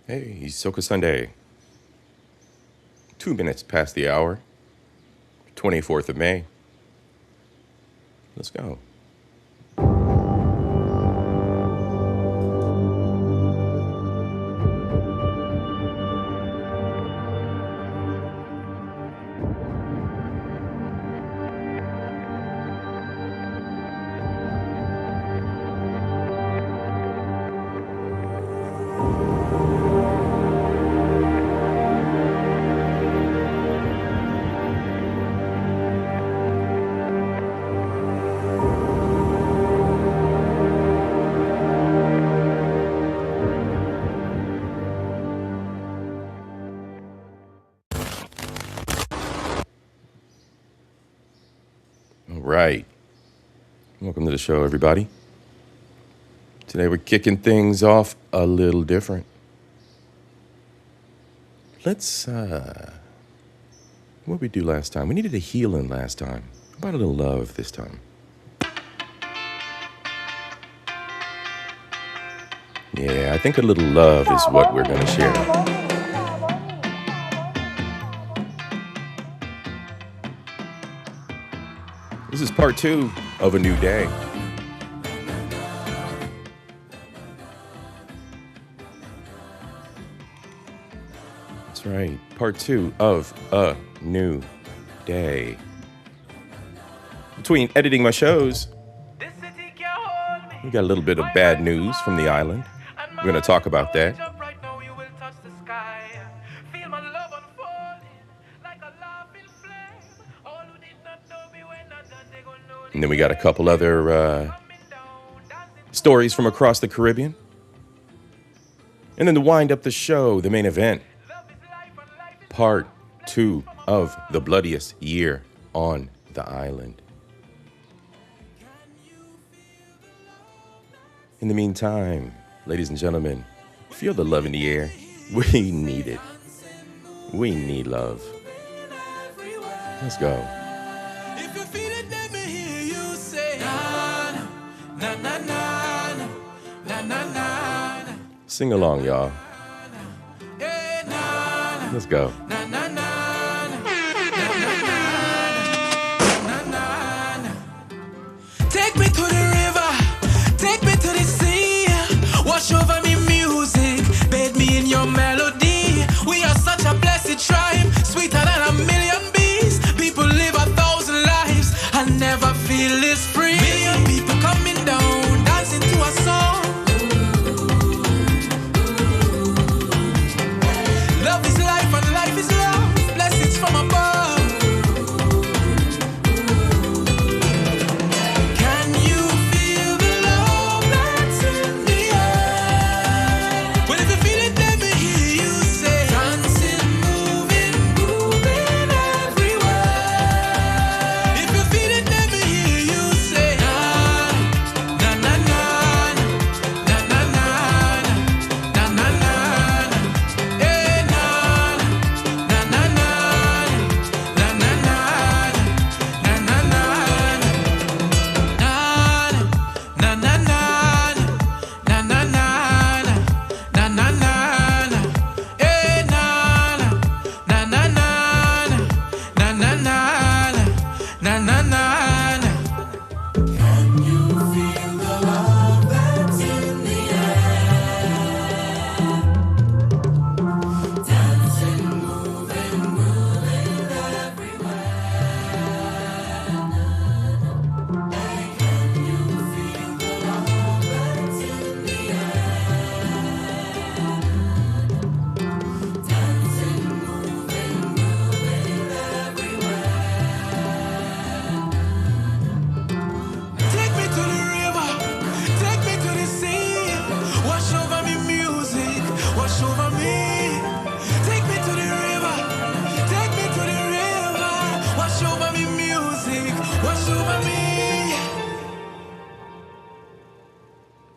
Hey, Soca Sunday. 2 minutes past the hour. 24th of May. Let's go. All right. Welcome to the show, everybody. Today we're kicking things off a little different. Let's, what did we do last time? We needed a healing last time. How about a little love this time? Yeah, I think a little love is what we're going to share. This is part 2 of A New Day. That's right, part 2 of A New Day. Between editing my shows, we got a little bit of bad news from the island. We're going to talk about that. And then we got a couple other stories from across the Caribbean. And then to wind up the show, the main event, part 2 of the bloodiest year on the island. In the meantime, ladies and gentlemen, feel the love in the air. We need it. We need love. Let's go. Sing along, y'all. Let's go. Take me to the river, take me to the sea. Wash over me music, bathe me in your melody. We are such a blessed tribe, sweeter than a million bees. People live 1,000 lives and never feel this free. Million people coming down, dancing to a song. Love is life and life is love, blessings from above. Can you feel the love that's in the air? Well, if you feel it, let me hear you say, dancing, moving everywhere. If you feel it, let me hear you say, na na na na na na na na na na. Eh, na na na na na na na na na na. Na na na na na na na na na. Eh, na na na na na na na na na na. Can you feel the love that's in the air? Dancing, moving everywhere. Can you feel the love that's in the air? Dancing, moving everywhere. Take me to the river, take me to the sea. Wash over me music, wash over me. Take me to the river, take me to the river. Wash over me music, wash over me.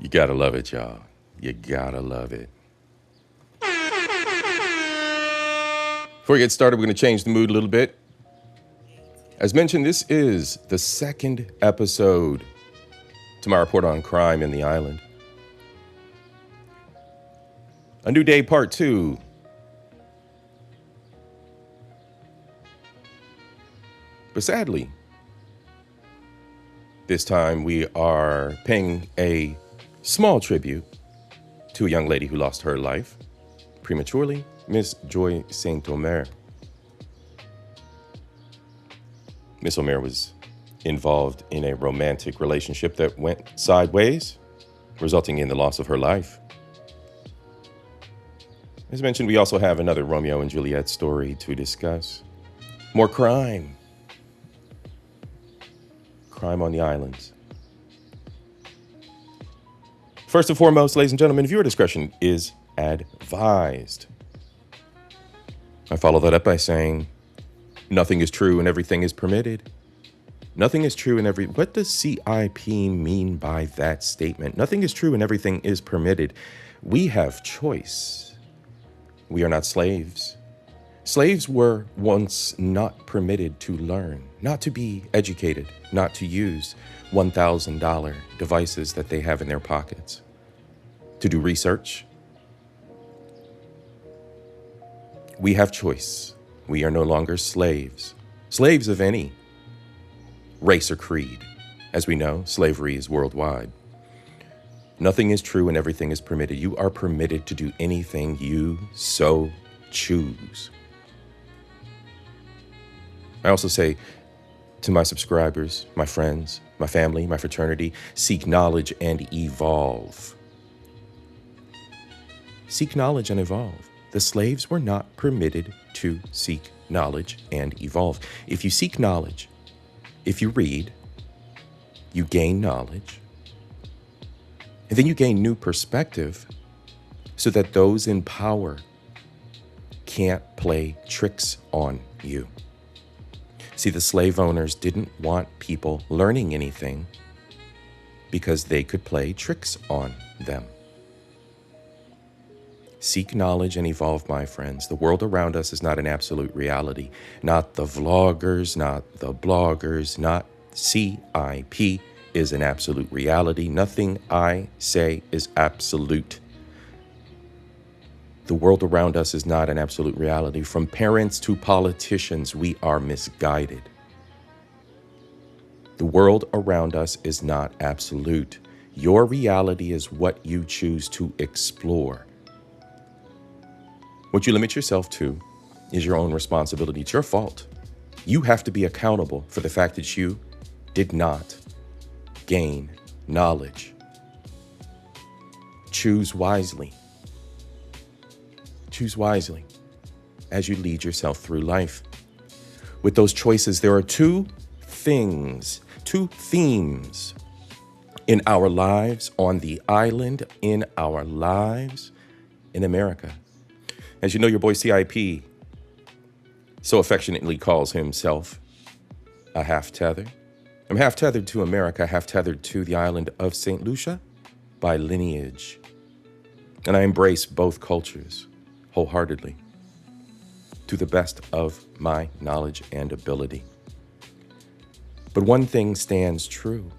You gotta love it, y'all. You gotta love it. Before we get started, we're going to change the mood a little bit. As mentioned, this is the second episode to my report on crime in the island. A New Day Part 2. But sadly, this time we are paying a small tribute to a young lady who lost her life prematurely, Miss Joy St. Omer. Miss Omer was involved in a romantic relationship that went sideways, resulting in the loss of her life. As mentioned, we also have another Romeo and Juliet story to discuss. More crime. Crime on the islands. First and foremost, ladies and gentlemen, viewer discretion is advised. I follow that up by saying, nothing is true and everything is permitted. Nothing is true and what does CIP mean by that statement? Nothing is true and everything is permitted. We have choice. We are not slaves. Slaves were once not permitted to learn, not to be educated, not to use $1,000 devices that they have in their pockets, to do research. We have choice. We are no longer slaves. Slaves of any race or creed. As we know, slavery is worldwide. Nothing is true and everything is permitted. You are permitted to do anything you so choose. I also say to my subscribers, my friends, my family, my fraternity, seek knowledge and evolve. Seek knowledge and evolve. The slaves were not permitted to seek knowledge and evolve. If you seek knowledge, if you read, you gain knowledge, and then you gain new perspective so that those in power can't play tricks on you. See, the slave owners didn't want people learning anything because they could play tricks on them. Seek knowledge and evolve, my friends. The world around us is not an absolute reality. Not the vloggers, not the bloggers, not CIP is an absolute reality. Nothing I say is absolute. The world around us is not an absolute reality. From parents to politicians, we are misguided. The world around us is not absolute. Your reality is what you choose to explore. What you limit yourself to is your own responsibility. It's your fault. You have to be accountable for the fact that you did not gain knowledge. Choose wisely. Choose wisely as you lead yourself through life. With those choices, there are two themes in our lives on the island, in our lives in America. As you know, your boy CIP so affectionately calls himself a half-tether. I'm half-tethered to America, half-tethered to the island of St. Lucia by lineage. And I embrace both cultures wholeheartedly to the best of my knowledge and ability. But one thing stands true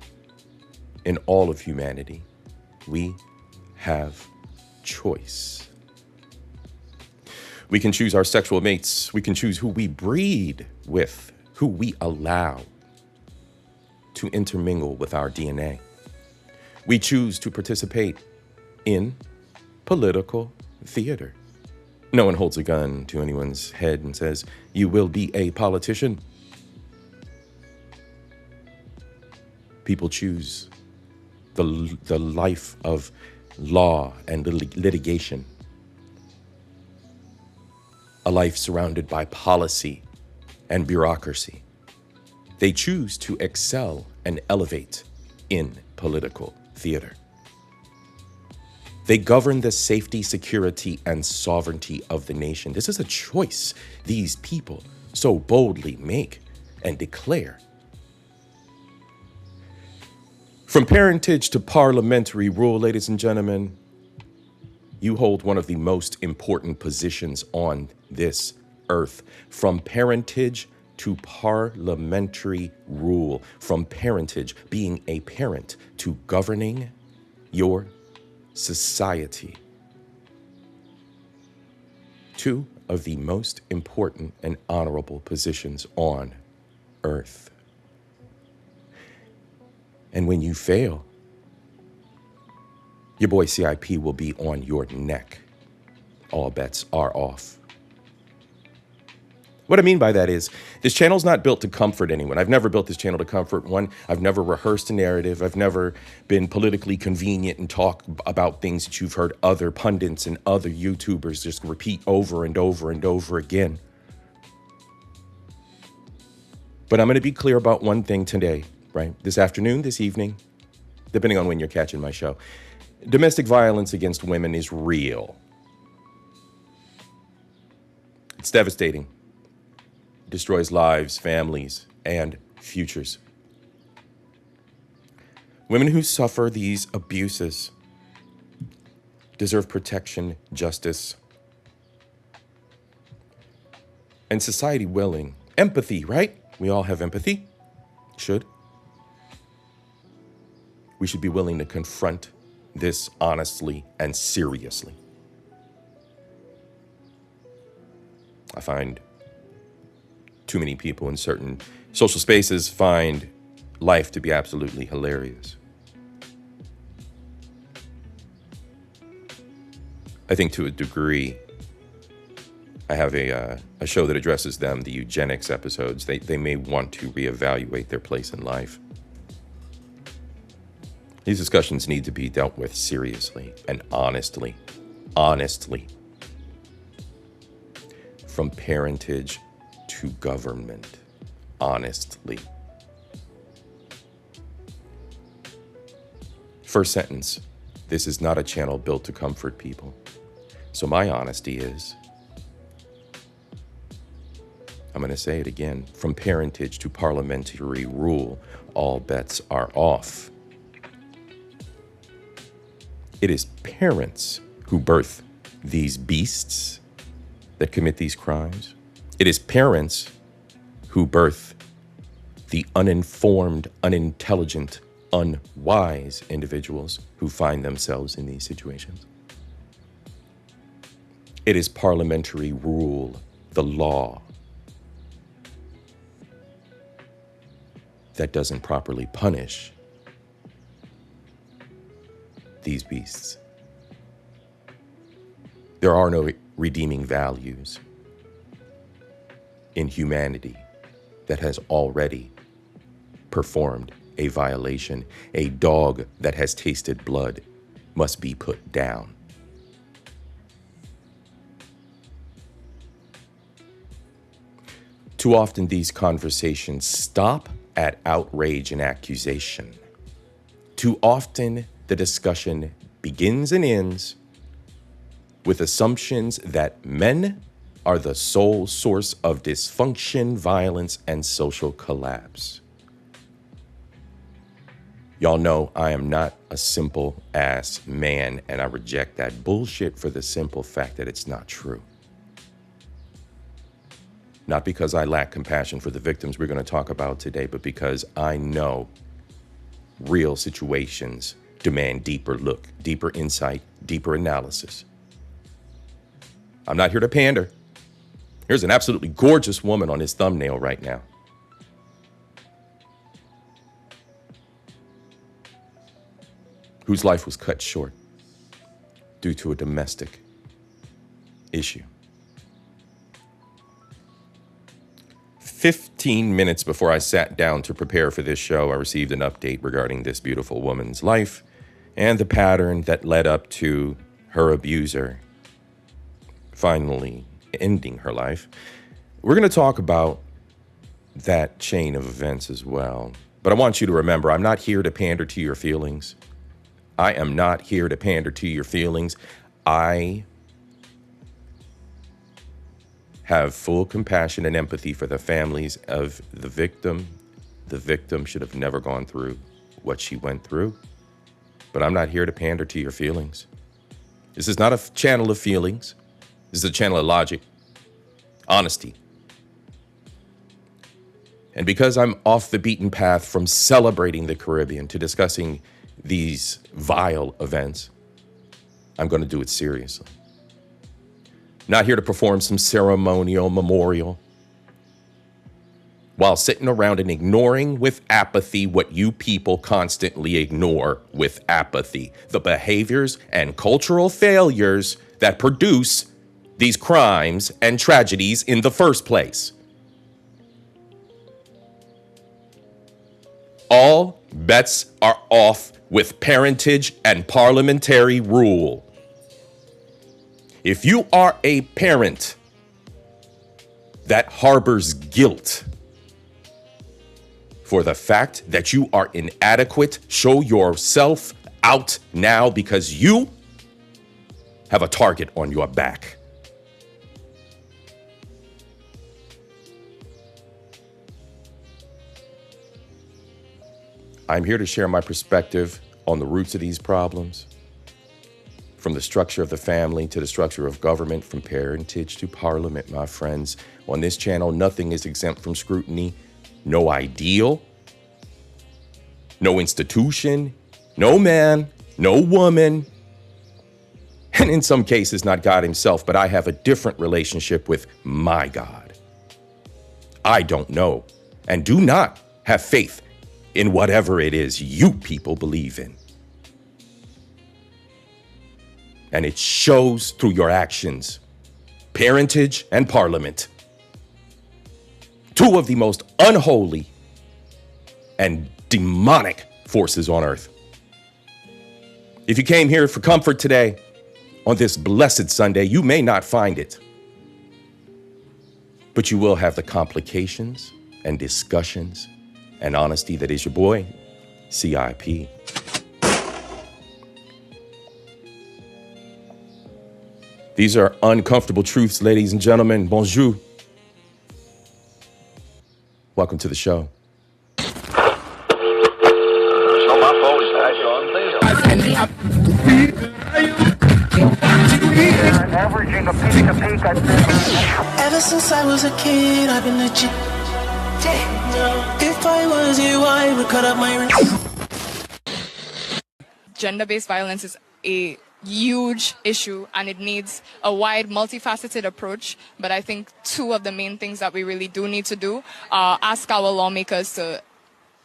in all of humanity. We have choice. We can choose our sexual mates. We can choose who we breed with, who we allow to intermingle with our DNA. We choose to participate in political theater. No one holds a gun to anyone's head and says, you will be a politician. People choose the life of law and litigation. A life surrounded by policy and bureaucracy. They choose to excel and elevate in political theater. They govern the safety, security, and sovereignty of the nation. This is a choice these people so boldly make and declare. From parentage to parliamentary rule, ladies and gentlemen, you hold one of the most important positions on this earth. From parentage to parliamentary rule. From parentage, being a parent, to governing your society. two of the most important and honorable positions on earth. And when you fail, your boy CIP will be on your neck. All bets are off. What I mean by that is, this channel's not built to comfort anyone. I've never built this channel to comfort one. I've never rehearsed a narrative. I've never been politically convenient and talk about things that you've heard other pundits and other YouTubers just repeat over and over and over again. But I'm going to be clear about one thing today, right? This afternoon, this evening, depending on when you're catching my show. Domestic violence against women is real. It's devastating. It destroys lives, families, and futures. Women who suffer these abuses deserve protection, justice, and society willing. Empathy, right? We all have empathy. Should. We should be willing to confront this honestly and seriously. I find too many people in certain social spaces find life to be absolutely hilarious. I think to a degree, I have a show that addresses them, the eugenics episodes. They may want to reevaluate their place in life. These discussions need to be dealt with seriously and honestly. From parentage to government, honestly. First sentence, this is not a channel built to comfort people. So my honesty is, I'm going to say it again, from parentage to parliamentary rule, all bets are off. It is parents who birth these beasts that commit these crimes. It is parents who birth the uninformed, unintelligent, unwise individuals who find themselves in these situations. It is parliamentary rule, the law, that doesn't properly punish these beasts. There are no redeeming values in humanity that has already performed a violation. A dog that has tasted blood must be put down. Too often these conversations stop at outrage and accusation. Too often the discussion begins and ends with assumptions that men are the sole source of dysfunction, violence, and social collapse. Y'all know I am not a simple ass man, and I reject that bullshit for the simple fact that it's not true. Not because I lack compassion for the victims we're going to talk about today, but because I know real situations demand deeper look, deeper insight, deeper analysis. I'm not here to pander. Here's an absolutely gorgeous woman on his thumbnail right now. Whose life was cut short due to a domestic issue. 15 minutes before I sat down to prepare for this show, I received an update regarding this beautiful woman's life and the pattern that led up to her abuser finally ending her life. We're going to talk about that chain of events as well. But I want you to remember, I'm not here to pander to your feelings. I am not here to pander to your feelings. I have full compassion and empathy for the families of the victim. The victim should have never gone through what she went through. But I'm not here to pander to your feelings. This is not a channel of feelings. This is a channel of logic, honesty. And because I'm off the beaten path from celebrating the Caribbean to discussing these vile events, I'm going to do it seriously. Not here to perform some ceremonial memorial. While sitting around and ignoring with apathy what you people constantly ignore with apathy, the behaviors and cultural failures that produce these crimes and tragedies in the first place. All bets are off with parentage and parliamentary rule. If you are a parent that harbors guilt for the fact that you are inadequate, show yourself out now, because you have a target on your back. I'm here to share my perspective on the roots of these problems, from the structure of the family to the structure of government, from parentage to parliament, my friends. On this channel, nothing is exempt from scrutiny. No ideal, no institution, no man, no woman, and in some cases, not God himself, but I have a different relationship with my God. I don't know and do not have faith in whatever it is you people believe in. And it shows through your actions. Parentage and parliament. Two of the most unholy and demonic forces on earth. If you came here for comfort today, on this blessed Sunday, you may not find it. But you will have the complications and discussions and honesty that is your boy, CIP. These are uncomfortable truths, ladies and gentlemen. Bonjour. Welcome to the show. Ever since I was a kid, I've been legit. If I was you, I would cut up my wrist. Gender-based violence is a huge issue and it needs a wide, multifaceted approach. But I think two of the main things that we really do need to do are ask our lawmakers to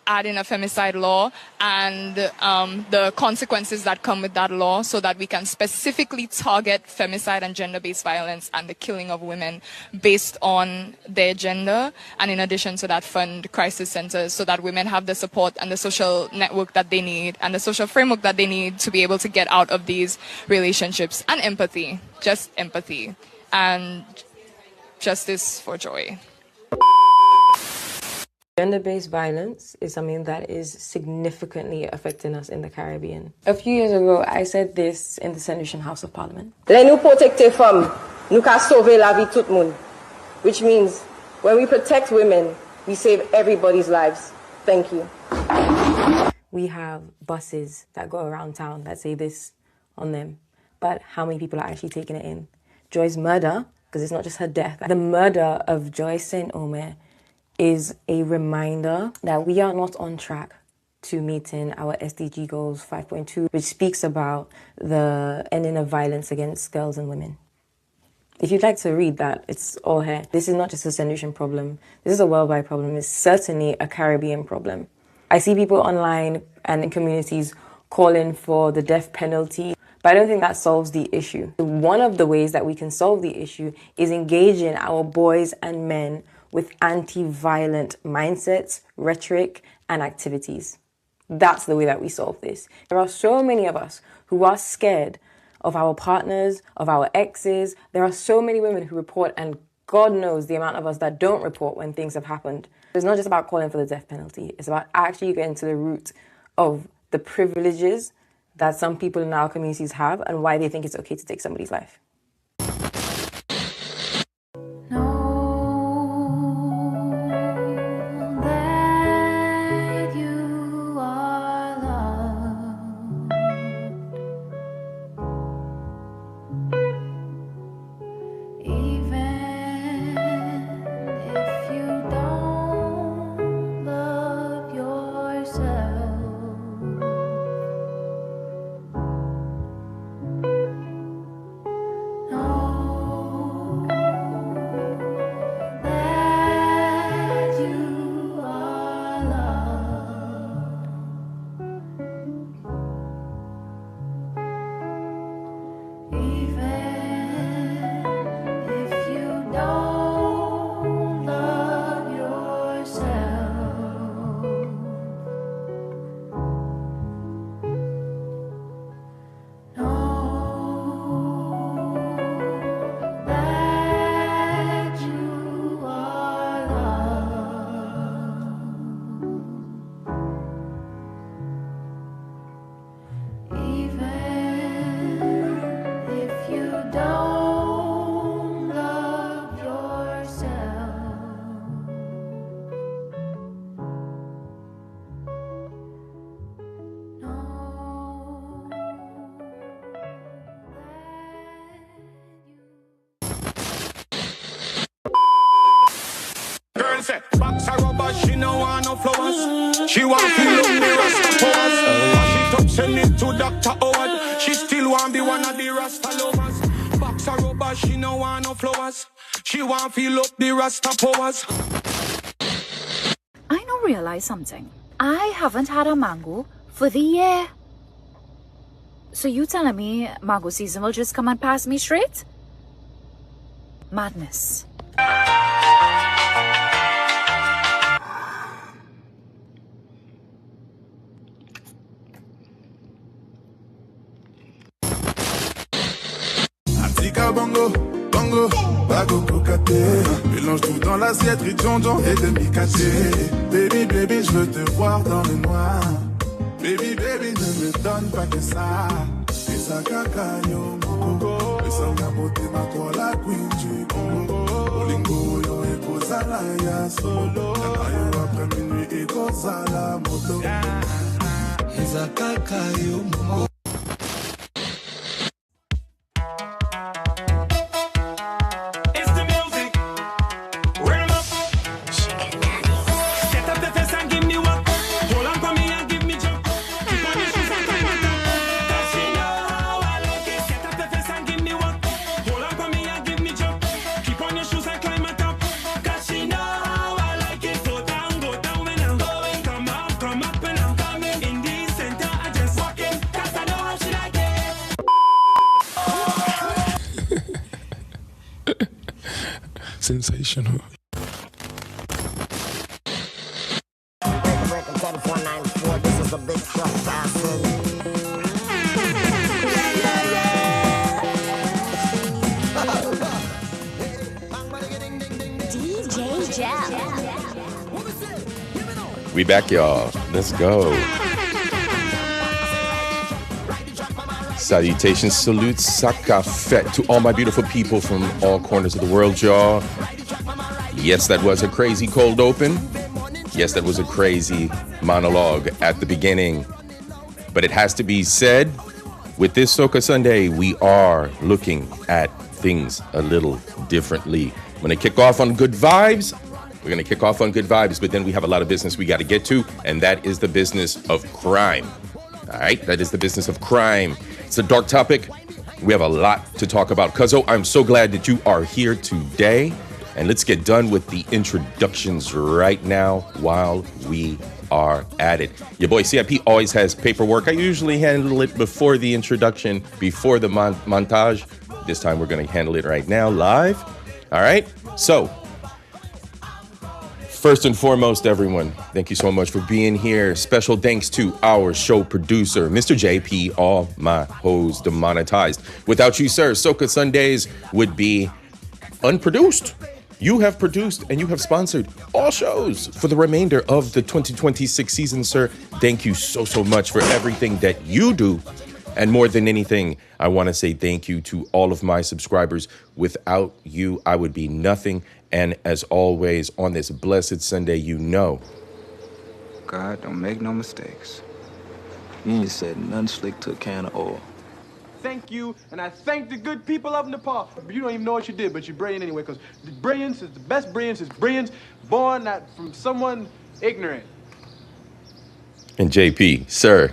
add in a femicide law and the consequences that come with that law, so that we can specifically target femicide and gender-based violence and the killing of women based on their gender. And in addition to that, fund crisis centers so that women have the support and the social network that they need and the social framework that they need to be able to get out of these relationships. And empathy, just empathy, and justice for joy. Gender-based violence is something that is significantly affecting us in the Caribbean. A few years ago, I said this in the St. Lucian House of Parliament. Les nous protecter femmes, nous ka sauver la vie tout monde. Which means when we protect women, we save everybody's lives. Thank you. We have buses that go around town that say this on them, but how many people are actually taking it in? Joy's murder, because it's not just her death, the murder of Joy St. Omer is a reminder that we are not on track to meeting our SDG goals 5.2, which speaks about the ending of violence against girls and women. If you'd like to read that, it's all here. This is not just a St. Lucian problem. This is a worldwide problem. It's certainly a Caribbean problem. I see people online and in communities calling for the death penalty, but I don't think that solves the issue. One of the ways that we can solve the issue is engaging our boys and men with anti-violent mindsets, rhetoric, and activities. That's the way that we solve this. There are so many of us who are scared of our partners, of our exes. There are so many women who report, and God knows the amount of us that don't report when things have happened. It's not just about calling for the death penalty. It's about actually getting to the root of the privileges that some people in our communities have and why they think it's okay to take somebody's life. no flowers. She want to look the Rasta powers. She touch send it to Dr. Howard. She still want be one of the Rasta lovers. Box her rubber, she no want no flowers. She want feel up the Rasta powers. I now realize something. I haven't had a mango for the year. So you telling me mango season will just come and pass me straight? Madness. Africa bongo, bongo, bago cocaté. Mélange tout dans l'assiette, riz tonton et demi-cassé. Baby, baby, je veux te voir dans le noir. Baby, baby, ne me donne pas que ça. Et ça caca yo mongo. Et ça m'a beauté ma toi la queen du Congo. Olingo yo et Kozala ya solo. Yo après minuit et Kozala moto. Et ça caca yo mongo. Sensational. This is a big truck passing. DJ Jell. We back, y'all. Let's go. Salutations, salutes, sakafet to all my beautiful people from all corners of the world, y'all. Yes, that was a crazy cold open. Yes, that was a crazy monologue at the beginning. But it has to be said, with this Soca Sunday, we are looking at things a little differently. I'm going to kick off on good vibes. We're going to kick off on good vibes, but then we have a lot of business we got to get to, and that is the business of crime. All right, that is the business of crime. It's a dark topic. We have a lot to talk about. Cuzzo, I'm so glad that you are here today. And let's get done with the introductions right now while we are at it. Your boy CIP always has paperwork. I usually handle it before the introduction, before the montage. This time we're going to handle it right now, live. All right, so first and foremost, everyone, thank you so much for being here. Special thanks to our show producer, Mr. JP, all my hoes demonetized. Without you, sir, Soca Sundays would be unproduced. You have produced and you have sponsored all shows for the remainder of the 2026 season, sir. Thank you so, so much for everything that you do. And more than anything, I want to say thank you to all of my subscribers. Without you, I would be nothing. And as always, on this blessed Sunday, you know, God, don't make no mistakes. You ain't said nothing slick to a can of oil. Thank you, and I thank the good people of Nepal. You don't even know what you did, but you're brilliant anyway, because the brilliance is the best brilliance is brilliance born not from someone ignorant. and JP, sir,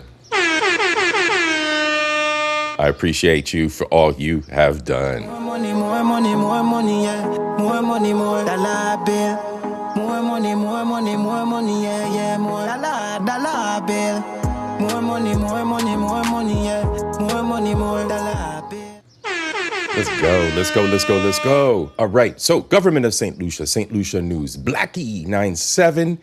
I appreciate you for all you have done. More money, more money, more money, yeah. More money, more dollar bill. More money, more money, more money, yeah, yeah. More dollar bill. More money, more money, more money, yeah. More money, more dollar bill. Let's go, let's go, let's go, let's go. All right, so government of St. Lucia News, Blackie 97,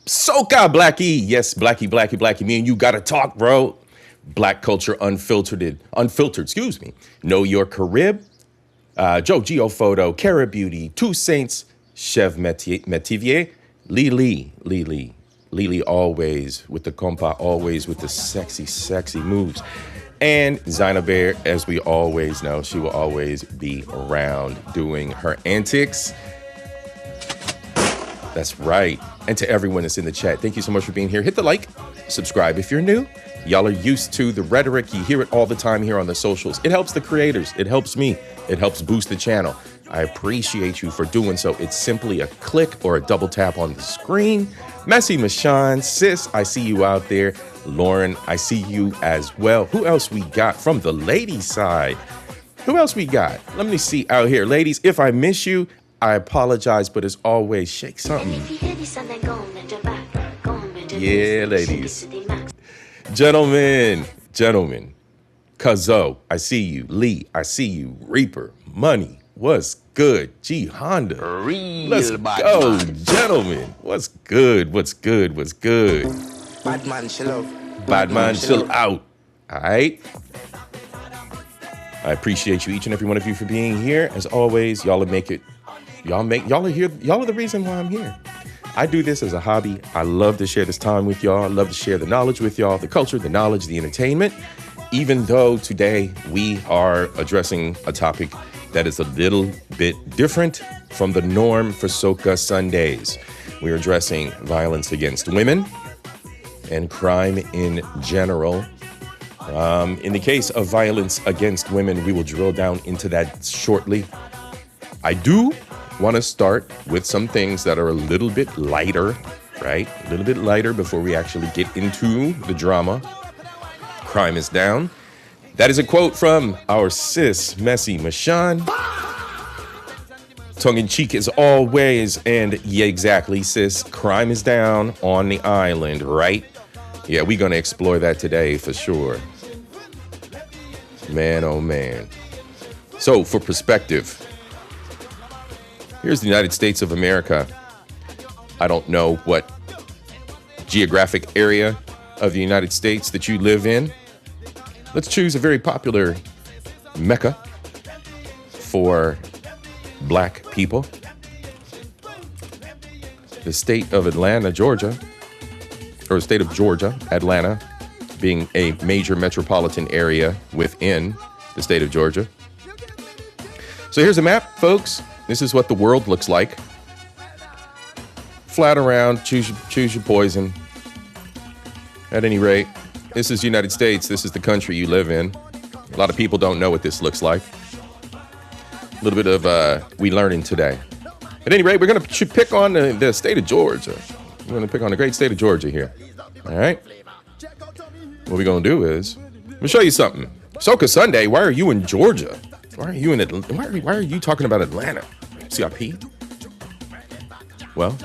Soca Blackie. Yes, Blackie, me and you gotta talk, bro. Black culture unfiltered, excuse me. Know Your Carib, Joe Geophoto, Cara Beauty, Two Saints, Chev Metivier, Lily always with the compa, always with the sexy moves. And Zina Bear, as we always know, she will always be around doing her antics. That's right. And to everyone that's in the chat, thank you so much for being here. Hit the like, subscribe if you're new. Y'all are used to the rhetoric. You hear it all the time here on the socials. It helps the creators. It helps me. It helps boost the channel. I appreciate you for doing so. It's simply a click or a double tap on the screen. Messy Michonne, sis, I see you out there. Lauren, I see you as well. Who else we got from the ladies' side? Who else we got? Let me see out here. Ladies, if I miss you, I apologize, but as always, shake something. Yeah, ladies. Gentlemen, Cuzzo, I see you. Lee, I see you. Reaper, Money, what's good? G Honda, let's go, gentlemen. What's good? Bad man, chill out. Bad man, chill out. All right. I appreciate you, each and every one of you, for being here. As always, y'all are here. Y'all are the reason why I'm here. I do this as a hobby. I love to share this time with y'all. I love to share the knowledge with y'all, the culture, the knowledge, the entertainment. Even though today we are addressing a topic that is a little bit different from the norm for Soca Sundays. We're addressing violence against women and crime in general. In the case of violence against women, we will drill down into that shortly. I do want to start with some things that are a little bit lighter, right? A little bit lighter before we actually get into the drama. Crime is down. That is a quote from our sis, Messy Michonne. Tongue in cheek as always. And yeah, exactly, sis. Crime is down on the island, right? Yeah, we're going to explore that today for sure. Man, oh man. So for perspective, here's the United States of America. I don't know what geographic area of the United States that you live in. Let's choose a very popular mecca for black people. The state of Atlanta, Georgia, or the state of Georgia, Atlanta, being a major metropolitan area within the state of Georgia. So here's a map, folks. This is what the world looks like. Flat around, choose your poison. At any rate, this is the United States. This is the country you live in. A lot of people don't know what this looks like. A little bit of we learning today. At any rate, we're going to pick on the state of Georgia. We're going to pick on the great state of Georgia here. All right? What we're going to do is, let me show you something. Soca Sunday, why are you in Georgia? Why are you in Atlanta? Why are you talking about Atlanta? CIP? Well,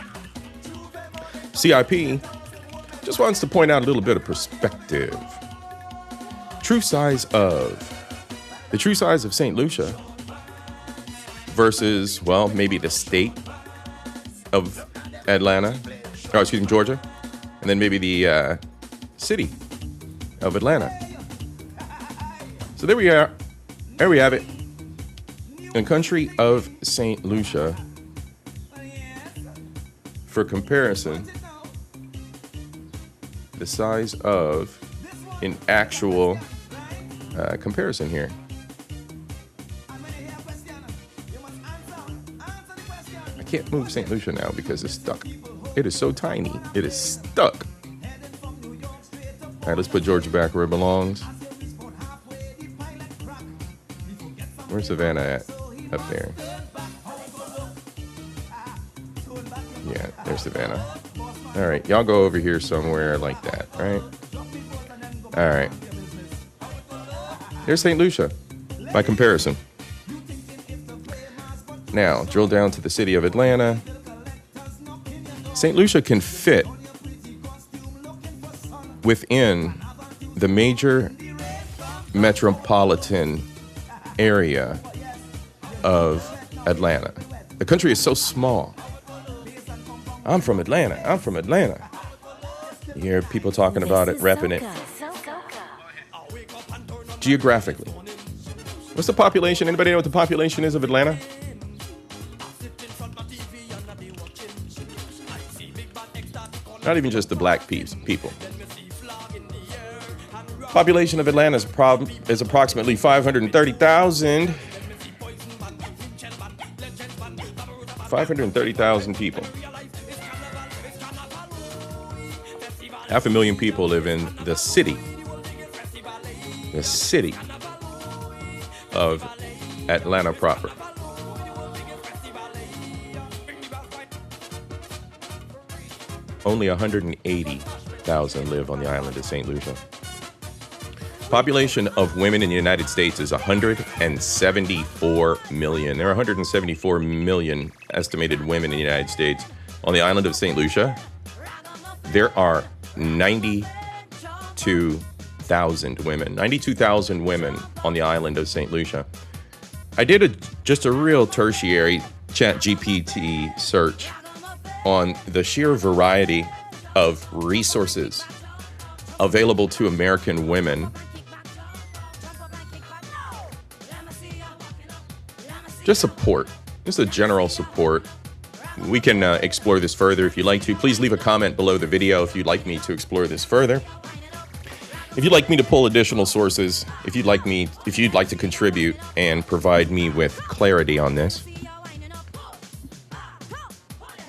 CIP just wants to point out a little bit of perspective. The true size of St. Lucia versus, well, maybe the state of Georgia, and then maybe the city of Atlanta. So there we are. There we have it. In the country of St. Lucia, for comparison, the size of an actual comparison here. I can't move St. Lucia now because it's stuck. It is so tiny. It is stuck. All right, let's put Georgia back where it belongs. Where's Savannah at? Up there. Yeah, there's Savannah. All right, y'all go over here somewhere like that, right? All right. There's St. Lucia, by comparison. Now, drill down to the city of Atlanta. St. Lucia can fit within the major metropolitan area of Atlanta. The country is so small. I'm from Atlanta. You hear people talking about it, repping it. Geographically, what's the population? Anybody know what the population is of Atlanta? Not even just the black people. Population of Atlanta is approximately 530,000. 530,000 people. 500,000 people live in the city of Atlanta proper. Only 180,000 live on the island of St. Lucia. Population of women in the United States is 174 million. There are 174 million estimated women in the United States. On the island of St. Lucia, there are 92,000 women. 92,000 women on the island of St. Lucia. I did just a real tertiary ChatGPT search on the sheer variety of resources available to American women. Just support, just a general support. We can explore this further if you'd like to. Please leave a comment below the video if you'd like me to explore this further. If you'd like me to pull additional sources, if you'd like to contribute and provide me with clarity on this.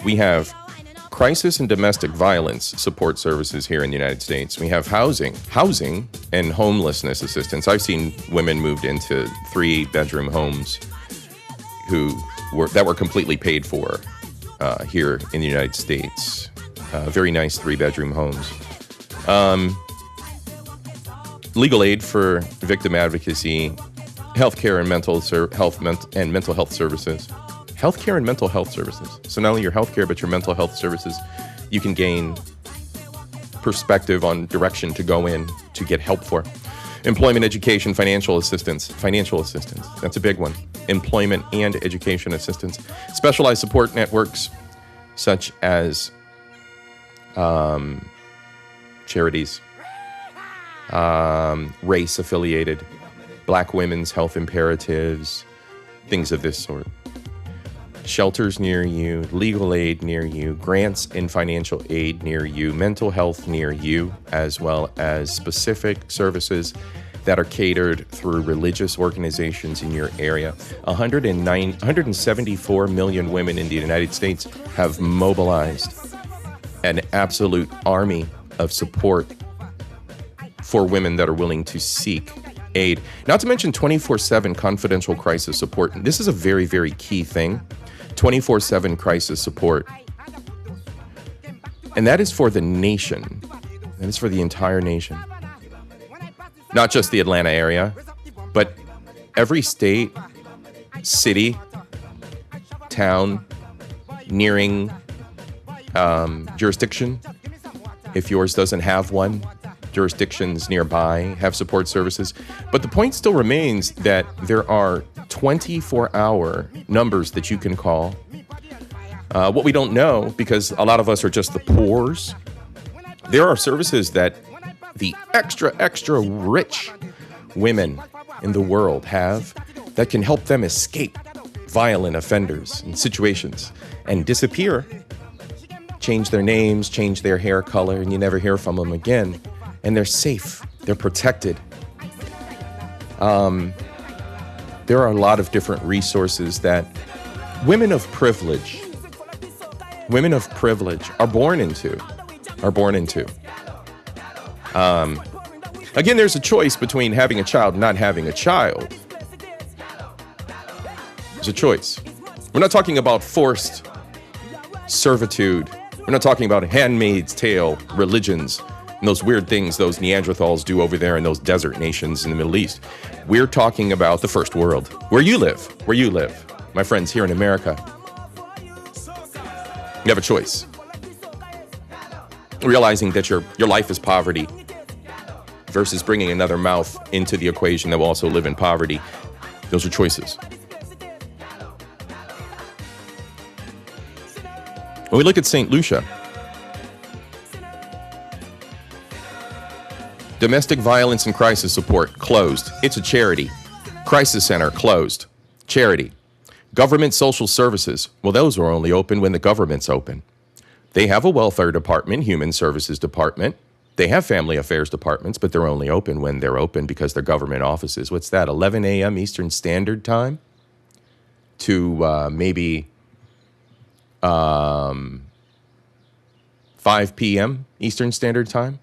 We have crisis and domestic violence support services here in the United States. We have housing and homelessness assistance. I've seen women moved into 3-bedroom homes that were completely paid for here in the United States. Very nice 3-bedroom homes. Legal aid for victim advocacy, healthcare and mental health services. Healthcare and mental health services. So not only your healthcare, but your mental health services, you can gain perspective on direction to go in to get help for. Employment, education, financial assistance. That's a big one. Employment and education assistance. Specialized support networks such as charities, race-affiliated, Black women's health imperatives, things of this sort. Shelters near you, legal aid near you, grants and financial aid near you, mental health near you, as well as specific services that are catered through religious organizations in your area. 174 million women in the United States have mobilized an absolute army of support for women that are willing to seek aid. Not to mention 24/7 confidential crisis support. This is a very, very key thing. 24/7 crisis support. And that is for the nation. That is for the entire nation. Not just the Atlanta area, but every state, city, town, nearing jurisdiction. If yours doesn't have one, jurisdictions nearby have support services. But the point still remains that there are 24-hour numbers that you can call. What we don't know, because a lot of us are just the poors, there are services that the extra rich women in the world have that can help them escape violent offenders and situations and disappear, change their names, change their hair color, and you never hear from them again. And they're safe, they're protected. There are a lot of different resources that women of privilege are born into. Again, there's a choice between having a child and not having a child. There's a choice. We're not talking about forced servitude. We're not talking about Handmaid's Tale religions and those weird things those Neanderthals do over there in those desert nations in the Middle East. We're talking about the first world, where you live, my friends here in America. You have a choice. Realizing that your life is poverty versus bringing another mouth into the equation that will also live in poverty. Those are choices. When we look at St. Lucia, domestic violence and crisis support, closed. It's a charity. Crisis center, closed. Charity. Government social services, well, those are only open when the government's open. They have a welfare department, human services department. They have family affairs departments, but they're only open when they're open because they're government offices. What's that, 11 a.m. Eastern Standard Time to maybe 5 p.m. Eastern Standard Time?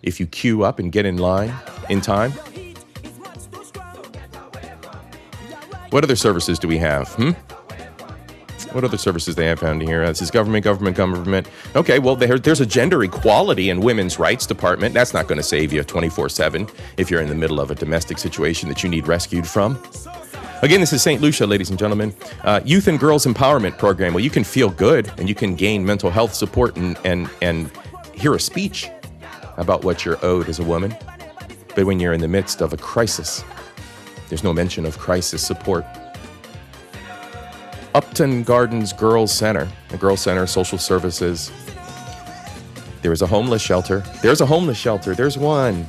If you queue up and get in line in time. What other services do we have? What other services they have found here? This is government. Okay, well, there's a gender equality and women's rights department. That's not going to save you 24/7 if you're in the middle of a domestic situation that you need rescued from. Again, this is St. Lucia, ladies and gentlemen. Youth and Girls Empowerment Program. Well, you can feel good and you can gain mental health support and hear a speech about what you're owed as a woman. But when you're in the midst of a crisis, there's no mention of crisis support. Upton Gardens Girls Center, the Girls Center, social services. There is a homeless shelter. There's a homeless shelter. There's one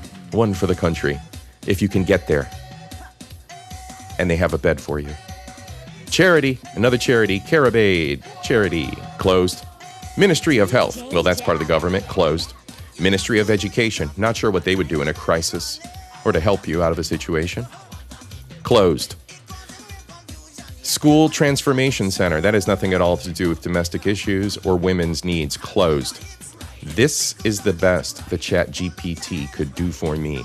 for the country, if you can get there. And they have a bed for you. Charity, another charity, Caribade Charity, closed. Ministry of Health, well, that's part of the government, closed. Ministry of Education, not sure what they would do in a crisis or to help you out of a situation. Closed. School Transformation Center, that has nothing at all to do with domestic issues or women's needs, closed. This is the best the ChatGPT could do for me.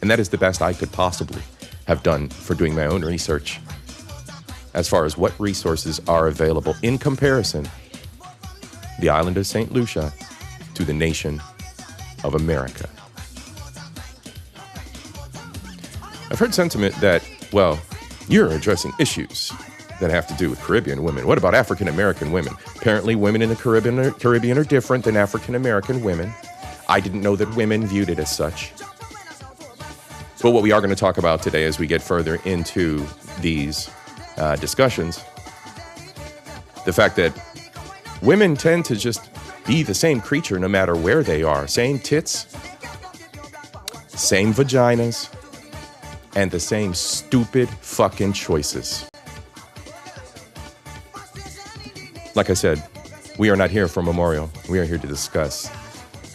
And that is the best I could possibly have done for doing my own research as far as what resources are available in comparison the island of St. Lucia to the nation of America. I've heard sentiment that, well, you're addressing issues that have to do with Caribbean women. What about African American women? Apparently women in the Caribbean are different than African American women. I didn't know that women viewed it as such. But what we are going to talk about today as we get further into these discussions, the fact that women tend to just be the same creature no matter where they are. Same tits, same vaginas, and the same stupid fucking choices. Like I said, we are not here for a memorial. We are here to discuss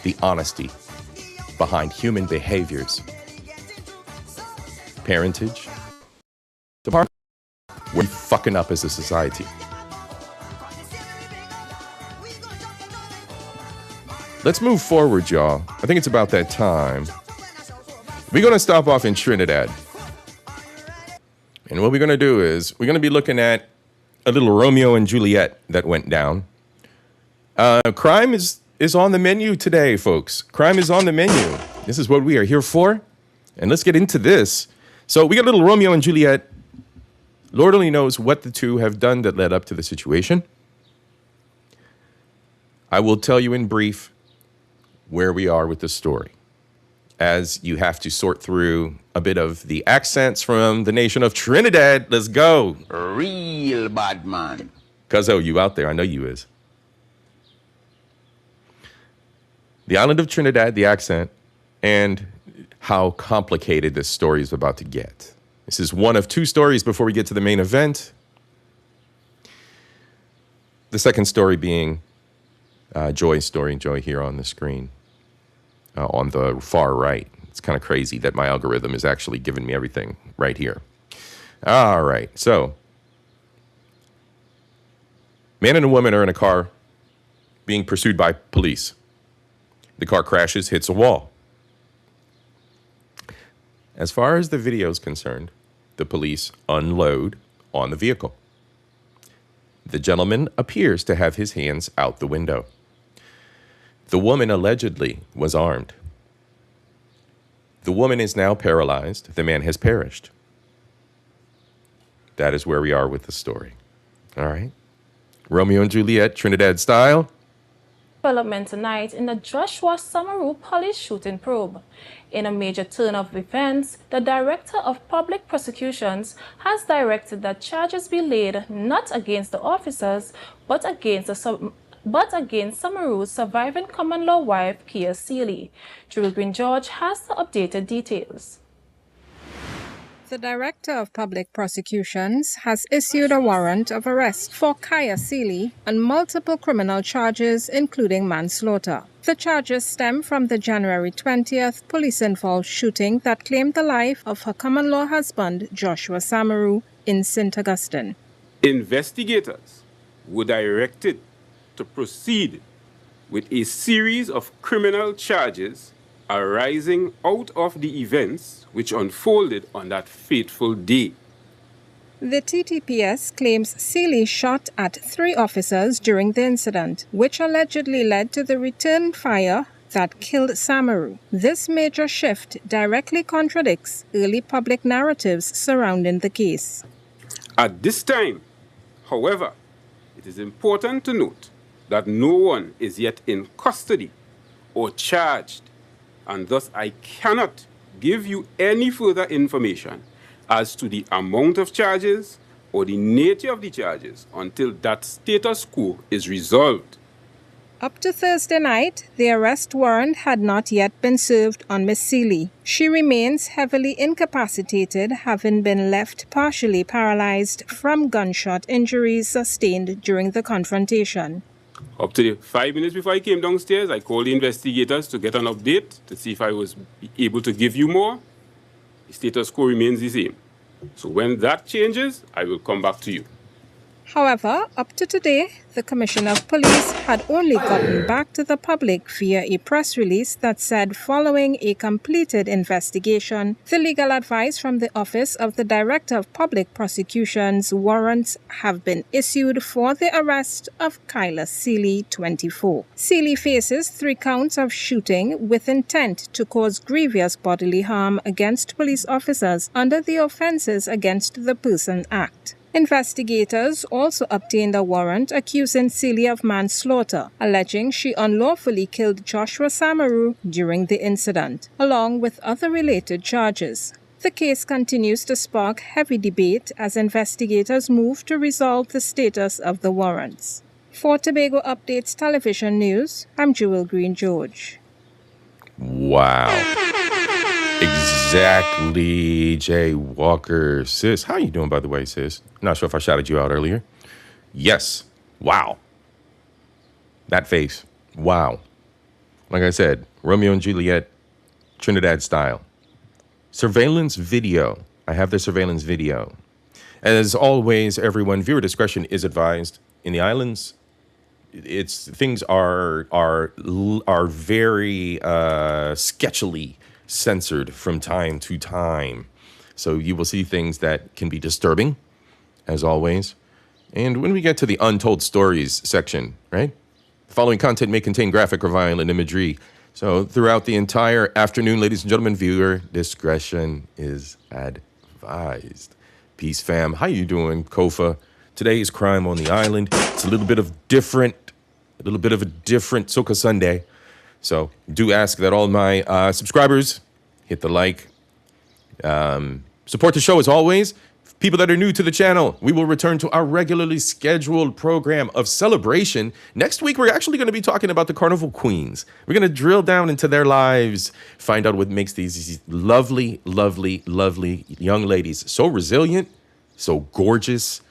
the honesty behind human behaviors, parentage, we're fucking up as a society. Let's move forward, y'all. I think it's about that time. We're going to stop off in Trinidad. And what we're going to do is we're going to be looking at a little Romeo and Juliet that went down. Crime is on the menu today, folks. Crime is on the menu. This is what we are here for. And let's get into this. So we got a little Romeo and Juliet. Lord only knows what the two have done that led up to the situation. I will tell you in brief where we are with the story, as you have to sort through a bit of the accents from the nation of Trinidad. Let's go. Real bad man. Cuzzo, you out there. I know you is. The island of Trinidad, the accent, and how complicated this story is about to get. This is one of two stories before we get to the main event. The second story being Joy's story, Joy here on the screen, on the far right. It's kind of crazy that my algorithm is actually giving me everything right here. All right, so man and a woman are in a car being pursued by police. The car crashes, hits a wall. As far as the video is concerned, the police unload on the vehicle. The gentleman appears to have his hands out the window. The woman allegedly was armed. The woman is now paralyzed. The man has perished. That is where we are with the story. All right. Romeo and Juliet, Trinidad style. Development tonight in the Joshua Samaru police shooting probe. In a major turn of events, the Director of Public Prosecutions has directed that charges be laid not against the officers, but against Samaru's surviving common law wife, Kia Seeley. Drew Green George has the updated details. The Director of Public Prosecutions has issued a warrant of arrest for Kia Seeley on multiple criminal charges, including manslaughter. The charges stem from the January 20th police-involved shooting that claimed the life of her common-law husband, Joshua Samaru, in St. Augustine. Investigators were directed to proceed with a series of criminal charges arising out of the events which unfolded on that fateful day. The TTPS claims Seeley shot at 3 officers during the incident, which allegedly led to the return fire that killed Samaru. This major shift directly contradicts early public narratives surrounding the case. At this time, however, it is important to note that no one is yet in custody or charged, and thus I cannot give you any further information as to the amount of charges or the nature of the charges until that status quo is resolved. Up to Thursday night, the arrest warrant had not yet been served on Miss Seeley. She remains heavily incapacitated, having been left partially paralyzed from gunshot injuries sustained during the confrontation. Up to 5 minutes before I came downstairs, I called the investigators to get an update to see if I was able to give you more. The status quo remains the same. So when that changes, I will come back to you. However, up to today, the Commissioner of Police had only gotten back to the public via a press release that said following a completed investigation, the legal advice from the Office of the Director of Public Prosecutions warrants have been issued for the arrest of Kyla Seeley, 24. Seeley faces 3 counts of shooting with intent to cause grievous bodily harm against police officers under the Offences Against the Person Act. Investigators also obtained a warrant accusing Seeley of manslaughter, alleging she unlawfully killed Joshua Samaru during the incident, along with other related charges. The case continues to spark heavy debate as investigators move to resolve the status of the warrants. For Tobago Updates Television News, I'm Jewel Green George. Wow. Exactly, Jay Walker. Sis, how you doing, by the way, sis? Not sure if I shouted you out earlier. Yes. Wow. That face. Wow. Like I said, Romeo and Juliet, Trinidad style. Surveillance video. I have the surveillance video. As always, everyone, viewer discretion is advised. In the islands, things are very sketchily censored from time to time. So you will see things that can be disturbing, as always. And when we get to the untold stories section, right? The following content may contain graphic or violent imagery. So throughout the entire afternoon, ladies and gentlemen, viewer discretion is advised. Peace, fam. How you doing, Kofa? Today is Crime on the Island. It's a little bit of a different Soca Sunday. So do ask that all my subscribers hit the like. Support the show as always. People that are new to the channel, we will return to our regularly scheduled program of celebration. Next week, we're actually going to be talking about the Carnival Queens. We're going to drill down into their lives, find out what makes these lovely, lovely, lovely young ladies so resilient, so gorgeous.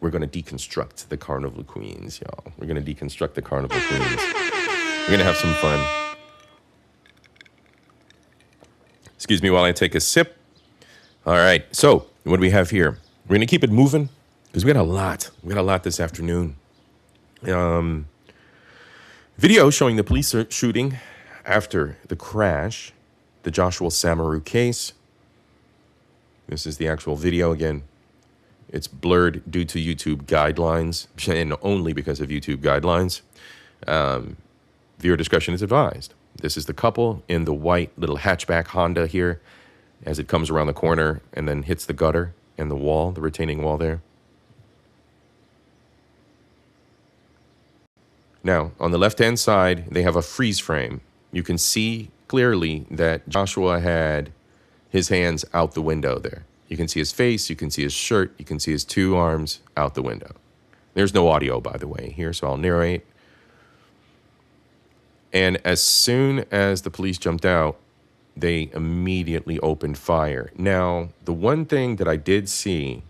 We're going to deconstruct the Carnival Queens, y'all. We're going to deconstruct the Carnival Queens. We're going to have some fun. Excuse me while I take a sip. All right. So what do we have here? We're going to keep it moving because we got a lot. We got a lot this afternoon. Video showing the police shooting after the crash, the Joshua Samaru case. This is the actual video again. It's blurred due to YouTube guidelines and only because of YouTube guidelines. Viewer discretion is advised. This is the couple in the white little hatchback Honda here as it comes around the corner and then hits the gutter and the wall, the retaining wall there. Now, on the left-hand side, they have a freeze frame. You can see clearly that Joshua had his hands out the window there. You can see his face, you can see his shirt, you can see his 2 arms out the window. There's no audio, by the way, here, so I'll narrate. And as soon as the police jumped out, they immediately opened fire. Now, the one thing that I did see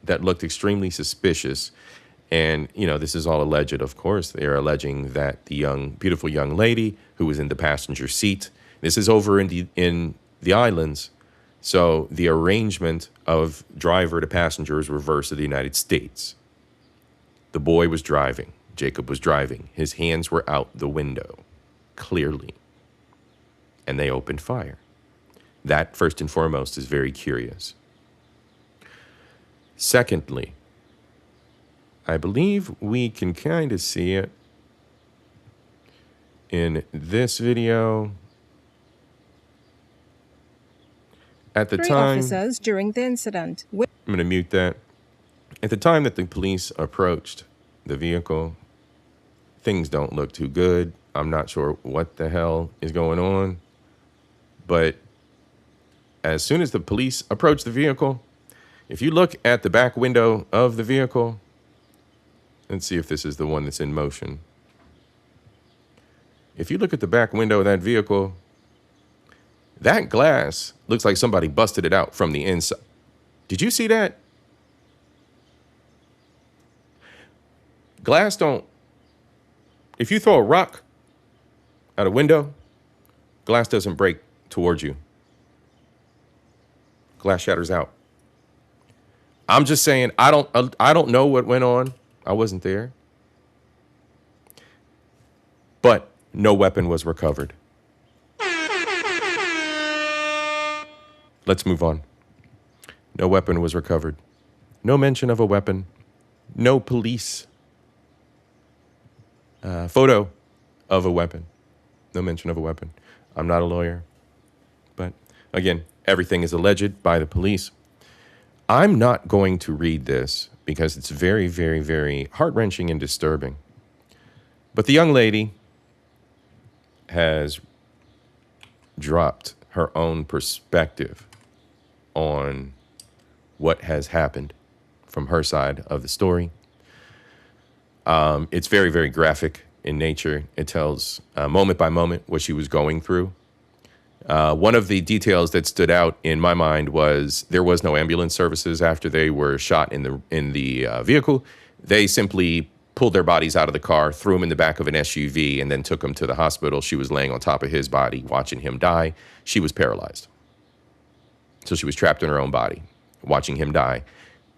that looked extremely suspicious, and, you know, this is all alleged, of course. They are alleging that the beautiful young lady who was in the passenger seat, this is over in the islands, so the arrangement of driver to passenger is reversed to the United States. The boy was driving. Jacob was driving. His hands were out the window, clearly. And they opened fire. That, first and foremost, is very curious. Secondly, I believe we can kind of see it in this video. At the 3 time, officers during the incident. I'm going to mute that. At the time that the police approached the vehicle, things don't look too good. I'm not sure what the hell is going on. But as soon as the police approached the vehicle, if you look at the back window of the vehicle, let's see if this is the one that's in motion. If you look at the back window of that vehicle, that glass looks like somebody busted it out from the inside. Did you see that? Glass don't... If you throw a rock out a window, glass doesn't break towards you. Glass shatters out. I'm just saying, I don't know what went on. I wasn't there. But no weapon was recovered. Let's move on. No weapon was recovered. No mention of a weapon. No police photo of a weapon. No mention of a weapon. I'm not a lawyer. But again, everything is alleged by the police. I'm not going to read this because it's very, very, very heart-wrenching and disturbing. But the young lady has dropped her own perspective on what has happened from her side of the story. It's very, very graphic in nature. It tells moment by moment what she was going through. One of the details that stood out in my mind was there was no ambulance services after they were shot in the vehicle. They simply pulled their bodies out of the car, threw them in the back of an SUV, and then took them to the hospital. She was laying on top of his body, watching him die. She was paralyzed. So she was trapped in her own body, watching him die,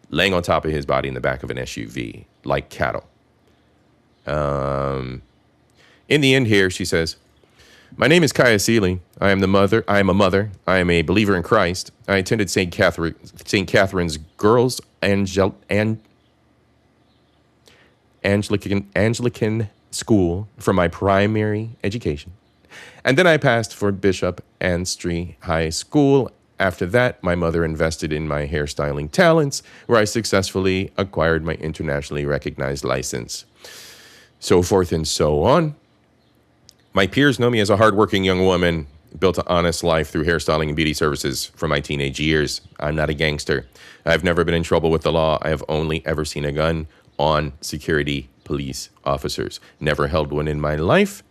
laying on top of his body in the back of an SUV, like cattle. In the end here, she says, "My name is Kaya Seeley. I am a mother. I am a believer in Christ. I attended St. Catherine's Girls Anglican School for my primary education. And then I passed for Bishop Anstrey High School. After that, my mother invested in my hairstyling talents, where I successfully acquired my internationally recognized license. So forth and so on. My peers know me as a hardworking young woman, built an honest life through hairstyling and beauty services from my teenage years. I'm not a gangster. I've never been in trouble with the law. I have only ever seen a gun on security police officers. Never held one in my life.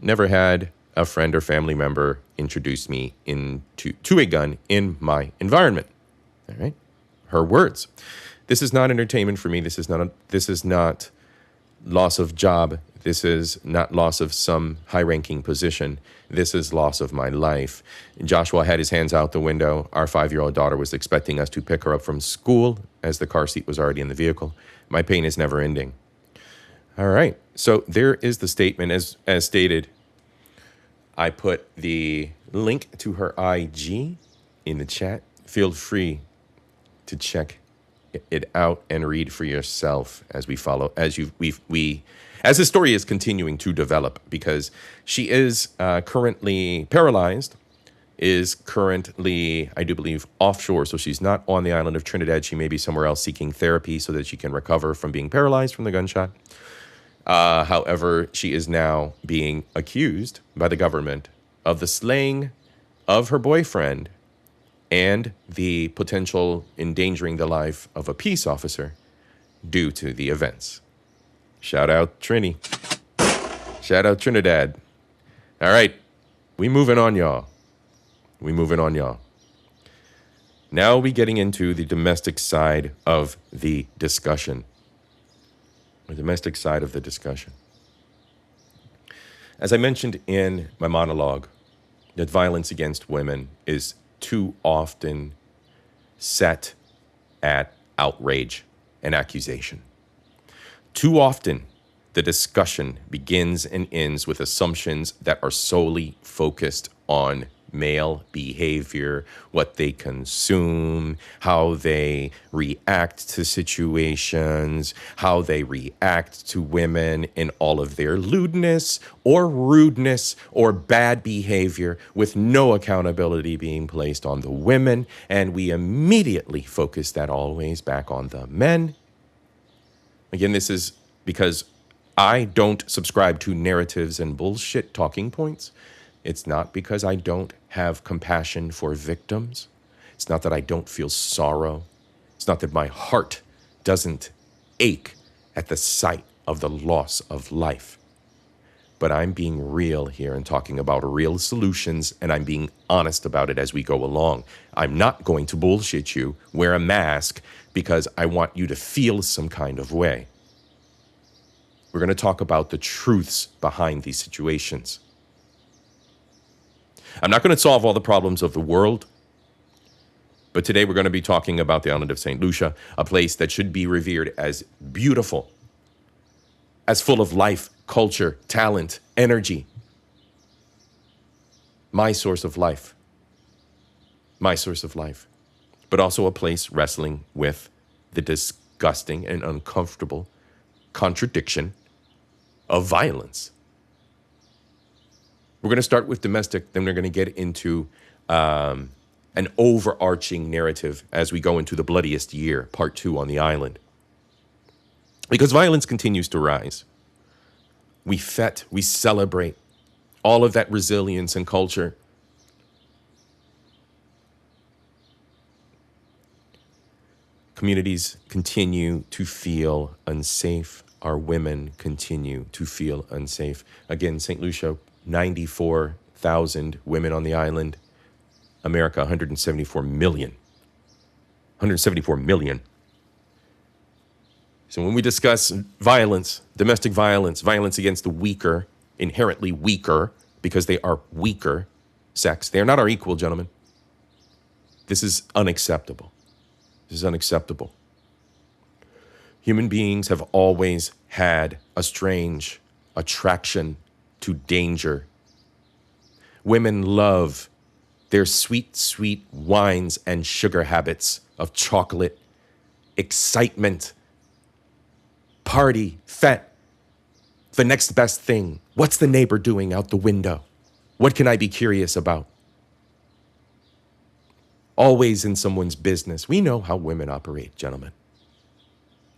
Never had a friend or family member introduce me to a gun in my environment." All right. Her words. This is not entertainment for me. This is not loss of job. This is not loss of some high-ranking position. This is loss of my life. Joshua had his hands out the window. Our 5-year-old daughter was expecting us to pick her up from school as the car seat was already in the vehicle. My pain is never ending. All right. So there is the statement as stated. I put the link to her IG in the chat. Feel free to check it out and read for yourself as we follow, as the story is continuing to develop, because she is currently paralyzed, is currently, I do believe, offshore. So she's not on the island of Trinidad. She may be somewhere else seeking therapy so that she can recover from being paralyzed from the gunshot. However, she is now being accused by the government of the slaying of her boyfriend and the potential endangering the life of a peace officer due to the events. Shout out Trini. Shout out Trinidad. All right. We moving on, y'all. Now we getting into the domestic side of the discussion. As I mentioned in my monologue, that violence against women is too often set at outrage and accusation. Too often, the discussion begins and ends with assumptions that are solely focused on male behavior, what they consume, how they react to situations, how they react to women in all of their lewdness or rudeness or bad behavior, with no accountability being placed on the women. And we immediately focus that always back on the men. Again, this is because I don't subscribe to narratives and bullshit talking points. It's not because I don't have compassion for victims. It's not that I don't feel sorrow. It's not that my heart doesn't ache at the sight of the loss of life. But I'm being real here and talking about real solutions, and I'm being honest about it as we go along. I'm not going to bullshit you, wear a mask, because I want you to feel some kind of way. We're going to talk about the truths behind these situations. I'm not going to solve all the problems of the world, but today we're going to be talking about the island of St. Lucia, a place that should be revered as beautiful, as full of life, culture, talent, energy. My source of life. My source of life. But also a place wrestling with the disgusting and uncomfortable contradiction of violence. We're going to start with domestic, then we're going to get into an overarching narrative as we go into the bloodiest year, part 2 on the island. Because violence continues to rise. We fete, we celebrate all of that resilience and culture. Communities continue to feel unsafe. Our women continue to feel unsafe. Again, St. Lucia, 94,000 women on the island. America, 174 million. 174 million. So when we discuss violence, domestic violence, violence against the weaker, inherently weaker, because they are weaker sex, they are not our equal, gentlemen. This is unacceptable. This is unacceptable. Human beings have always had a strange attraction to danger. Women love their sweet, sweet wines and sugar habits of chocolate, excitement, party, fete, the next best thing. What's the neighbor doing out the window? What can I be curious about? Always in someone's business. We know how women operate, gentlemen.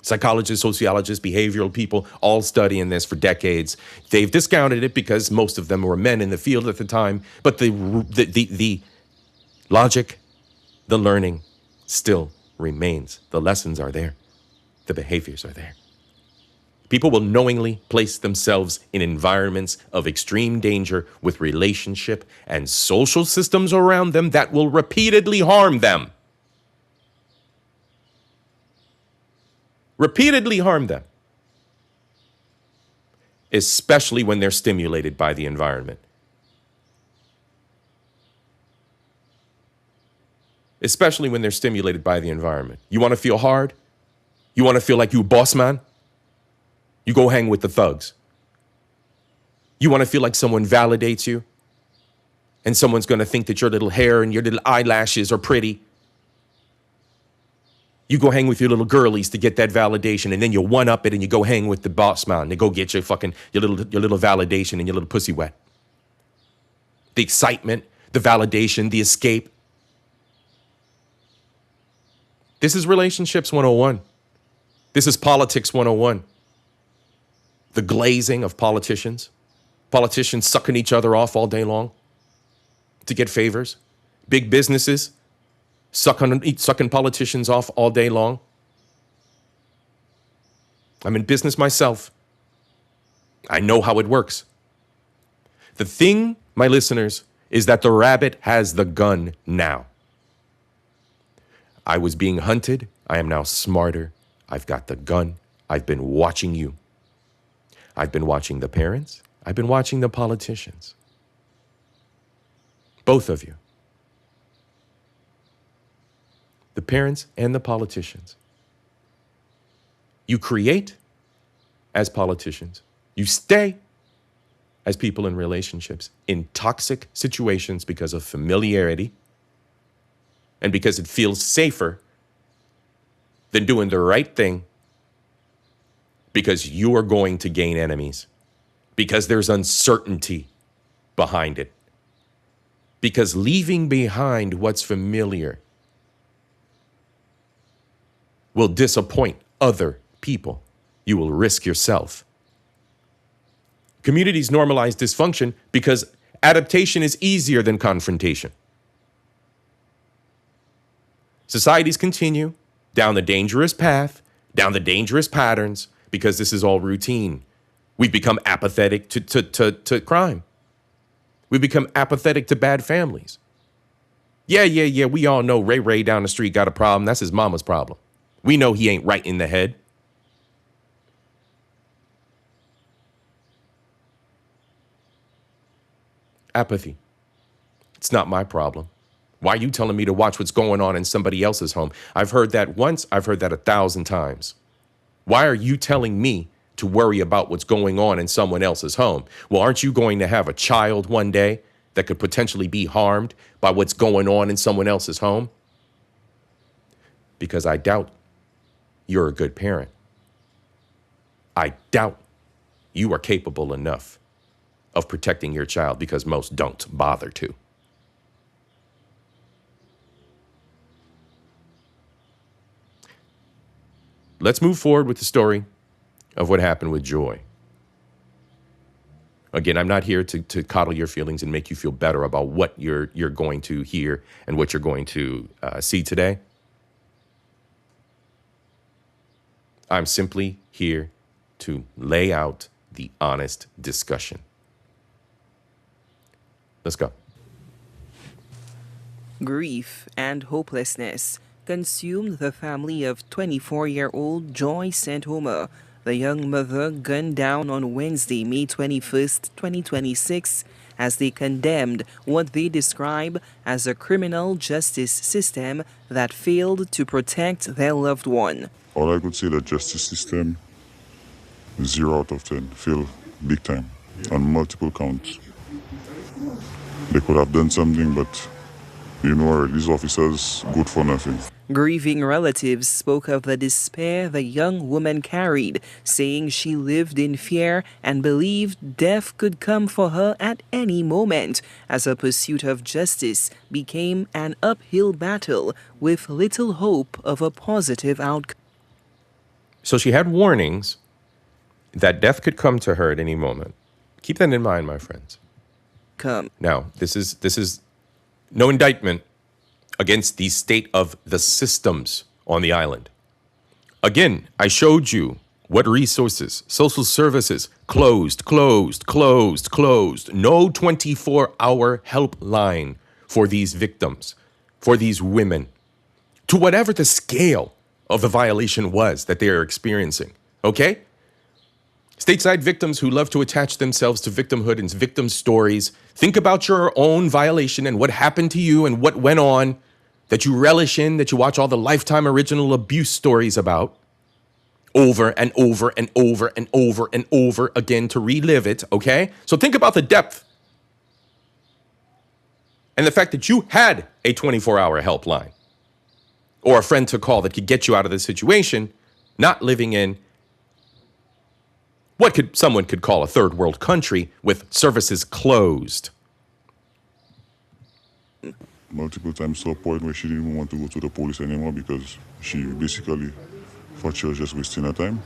Psychologists, sociologists, behavioral people, all studying this for decades. They've discounted it because most of them were men in the field at the time. But the logic, the learning still remains. The lessons are there. The behaviors are there. People will knowingly place themselves in environments of extreme danger with relationship and social systems around them that will repeatedly harm them. Repeatedly harm them. Especially when they're stimulated by the environment. Especially when they're stimulated by the environment. You want to feel hard? You want to feel like you a boss man? You go hang with the thugs. You want to feel like someone validates you? And someone's going to think that your little hair and your little eyelashes are pretty? You go hang with your little girlies to get that validation, and then you one-up it and you go hang with the boss man to go get your little validation and your little pussy wet. The excitement, the validation, the escape. This is relationships 101. This is politics 101. The glazing of politicians. Politicians sucking each other off all day long to get favors. Big businesses sucking politicians off all day long. I'm in business myself. I know how it works. The thing, my listeners, is that the rabbit has the gun now. I was being hunted. I am now smarter. I've got the gun. I've been watching you. I've been watching the parents. I've been watching the politicians. Both of you. The parents and the politicians. You create as politicians. You stay as people in relationships, in toxic situations because of familiarity and because it feels safer than doing the right thing because you are going to gain enemies, because there's uncertainty behind it, because leaving behind what's familiar will disappoint other people. You will risk yourself. Communities normalize dysfunction because adaptation is easier than confrontation. Societies continue down the dangerous path, down the dangerous patterns, because this is all routine. We've become apathetic to crime. We become apathetic to bad families. Yeah. We all know Ray down the street got a problem. That's his mama's problem. We know he ain't right in the head. Apathy. It's not my problem. Why are you telling me to watch what's going on in somebody else's home? I've heard that once. I've heard that 1,000 times. Why are you telling me to worry about what's going on in someone else's home? Well, aren't you going to have a child one day that could potentially be harmed by what's going on in someone else's home? Because I doubt you're a good parent. I doubt you are capable enough of protecting your child, because most don't bother to. Let's move forward with the story of what happened with Joy. Again, I'm not here to coddle your feelings and make you feel better about what you're going to hear and what you're going to see today. I'm simply here to lay out the honest discussion. Let's go. Grief and hopelessness consumed the family of 24-year-old Joy St. Omer, the young mother gunned down on Wednesday, May 21st, 2026, as they condemned what they describe as a criminal justice system that failed to protect their loved one. All I could say, the justice system, 0 out of 10, failed big time on multiple counts. They could have done something, but these officers, good for nothing. Grieving relatives spoke of the despair the young woman carried, saying she lived in fear and believed death could come for her at any moment, as her pursuit of justice became an uphill battle with little hope of a positive outcome. So she had warnings that death could come to her at any moment. Keep that in mind, my friends. Now, this is no indictment against the state of the systems on the island. Again, I showed you what resources, social services, closed. No 24-hour helpline for these victims, for these women, to whatever the scale of the violation was that they are experiencing, okay? Stateside victims who love to attach themselves to victimhood and victim stories, think about your own violation and what happened to you and what went on that you relish in, that you watch all the Lifetime original abuse stories about over and over and over and over and over again to relive it, okay? So think about the depth and the fact that you had a 24-hour helpline or a friend to call that could get you out of this situation, not living in what someone could call a third world country with services closed. Multiple times to a point where she didn't even want to go to the police anymore because she basically thought she was just wasting her time.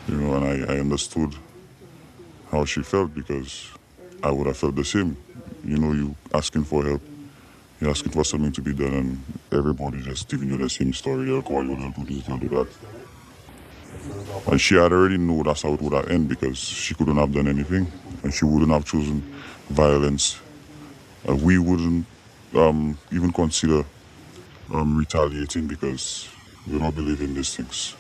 And I understood how she felt, because I would have felt the same. You asking for help, you're asking for something to be done, and everybody just giving you the same story. They'll call you, they'll do this, they'll do that. And she had already known that's how it would have ended, because she couldn't have done anything, and she wouldn't have chosen violence. We wouldn't even consider retaliating, because we don't believe in these things.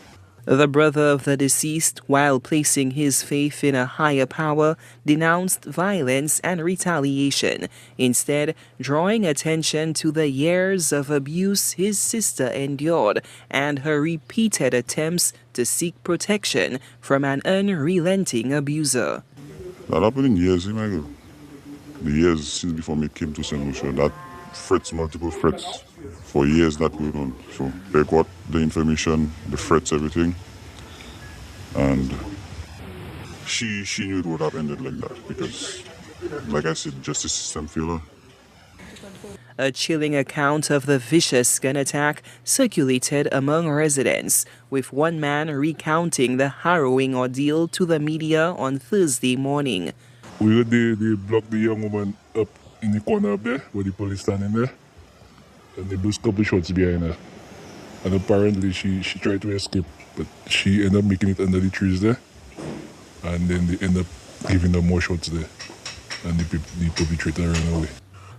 The brother of the deceased, while placing his faith in a higher power, denounced violence and retaliation, instead drawing attention to the years of abuse his sister endured and her repeated attempts to seek protection from an unrelenting abuser. That happened in years, my girl. The years since before me came to St. Lucia, that threats, multiple threats for years that going on. So they got the information, the threats, everything. And she knew it would have ended like that because, like I said, justice system failed her. A chilling account of the vicious gun attack circulated among residents, with one man recounting the harrowing ordeal to the media on Thursday morning. They blocked the young woman up in the corner up there, where the police standing there, and they blew a couple shots behind her. And apparently she tried to escape, but she ended up making it under the trees there, and then they end up giving her more shots there, and the perpetrator ran away.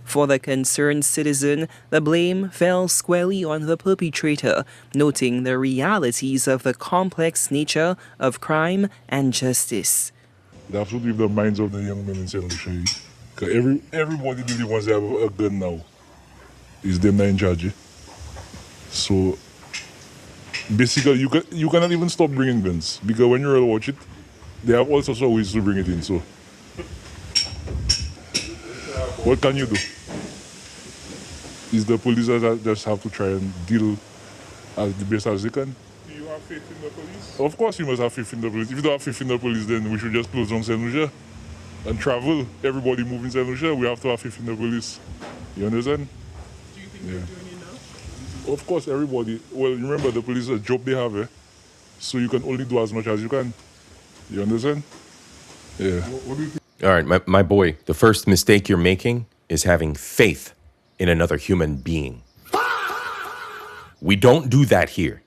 For the concerned citizen, the blame fell squarely on the perpetrator, noting the realities of the complex nature of crime and justice. They have to leave the minds of the young men in St. Lucia. Because everybody really wants to have a gun now. It's them that in charge. So basically, you cannot even stop bringing guns. Because when you really watch it, they have all sorts of ways to bring it in. So what can you do? Is the police that just have to try and deal as the best as they can. Do you have faith in the police? Of course you must have faith in the police. If you don't have faith in the police, then we should just close down St. Lucia and travel. Everybody move in St. Lucia, we have to have faith in the police. You understand? Do you think they're doing enough? Of course, everybody. Well, remember the police is a job they have, so you can only do as much as you can. You understand? Yeah. What do you think? All right, my boy, the first mistake you're making is having faith in another human being. We don't do that here.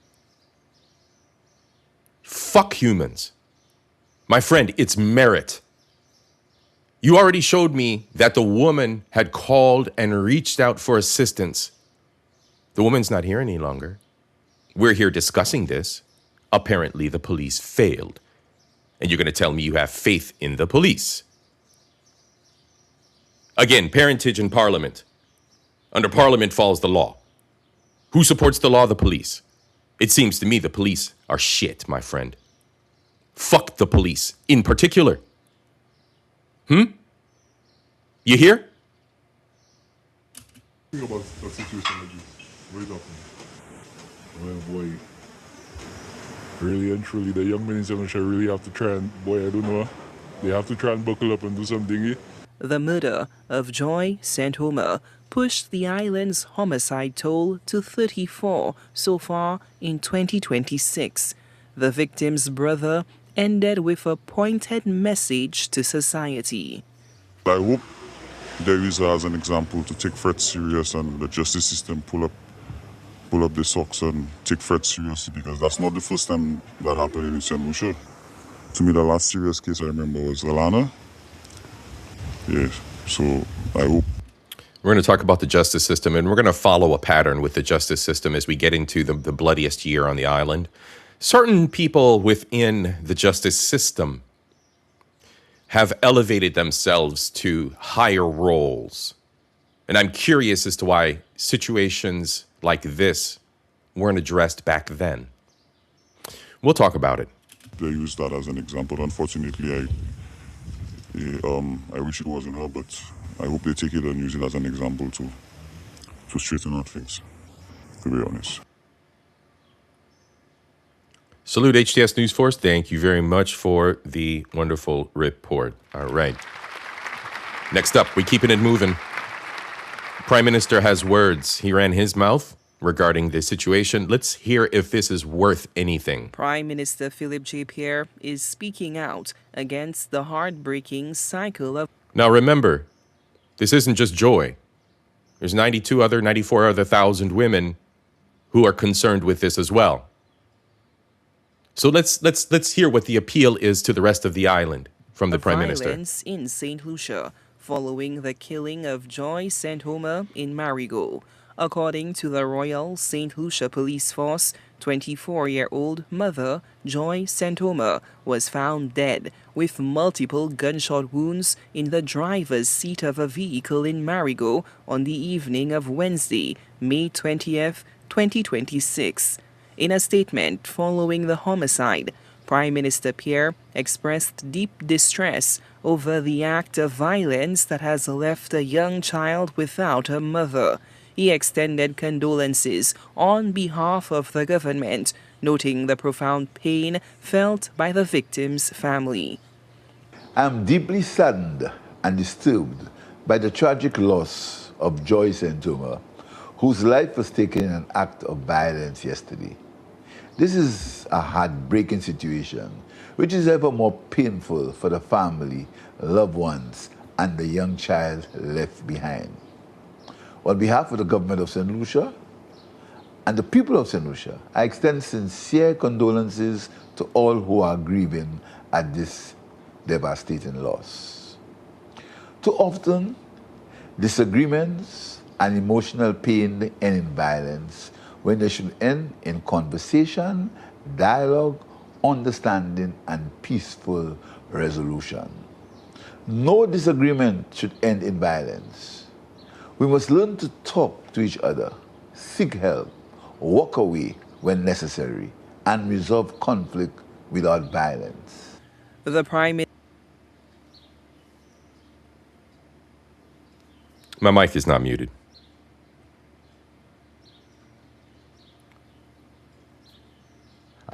Fuck humans. My friend, it's merit. You already showed me that the woman had called and reached out for assistance. The woman's not here any longer. We're here discussing this. Apparently, the police failed. And you're going to tell me you have faith in the police. Again, parentage in Parliament. Under Parliament falls the law. Who supports the law? The police. It seems to me the police are shit, my friend. Fuck the police in particular. You hear? Think about a situation like this. What is happening? Well, boy. Really and truly, the young men in St. Lucia really have to try and, boy, I don't know. They have to try and buckle up and do something. The murder of Joy St. Omer pushed the island's homicide toll to 34 so far in 2026. The victim's brother ended with a pointed message to society. I hope they use her as an example to take threats serious and the justice system pull up the socks and take threats seriously, because that's not the first time that happened in St. Lucia. To me, the last serious case I remember was Alana. Yes, so I hope. We're going to talk about the justice system, and we're going to follow a pattern with the justice system as we get into the bloodiest year on the island. Certain people within the justice system have elevated themselves to higher roles. And I'm curious as to why situations like this weren't addressed back then. We'll talk about it. They use that as an example. Unfortunately, I wish it wasn't her, but I hope they take it and use it as an example to straighten out things, to be honest. Salute HTS News Force. Thank you very much for the wonderful report. All right. Next up, we keeping it moving. Prime Minister has words. He ran his mouth regarding this situation. Let's hear if this is worth anything. Prime Minister Philip J. Pierre is speaking out against the heartbreaking cycle of... Now remember, this isn't just Joy. There's 94 other thousand women who are concerned with this as well. So let's hear what the appeal is to the rest of the island from the Prime Minister. Violence in St. Lucia following the killing of Joy St. Omer in Marigot. According to the Royal St. Lucia Police Force, 24-year-old mother Joy St. Omer was found dead with multiple gunshot wounds in the driver's seat of a vehicle in Marigot on the evening of Wednesday, May 20th, 2026. In a statement following the homicide, Prime Minister Pierre expressed deep distress over the act of violence that has left a young child without a mother. He extended condolences on behalf of the government, noting the profound pain felt by the victim's family. I'm deeply saddened and disturbed by the tragic loss of Joy Santoma, whose life was taken in an act of violence yesterday. This is a heartbreaking situation, which is ever more painful for the family, loved ones, and the young child left behind. On behalf of the government of St. Lucia and the people of St. Lucia, I extend sincere condolences to all who are grieving at this devastating loss. Too often, disagreements and emotional pain end in violence when they should end in conversation, dialogue, understanding, and peaceful resolution. No disagreement should end in violence. We must learn to talk to each other, seek help, walk away when necessary, and resolve conflict without violence. The Prime Minister. My mic is not muted.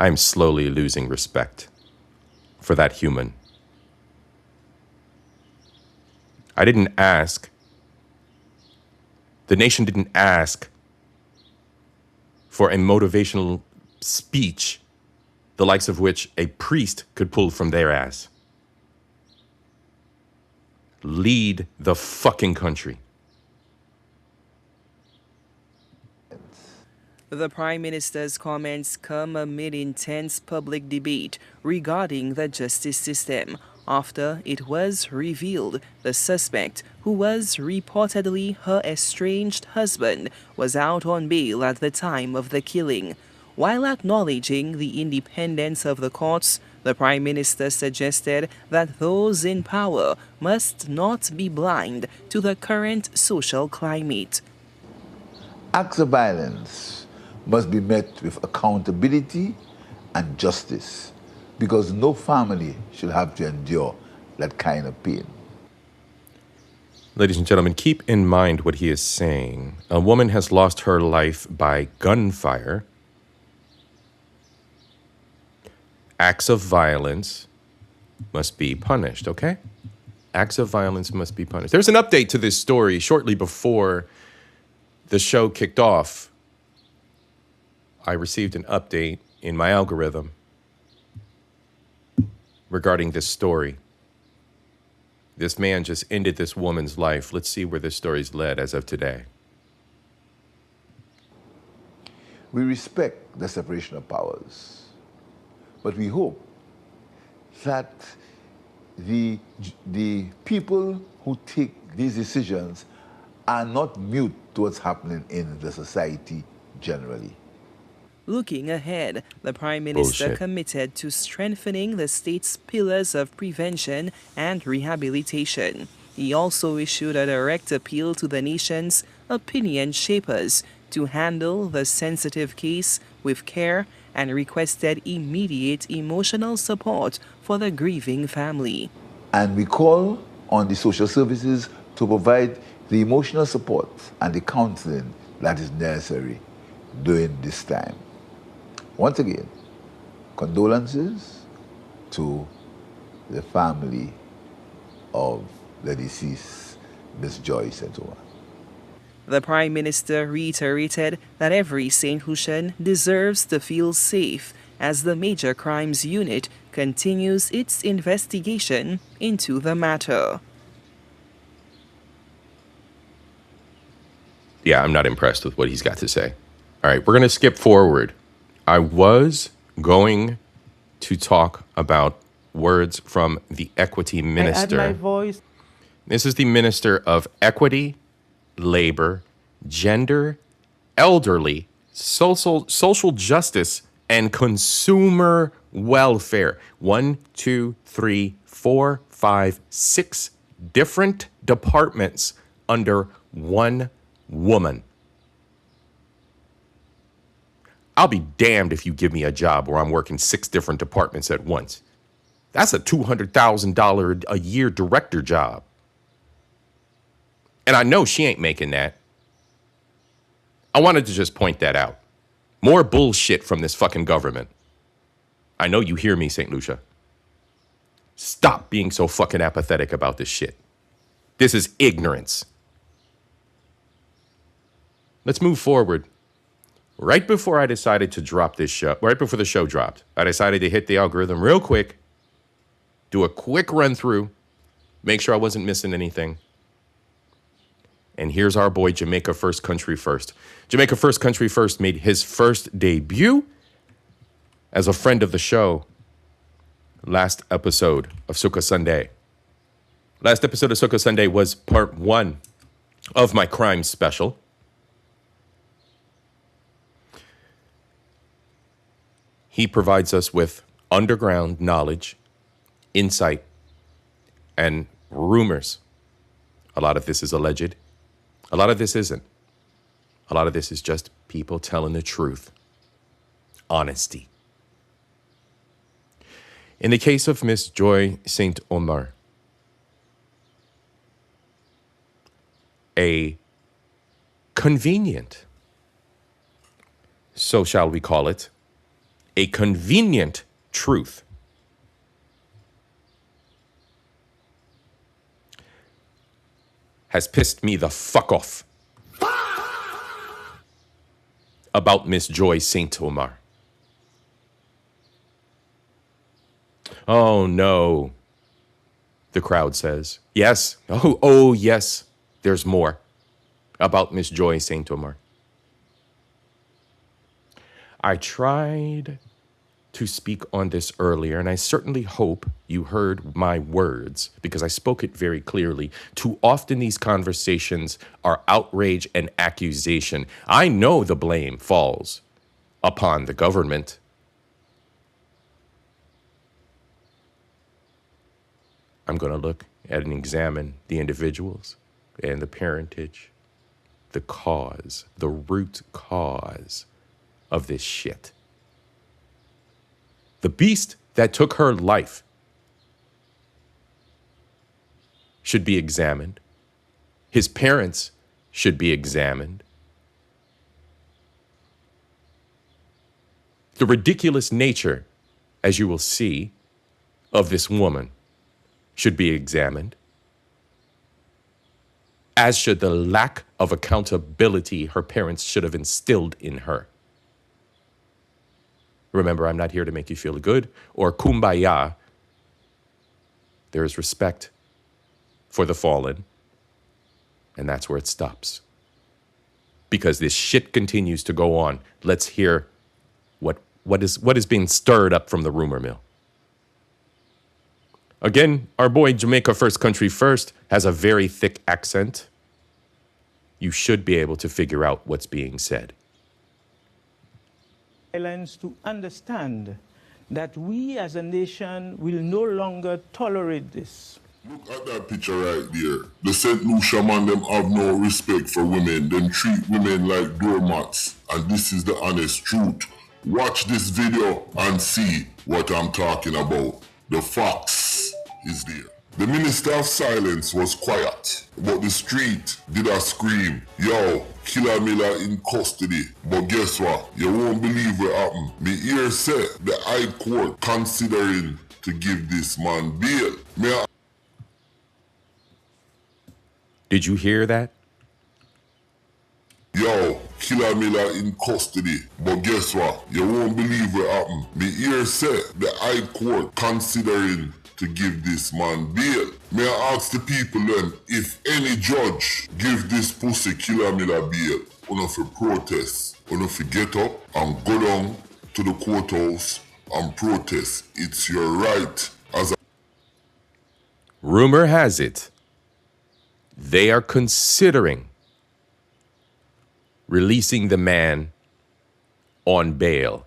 I'm slowly losing respect for that human. I didn't ask. The nation didn't ask for a motivational speech, the likes of which a priest could pull from their ass. Lead the fucking country. The Prime Minister's comments come amid intense public debate regarding the justice system after it was revealed the suspect, who was reportedly her estranged husband, was out on bail at the time of the killing. While acknowledging the independence of the courts, the Prime Minister suggested that those in power must not be blind to the current social climate. Acts of violence must be met with accountability and justice, because no family should have to endure that kind of pain. Ladies and gentlemen, keep in mind what he is saying. A woman has lost her life by gunfire. Acts of violence must be punished, okay? Acts of violence must be punished. There's an update to this story shortly before the show kicked off. I received an update in my algorithm regarding this story. This man just ended this woman's life. Let's see where this story's led as of today. We respect the separation of powers, but we hope that the people who take these decisions are not mute to what's happening in the society generally. Looking ahead, the Prime Minister committed to strengthening the state's pillars of prevention and rehabilitation. He also issued a direct appeal to the nation's opinion shapers to handle the sensitive case with care and requested immediate emotional support for the grieving family. And we call on the social services to provide the emotional support and the counseling that is necessary during this time. Once again, condolences to the family of the deceased, Miss Joy Santoma. The Prime Minister reiterated that every St. Lucian deserves to feel safe as the Major Crimes Unit continues its investigation into the matter. Yeah, I'm not impressed with what he's got to say. All right, we're going to skip forward. I was going to talk about words from the Equity Minister. I add my voice. This is the Minister of Equity, Labor, Gender, Elderly, Social Justice, and Consumer Welfare. 1, 2, 3, 4, 5, 6 different departments under one woman. I'll be damned if you give me a job where I'm working 6 different departments at once. That's a $200,000 a year director job. And I know she ain't making that. I wanted to just point that out. More bullshit from this fucking government. I know you hear me, St. Lucia. Stop being so fucking apathetic about this shit. This is ignorance. Let's move forward. Right before I decided to drop this show, right before the show dropped, I decided to hit the algorithm real quick, do a quick run through, make sure I wasn't missing anything. And here's our boy, Jamaica First Country First. Jamaica First Country First made his first debut as a friend of the show last episode of Soca Sunday. Last episode of Soca Sunday was part 1 of my crime special. He provides us with underground knowledge, insight, and rumors. A lot of this is alleged. A lot of this isn't. A lot of this is just people telling the truth. Honesty. In the case of Miss Joy St. Omer, a convenient, so shall we call it, a convenient truth has pissed me the fuck off about Miss Joy St. Omer. Oh no, the crowd says. Yes, oh yes, there's more about Miss Joy St. Omer. I tried to speak on this earlier, and I certainly hope you heard my words because I spoke it very clearly. Too often these conversations are outrage and accusation. I know the blame falls upon the government. I'm going to look at and examine the individuals and the parentage, the cause, the root cause of this shit. The beast that took her life should be examined. His parents should be examined. The ridiculous nature, as you will see, of this woman should be examined, as should the lack of accountability her parents should have instilled in her. Remember, I'm not here to make you feel good or kumbaya. There is respect for the fallen, and that's where it stops. Because this shit continues to go on. Let's hear what is being stirred up from the rumor mill. Again, our boy Jamaica First Country First has a very thick accent. You should be able to figure out what's being said. To understand that we as a nation will no longer tolerate this. Look at that picture right there. The St. Lucia man, them have no respect for women. Them treat women like doormats. And this is the honest truth. Watch this video and see what I'm talking about. The facts is there. The Minister of Silence was quiet, but the street did a scream, yo, Killer Miller in custody. But guess what? You won't believe what happened. Me ear said the High Court considering to give this man bail. Did you hear that? Yo, Killer Miller in custody. But guess what? You won't believe what happened. Me ear said the High Court considering to give this man bail. May I ask the people then, if any judge give this pussy Killer Miller bail, enough to protest, enough to get up and go down to the courthouse and protest. It's your right as a... Rumor has it, they are considering releasing the man on bail.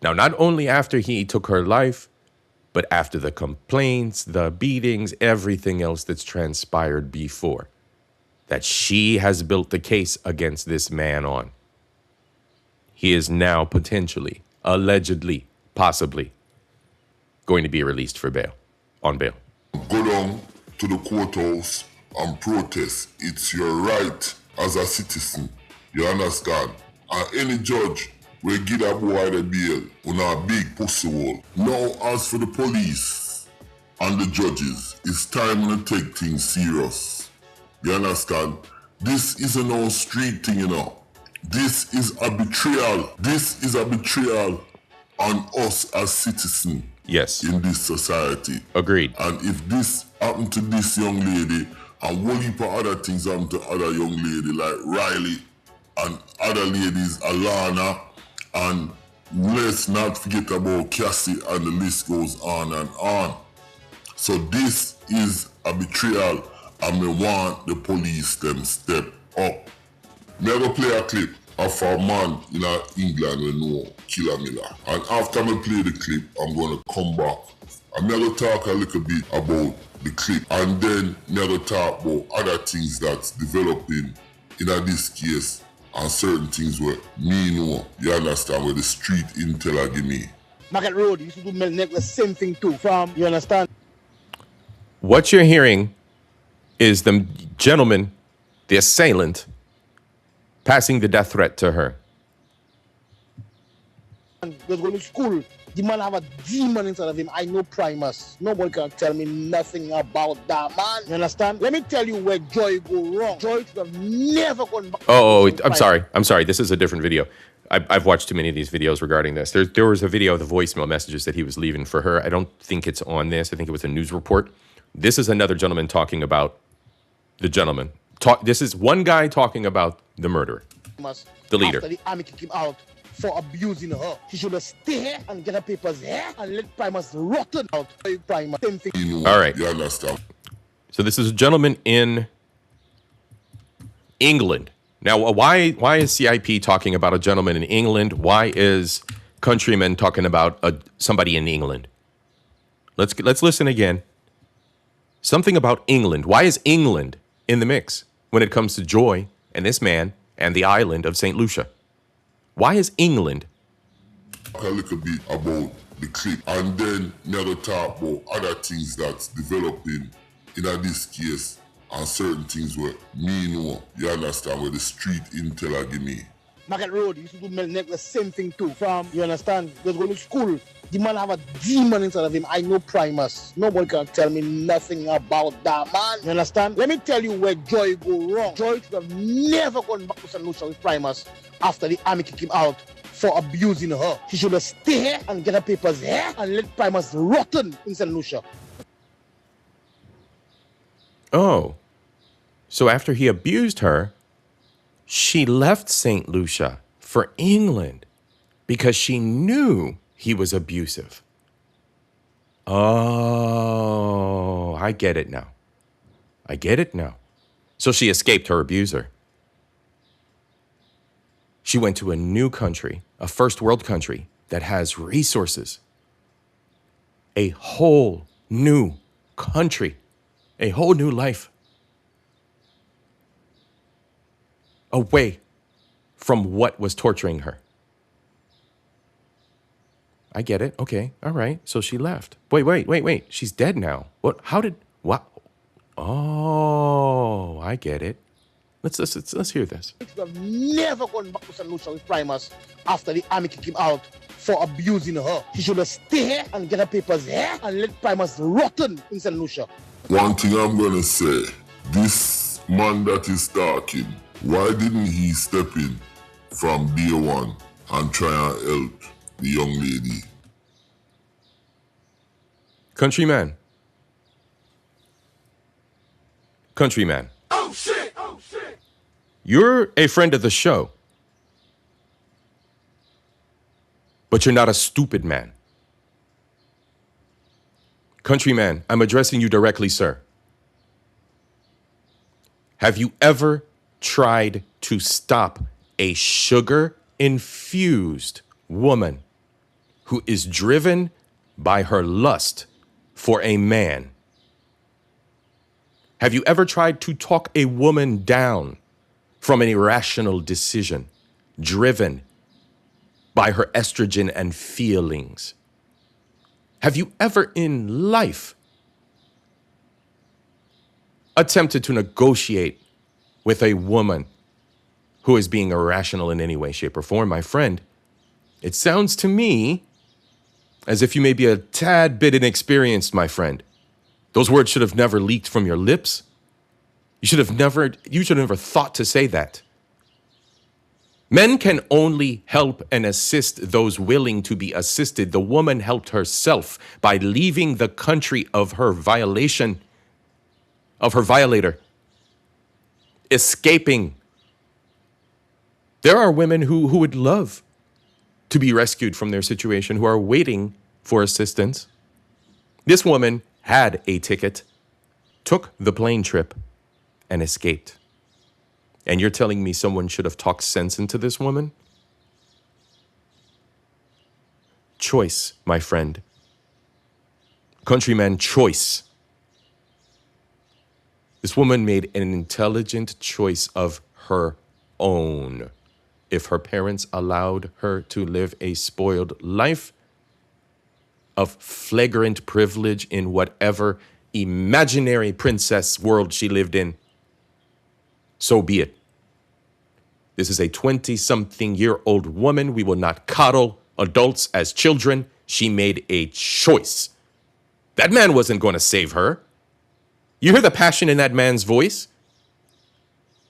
Now, not only after he took her life, but after the complaints, the beatings, everything else that's transpired before, that she has built the case against this man on. he is now potentially, allegedly, possibly going to be released for bail, on bail. Go down to the courthouse and protest. It's your right as a citizen. You understand? And any judge will give that boy the bail on a big pussy hole. Now, as for the police and the judges, it's time to take things serious. You understand? This isn't no street thing, you know. This is a betrayal. This is a betrayal on us as citizens. Yes. In this society. Agreed. And if this happened to this young lady, and one heap of other things happen to other young lady like Riley and other ladies, Alana, and let's not forget about Cassie, and the list goes on and on. So this is a betrayal, and we want the police them step up. Me I go play a clip of a man in England we know, Killer Miller. And after me play the clip, I'm going to come back. And me I go talk a little bit about the clip. And then me I go talk about other things that's developing in this case. And certain things where me know, you understand, where the street intel I give me. Market Road used to do Melneck the same thing too. From, you understand? What you're hearing is the gentleman, the assailant, passing the death threat to her. Was going to school. The man have a demon inside of him. I know Primus. Nobody can tell me nothing about that man. You understand? Let me tell you where Joy go wrong. Joy should have never gone back. I'm sorry. This is a different video. I've watched too many of these videos regarding this. There was a video of the voicemail messages that he was leaving for her. I don't think it's on this. I think it was a news report. This is another gentleman talking about the gentleman. This is one guy talking about the murderer, the leader. After the army kicked him out for abusing her, she should have stayed here and get her papers here and let Primus rotten out. Primus, same thing. All right. You understand? So this is a gentleman in England. Now, why is CIP talking about a gentleman in England? Why is Countryman talking about somebody in England? Let's listen again. Something about England. Why is England in the mix when it comes to Joy and this man and the island of St. Lucia? Why is England? A little bit about the clip, and then never talk about other things that's developing in this case, and certain things where me know, you understand, where the street intel I give me. Market Road used to do Melneck the same thing too. From, you understand? Was going to school. The man have a demon inside of him. I know Primus. Nobody can tell me nothing about that man. You understand? Let me tell you where Joy go wrong. Joy should have never gone back to St. Lucia with Primus after the army kicked him out for abusing her. She should have stayed here and get her papers here and let Primus rotten in St. Lucia. Oh, so after he abused her, she left St. Lucia for England because she knew he was abusive. Oh, I get it now. So she escaped her abuser. She went to a new country, a first world country that has resources. A whole new country, a whole new life. Away from what was torturing her. I get it. Okay. All right. So she left. Wait. She's dead now. What? What? Oh, I get it. Let's hear this. She should have never gone back to St. Lucia with Primus after the army kicked him out for abusing her. She should have stayed here and get her papers here and let Primus rotten in St. Lucia. One thing I'm gonna say, this man that is talking, why didn't he step in from day one and try and help the young lady? Countryman. Oh shit! You're a friend of the show. But you're not a stupid man. Countryman, I'm addressing you directly, sir. Have you ever tried to stop a sugar-infused woman who is driven by her lust for a man? Have you ever tried to talk a woman down from an irrational decision driven by her estrogen and feelings. Have you ever in life attempted to negotiate with a woman who is being irrational in any way, shape, or form? My friend, it sounds to me as if you may be a tad bit inexperienced, my friend. Those words should have never leaked from your lips. You should have never thought to say that. Men can only help and assist those willing to be assisted. The woman helped herself by leaving the country of her violation, of her violator, escaping. There are women who would love to be rescued from their situation, who are waiting for assistance. This woman had a ticket, took the plane trip, and escaped. And you're telling me someone should have talked sense into this woman? Choice, my friend. Countryman, choice. This woman made an intelligent choice of her own. If her parents allowed her to live a spoiled life of flagrant privilege in whatever imaginary princess world she lived in, so be it. This is a 20-something-year-old woman. We will not coddle adults as children. She made a choice. That man wasn't going to save her. You hear the passion in that man's voice?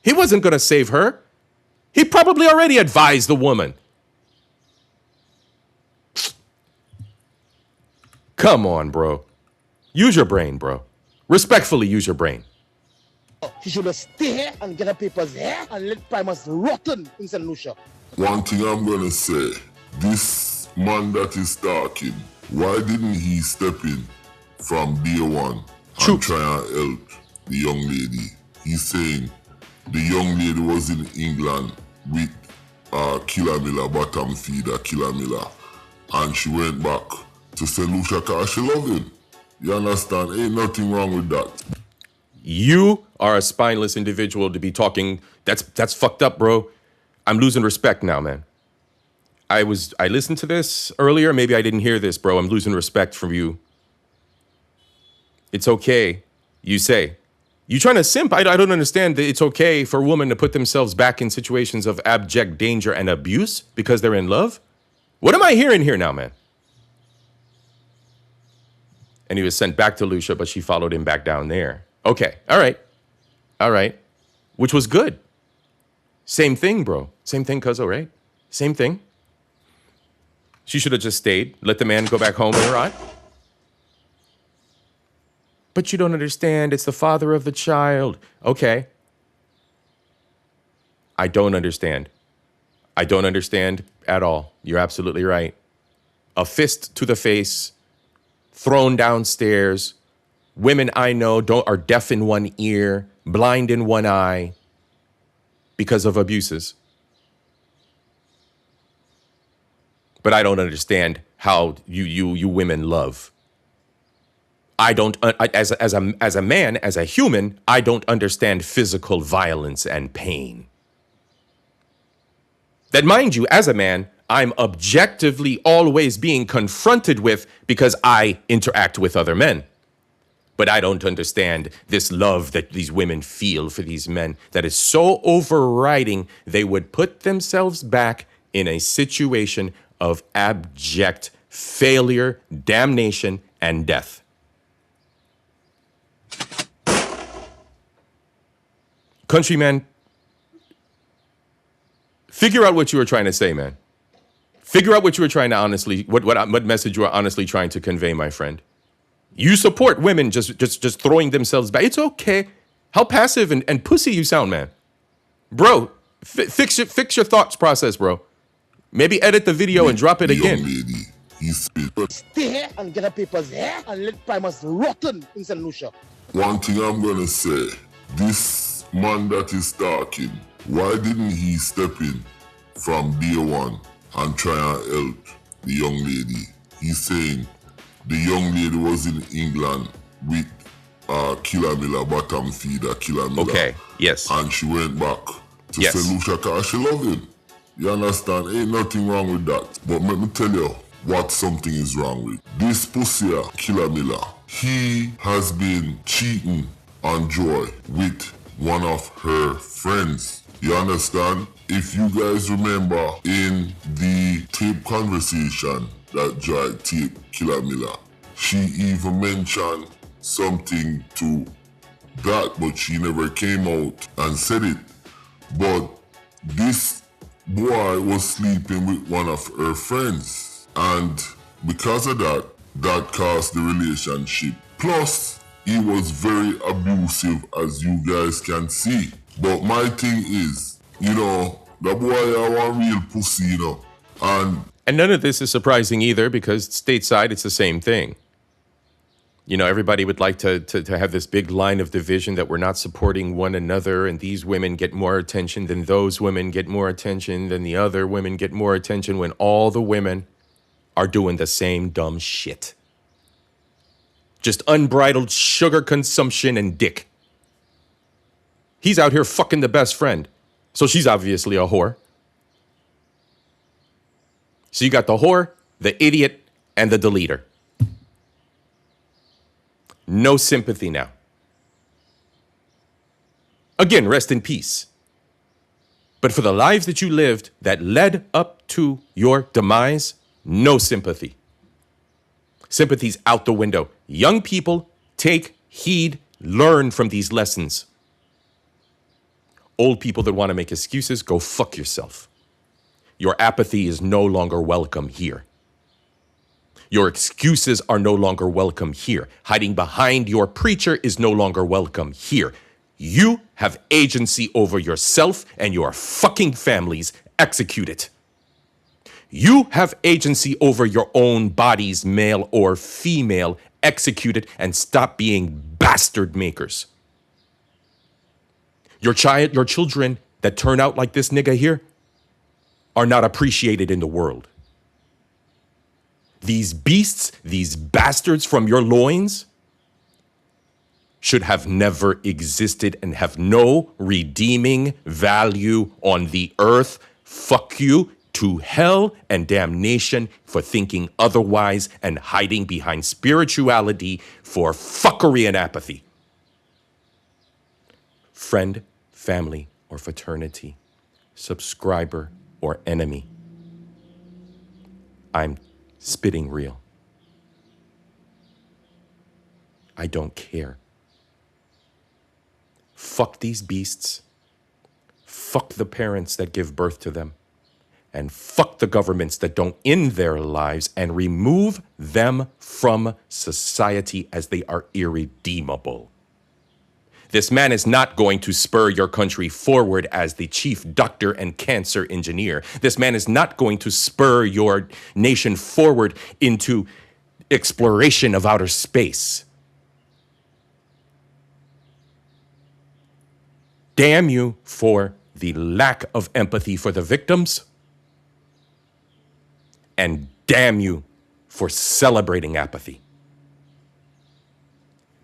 He wasn't going to save her. He probably already advised the woman. Come on, bro. Use your brain, bro. Respectfully, use your brain. She should have stayed here and get her papers here and let Primus rotten in St. Lucia. One thing I'm gonna say, this man that is talking, why didn't he step in from day one and try and help the young lady? He's saying the young lady was in England with Killer Miller, bottom feeder Killer Miller, and she went back to St. Lucia because she loved him. You understand? Ain't nothing wrong with that. You are a spineless individual to be talking. That's fucked up, bro. I'm losing respect now, man. I listened to this earlier. Maybe I didn't hear this, bro. I'm losing respect from you. It's okay, you say. You trying to simp? I don't understand that it's okay for women to put themselves back in situations of abject danger and abuse because they're in love? What am I hearing here now, man? And he was sent back to Lucia, but she followed him back down there. Okay, all right. Which was good. Same thing, bro. Same thing, cuzzo, right? Same thing. She should have just stayed, let the man go back home and rot. But you don't understand, it's the father of the child. Okay. I don't understand. I don't understand at all. You're absolutely right. A fist to the face, thrown downstairs. Women I know are deaf in one ear, blind in one eye because of abuses. But I don't understand how you women love. I don't, as a man, as a human, I don't understand physical violence and pain. That, mind you, as a man, I'm objectively always being confronted with because I interact with other men. But I don't understand this love that these women feel for these men that is so overriding, they would put themselves back in a situation of abject failure, damnation, and death. Countryman, figure out what you were trying to say, man. Figure out what you were trying to honestly, what message you were honestly trying to convey, my friend. You support women just throwing themselves back. It's okay. How passive and pussy you sound, man. Bro, fix your thoughts process, bro. Maybe edit the video and drop it again. Stay here and get her papers here and let Primus rotten in St. Lucia. One thing I'm gonna say, this man that is talking, why didn't he step in from day one and try and help the young lady? He's saying the young lady was in England with Killer Miller, bottom feeder Killer Miller. Okay, yes. And she went back to Yes. St. Lucia because she loved him. You understand? Ain't nothing wrong with that. But let me tell you what something is wrong with. This pussy, Killer Miller, he has been cheating on Joy with one of her friends. You understand? If you guys remember in the tape conversation that Joy taped Killer Miller, she even mentioned something to that, but she never came out and said it. But this boy was sleeping with one of her friends, and because of that, that caused the relationship. Plus, he was very abusive, as you guys can see. But my thing is, you know, the boy are one real pussy, you know. And none of this is surprising either, because stateside, it's the same thing. You know, everybody would like to have this big line of division that we're not supporting one another, and these women get more attention than those women get more attention than the other women get more attention, when all the women are doing the same dumb shit. Just unbridled sugar consumption and dick. He's out here fucking the best friend, so she's obviously a whore. So you got the whore, the idiot, and the deleter. No sympathy now. Again, rest in peace. But for the lives that you lived that led up to your demise, no sympathy. Sympathy's out the window. Young people, take heed, learn from these lessons. Old people that want to make excuses, go fuck yourself. Your apathy is no longer welcome here. Your excuses are no longer welcome here. Hiding behind your preacher is no longer welcome here. You have agency over yourself and your fucking families. Execute it. You have agency over your own bodies, male or female. Execute it and stop being bastard makers. Your children that turn out like this nigga here are not appreciated in the world. These beasts, these bastards from your loins, should have never existed and have no redeeming value on the earth. Fuck you to hell and damnation for thinking otherwise and hiding behind spirituality for fuckery and apathy. Friend, family, or fraternity, subscriber, or enemy. I'm spitting real. I don't care. Fuck these beasts. Fuck the parents that give birth to them. And fuck the governments that don't end their lives, and remove them from society as they are irredeemable. This man is not going to spur your country forward as the chief doctor and cancer engineer. This man is not going to spur your nation forward into exploration of outer space. Damn you for the lack of empathy for the victims, and damn you for celebrating apathy.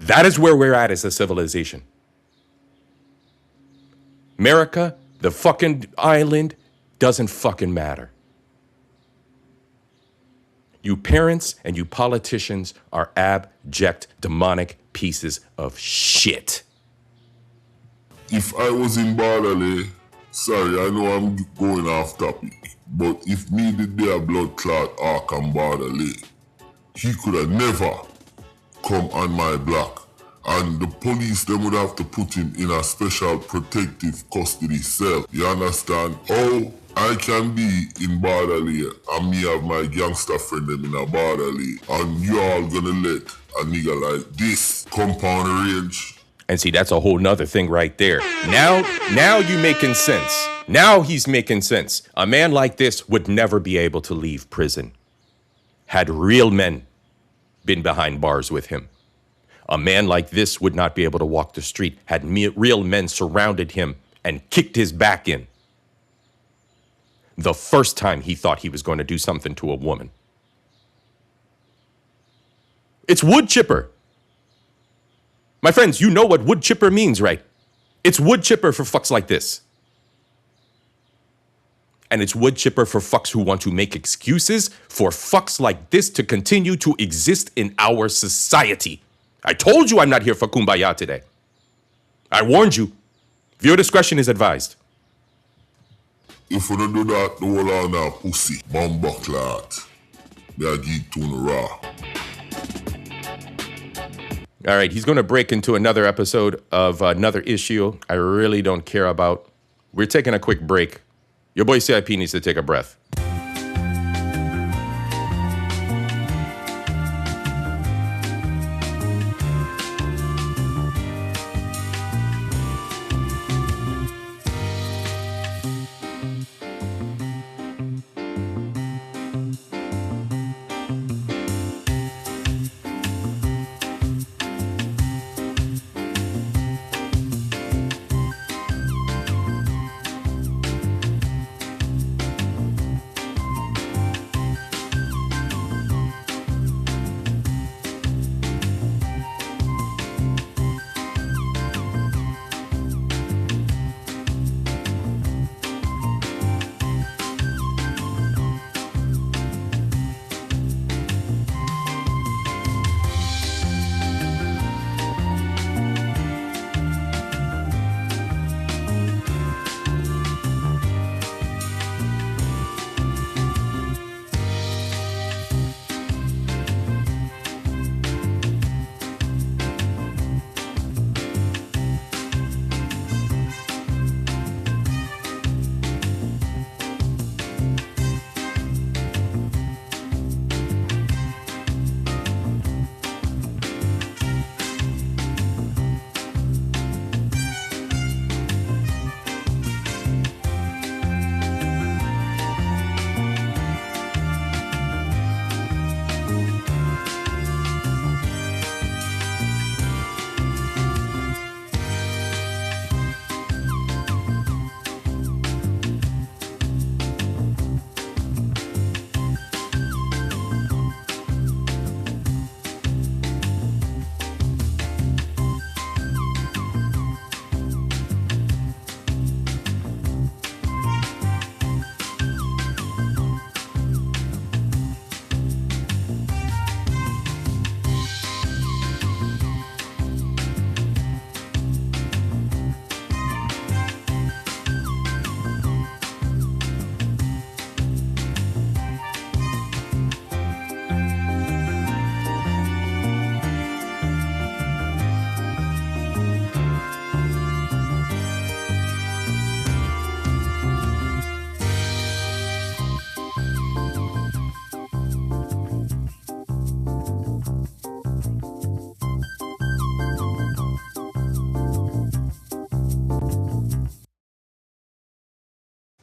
That is where we're at as a civilization. America, the fucking island, doesn't fucking matter. You parents and you politicians are abject, demonic pieces of shit. If I was in Bardalay, sorry, I know I'm going off topic, but if me did their blood clot arc on Bardalay, he could have never come on my block. And the police, they would have to put him in a special protective custody cell. You understand? How I can be in Bardalay and me have my gangster friend them in a Bardalay, and you all gonna let a nigga like this compound range? And see, that's a whole nother thing right there. Now you making sense. Now he's making sense. A man like this would never be able to leave prison had real men been behind bars with him. A man like this would not be able to walk the street had real men surrounded him and kicked his back in the first time he thought he was going to do something to a woman. It's wood chipper. My friends, you know what wood chipper means, right? It's wood chipper for fucks like this. and it's wood chipper for fucks who want to make excuses for fucks like this to continue to exist in our society. I told you I'm not here for kumbaya today. I warned you. Viewer discretion is advised. If you don't do that, the whole on that pussy, bomba clot. They are geek to the raw. All right, he's going to break into another episode of another issue I really don't care about. We're taking a quick break. Your boy CIP needs to take a breath.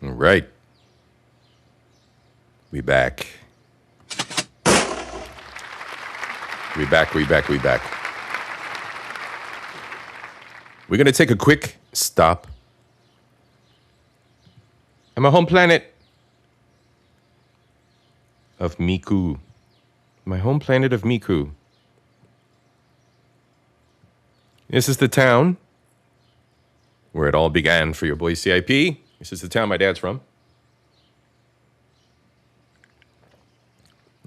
All right. We back. We back. We're going to take a quick stop at my home planet of Miku. My home planet of Miku. This is the town where it all began for your boy CIP. This is the town my dad's from.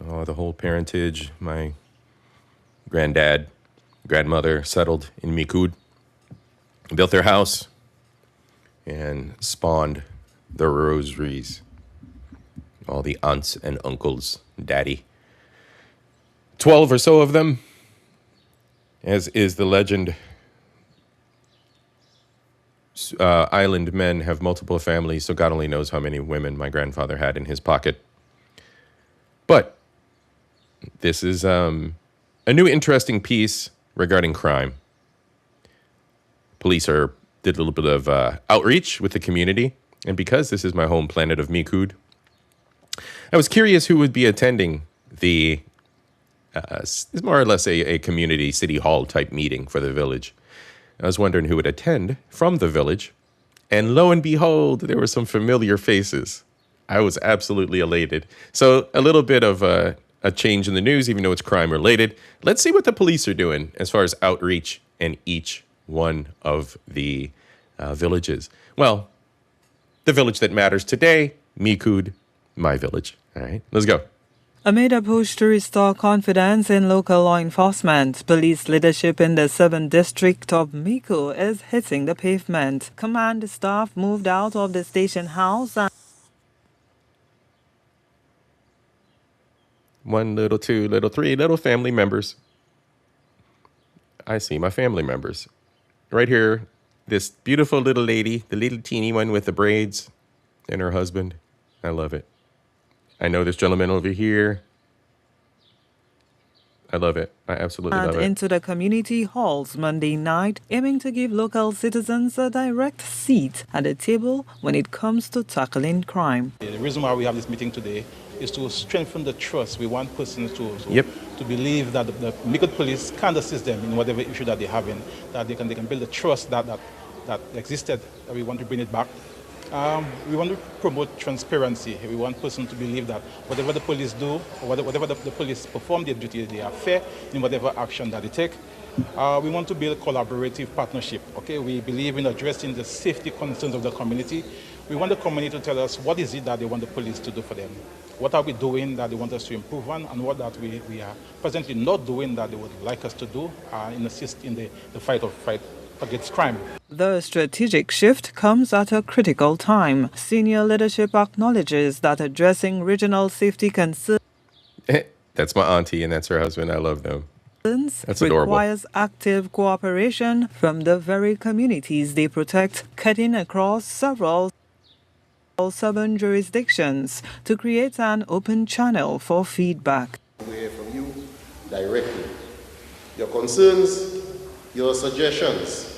Oh, the whole parentage. My granddad, grandmother settled in Mikud, built their house, and spawned the Rosaries. All the aunts and uncles, daddy. 12 or so of them, as is the legend. Island men have multiple families, so God only knows how many women my grandfather had in his pocket. But this is a new interesting piece regarding crime. Police did a little bit of outreach with the community, and because this is my home planet of Mikud, I was curious who would be attending the it's more or less a community city hall type meeting for the village. I was wondering who would attend from the village, and lo and behold, there were some familiar faces. I was absolutely elated. So a little bit of a change in the news, even though it's crime related. Let's see what the police are doing as far as outreach in each one of the villages. Well, the village that matters today Mikud, my village. All right, let's go. Amid a push to restore confidence in local law enforcement, police leadership in the 7th district of Miku is hitting the pavement. Command staff moved out of the station house and 1 little, 2 little, 3 little family members. I see my family members. Right here, this beautiful little lady, the little teeny one with the braids, and her husband. I love it. I know this gentleman over here. I love it. I absolutely love it. into the community halls Monday night, aiming to give local citizens a direct seat at the table when it comes to tackling crime. The reason why we have this meeting today is to strengthen the trust. We want persons to believe that the Mikud police can assist them in whatever issue that they're having, that they can build the trust that existed, that we want to bring it back. We want to promote transparency. We want persons to believe that whatever the police do, or whatever the police perform their duty, they are fair in whatever action that they take. We want to build collaborative partnership. Okay, we believe in addressing the safety concerns of the community. We want the community to tell us what is it that they want the police to do for them. What are we doing that they want us to improve on, and what that we are presently not doing that they would like us to do and assist in the fight against crime. The strategic shift comes at a critical time. Senior leadership acknowledges that addressing regional safety concerns That's my auntie and that's her husband. I love them. That's adorable. requires active cooperation from the very communities they protect, cutting across several southern jurisdictions to create an open channel for feedback. We hear from you directly. Your concerns, your suggestions,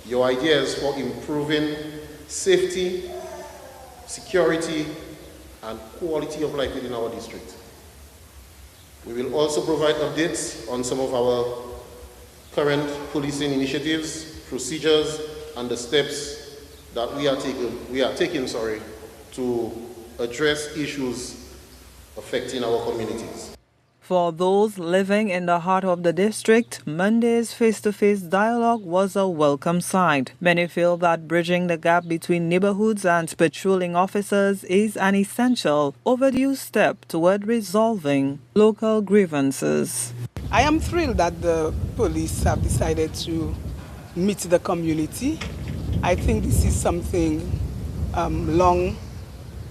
your ideas for improving safety, security, and quality of life within our district. We will also provide updates on some of our current policing initiatives, procedures, and the steps that we are taking to address issues affecting our communities. For those living in the heart of the district, Monday's face-to-face dialogue was a welcome sight. Many feel that bridging the gap between neighborhoods and patrolling officers is an essential, overdue step toward resolving local grievances. I am thrilled that the police have decided to meet the community. I think this is something long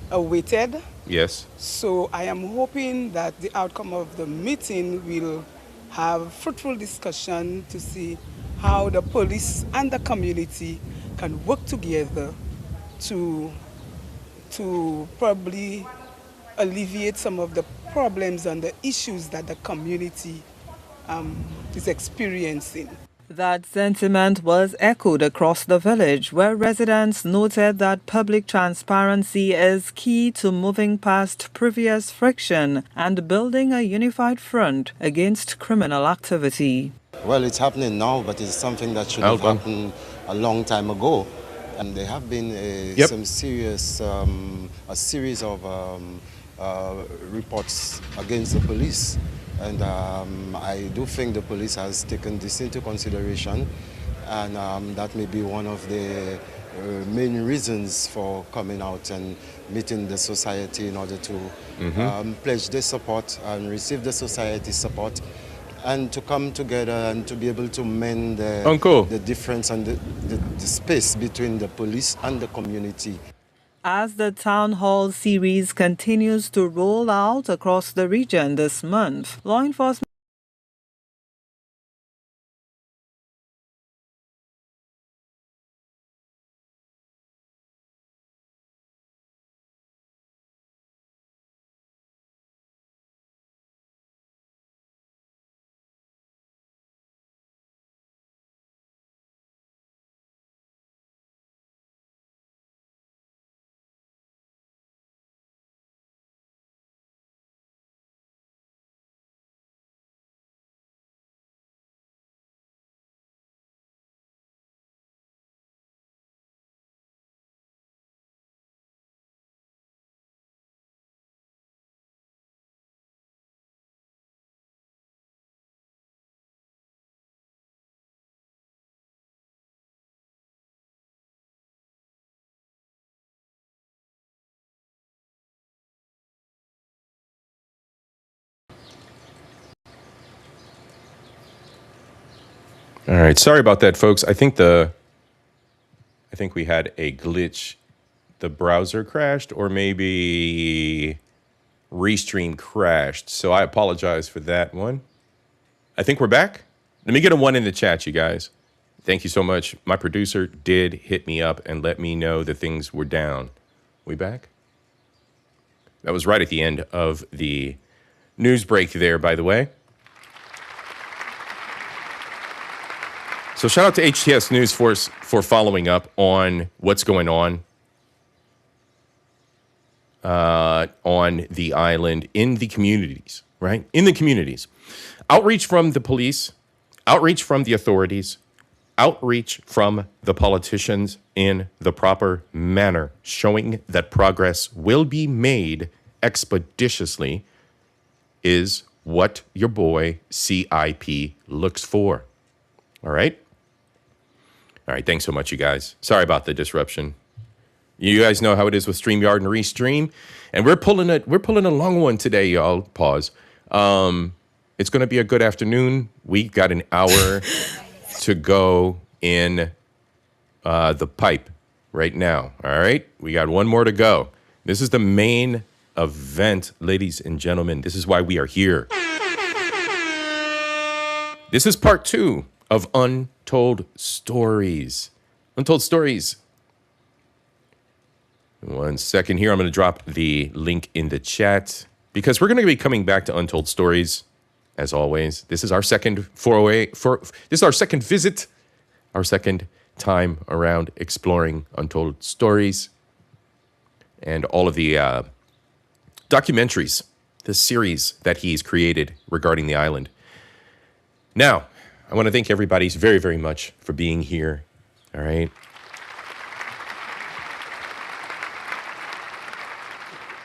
awaited. Yes. So I am hoping that the outcome of the meeting will have fruitful discussion to see how the police and the community can work together to probably alleviate some of the problems and the issues that the community is experiencing. That sentiment was echoed across the village, where residents noted that public transparency is key to moving past previous friction and building a unified front against criminal activity. Well, it's happening now, but it's something that should have happened a long time ago. And there have been some serious, a series of reports against the police. And I do think the police has taken this into consideration, and that may be one of the main reasons for coming out and meeting the society in order to pledge their support and receive the society's support, and to come together and to be able to mend the difference and the space between the police and the community. As the Town Hall series continues to roll out across the region this month, law enforcement All right, sorry about that, folks. I think we had a glitch. The browser crashed, or maybe Restream crashed. So I apologize for that one. I think we're back. Let me get a 1 in the chat, you guys. Thank you so much. My producer did hit me up and let me know that things were down. We back? That was right at the end of the news break there, by the way. So shout out to HTS News Force for following up on what's going on the island, in the communities, right? In the communities. Outreach from the police, outreach from the authorities, outreach from the politicians in the proper manner, showing that progress will be made expeditiously is what your boy CIP looks for. All right? All right, thanks so much, you guys. Sorry about the disruption. You guys know how it is with StreamYard and Restream. And we're pulling a long one today, y'all. Pause. It's going to be a good afternoon. We got an hour to go in the pipe right now. All right? We got one more to go. This is the main event, ladies and gentlemen. This is why we are here. This is part 2 of Untold Stories. Untold Stories. 1 second here. I'm going to drop the link in the chat because we're going to be coming back to Untold Stories as always. This is our second this is our second visit, our second time around exploring Untold Stories and all of the documentaries, the series that he's created regarding the island. Now, I want to thank everybody very, very much for being here. All right.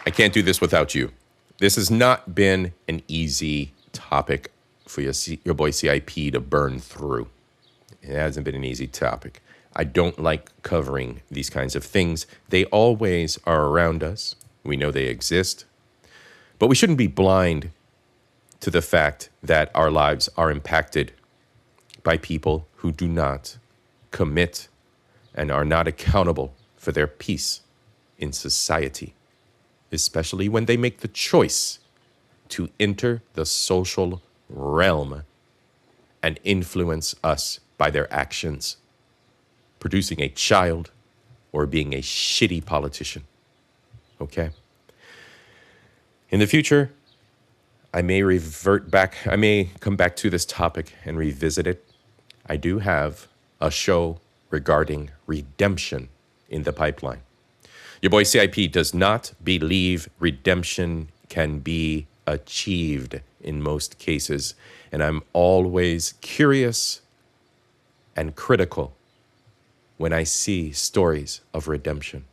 I can't do this without you. This has not been an easy topic for your boy CIP to burn through. It hasn't been an easy topic. I don't like covering these kinds of things. They always are around us. We know they exist. But we shouldn't be blind to the fact that our lives are impacted by people who do not commit and are not accountable for their peace in society, especially when they make the choice to enter the social realm and influence us by their actions, producing a child or being a shitty politician. Okay? In the future, I may come back to this topic and revisit it. I do have a show regarding redemption in the pipeline. Your boy CIP does not believe redemption can be achieved in most cases, and I'm always curious and critical when I see stories of redemption.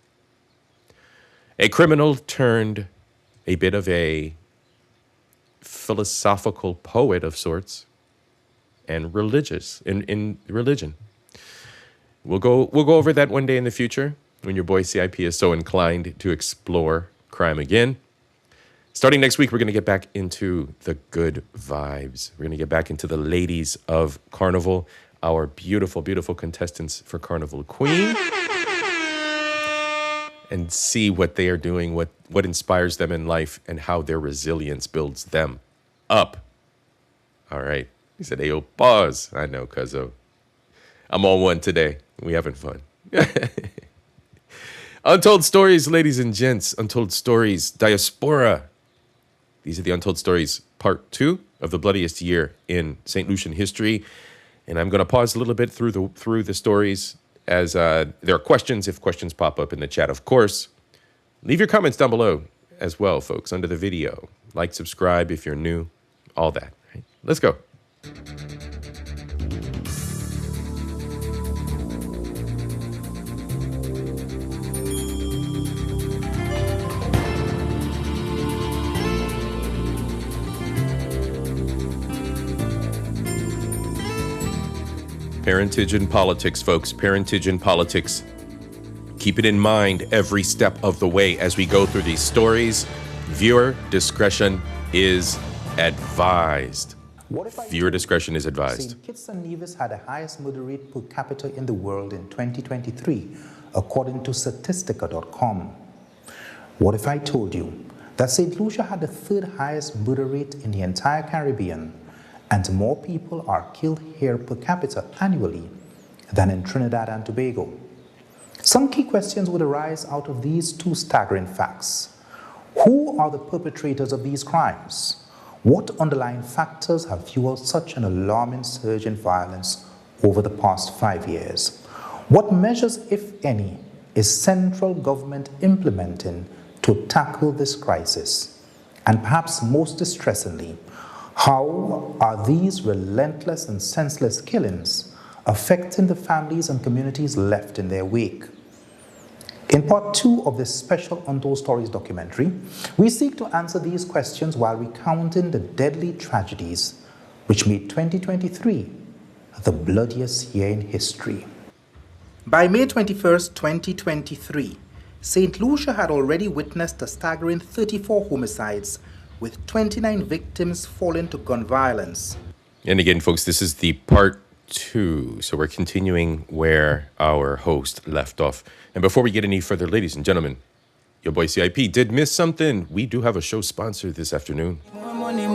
A criminal turned a bit of a philosophical poet of sorts and religious in religion. We'll go over that one day in the future when your boy CIP is so inclined to explore crime again. Starting next week, we're going to get back into the good vibes. We're going to get back into the ladies of Carnival, our beautiful, beautiful contestants for Carnival Queen, and see what they are doing, what inspires them in life, and how their resilience builds them up. All right. He said, hey, yo, pause. I know, cuzzo. I'm on one today. We having fun. Untold Stories, ladies and gents. Untold Stories, Diaspora. These are the Untold Stories, part 2 of the bloodiest year in St. Lucian history. And I'm going to pause a little bit through the stories as there are questions, if questions pop up in the chat, of course. Leave your comments down below as well, folks, under the video. Like, subscribe if you're new, all that. Right? Let's go. Parentage in politics, folks. Parentage in politics. Keep it in mind every step of the way as we go through these stories. Viewer discretion is advised. Viewer discretion is advised. St. Kitts and Nevis had the highest murder rate per capita in the world in 2023, according to Statistica.com. What if I told you that St. Lucia had the third highest murder rate in the entire Caribbean, and more people are killed here per capita annually than in Trinidad and Tobago? Some key questions would arise out of these two staggering facts. Who are the perpetrators of these crimes? What underlying factors have fueled such an alarming surge in violence over the past 5 years? What measures, if any, is central government implementing to tackle this crisis? And perhaps most distressingly, how are these relentless and senseless killings affecting the families and communities left in their wake? In part 2 of this special Untold Stories documentary, we seek to answer these questions while recounting the deadly tragedies which made 2023 the bloodiest year in history. By May 21st, 2023, St. Lucia had already witnessed a staggering 34 homicides, with 29 victims falling to gun violence. And again, folks, this is the part 2. So we're continuing where our host left off. And before we get any further, ladies and gentlemen, your boy CIP did miss something. We do have a show sponsor this afternoon. More money, yeah.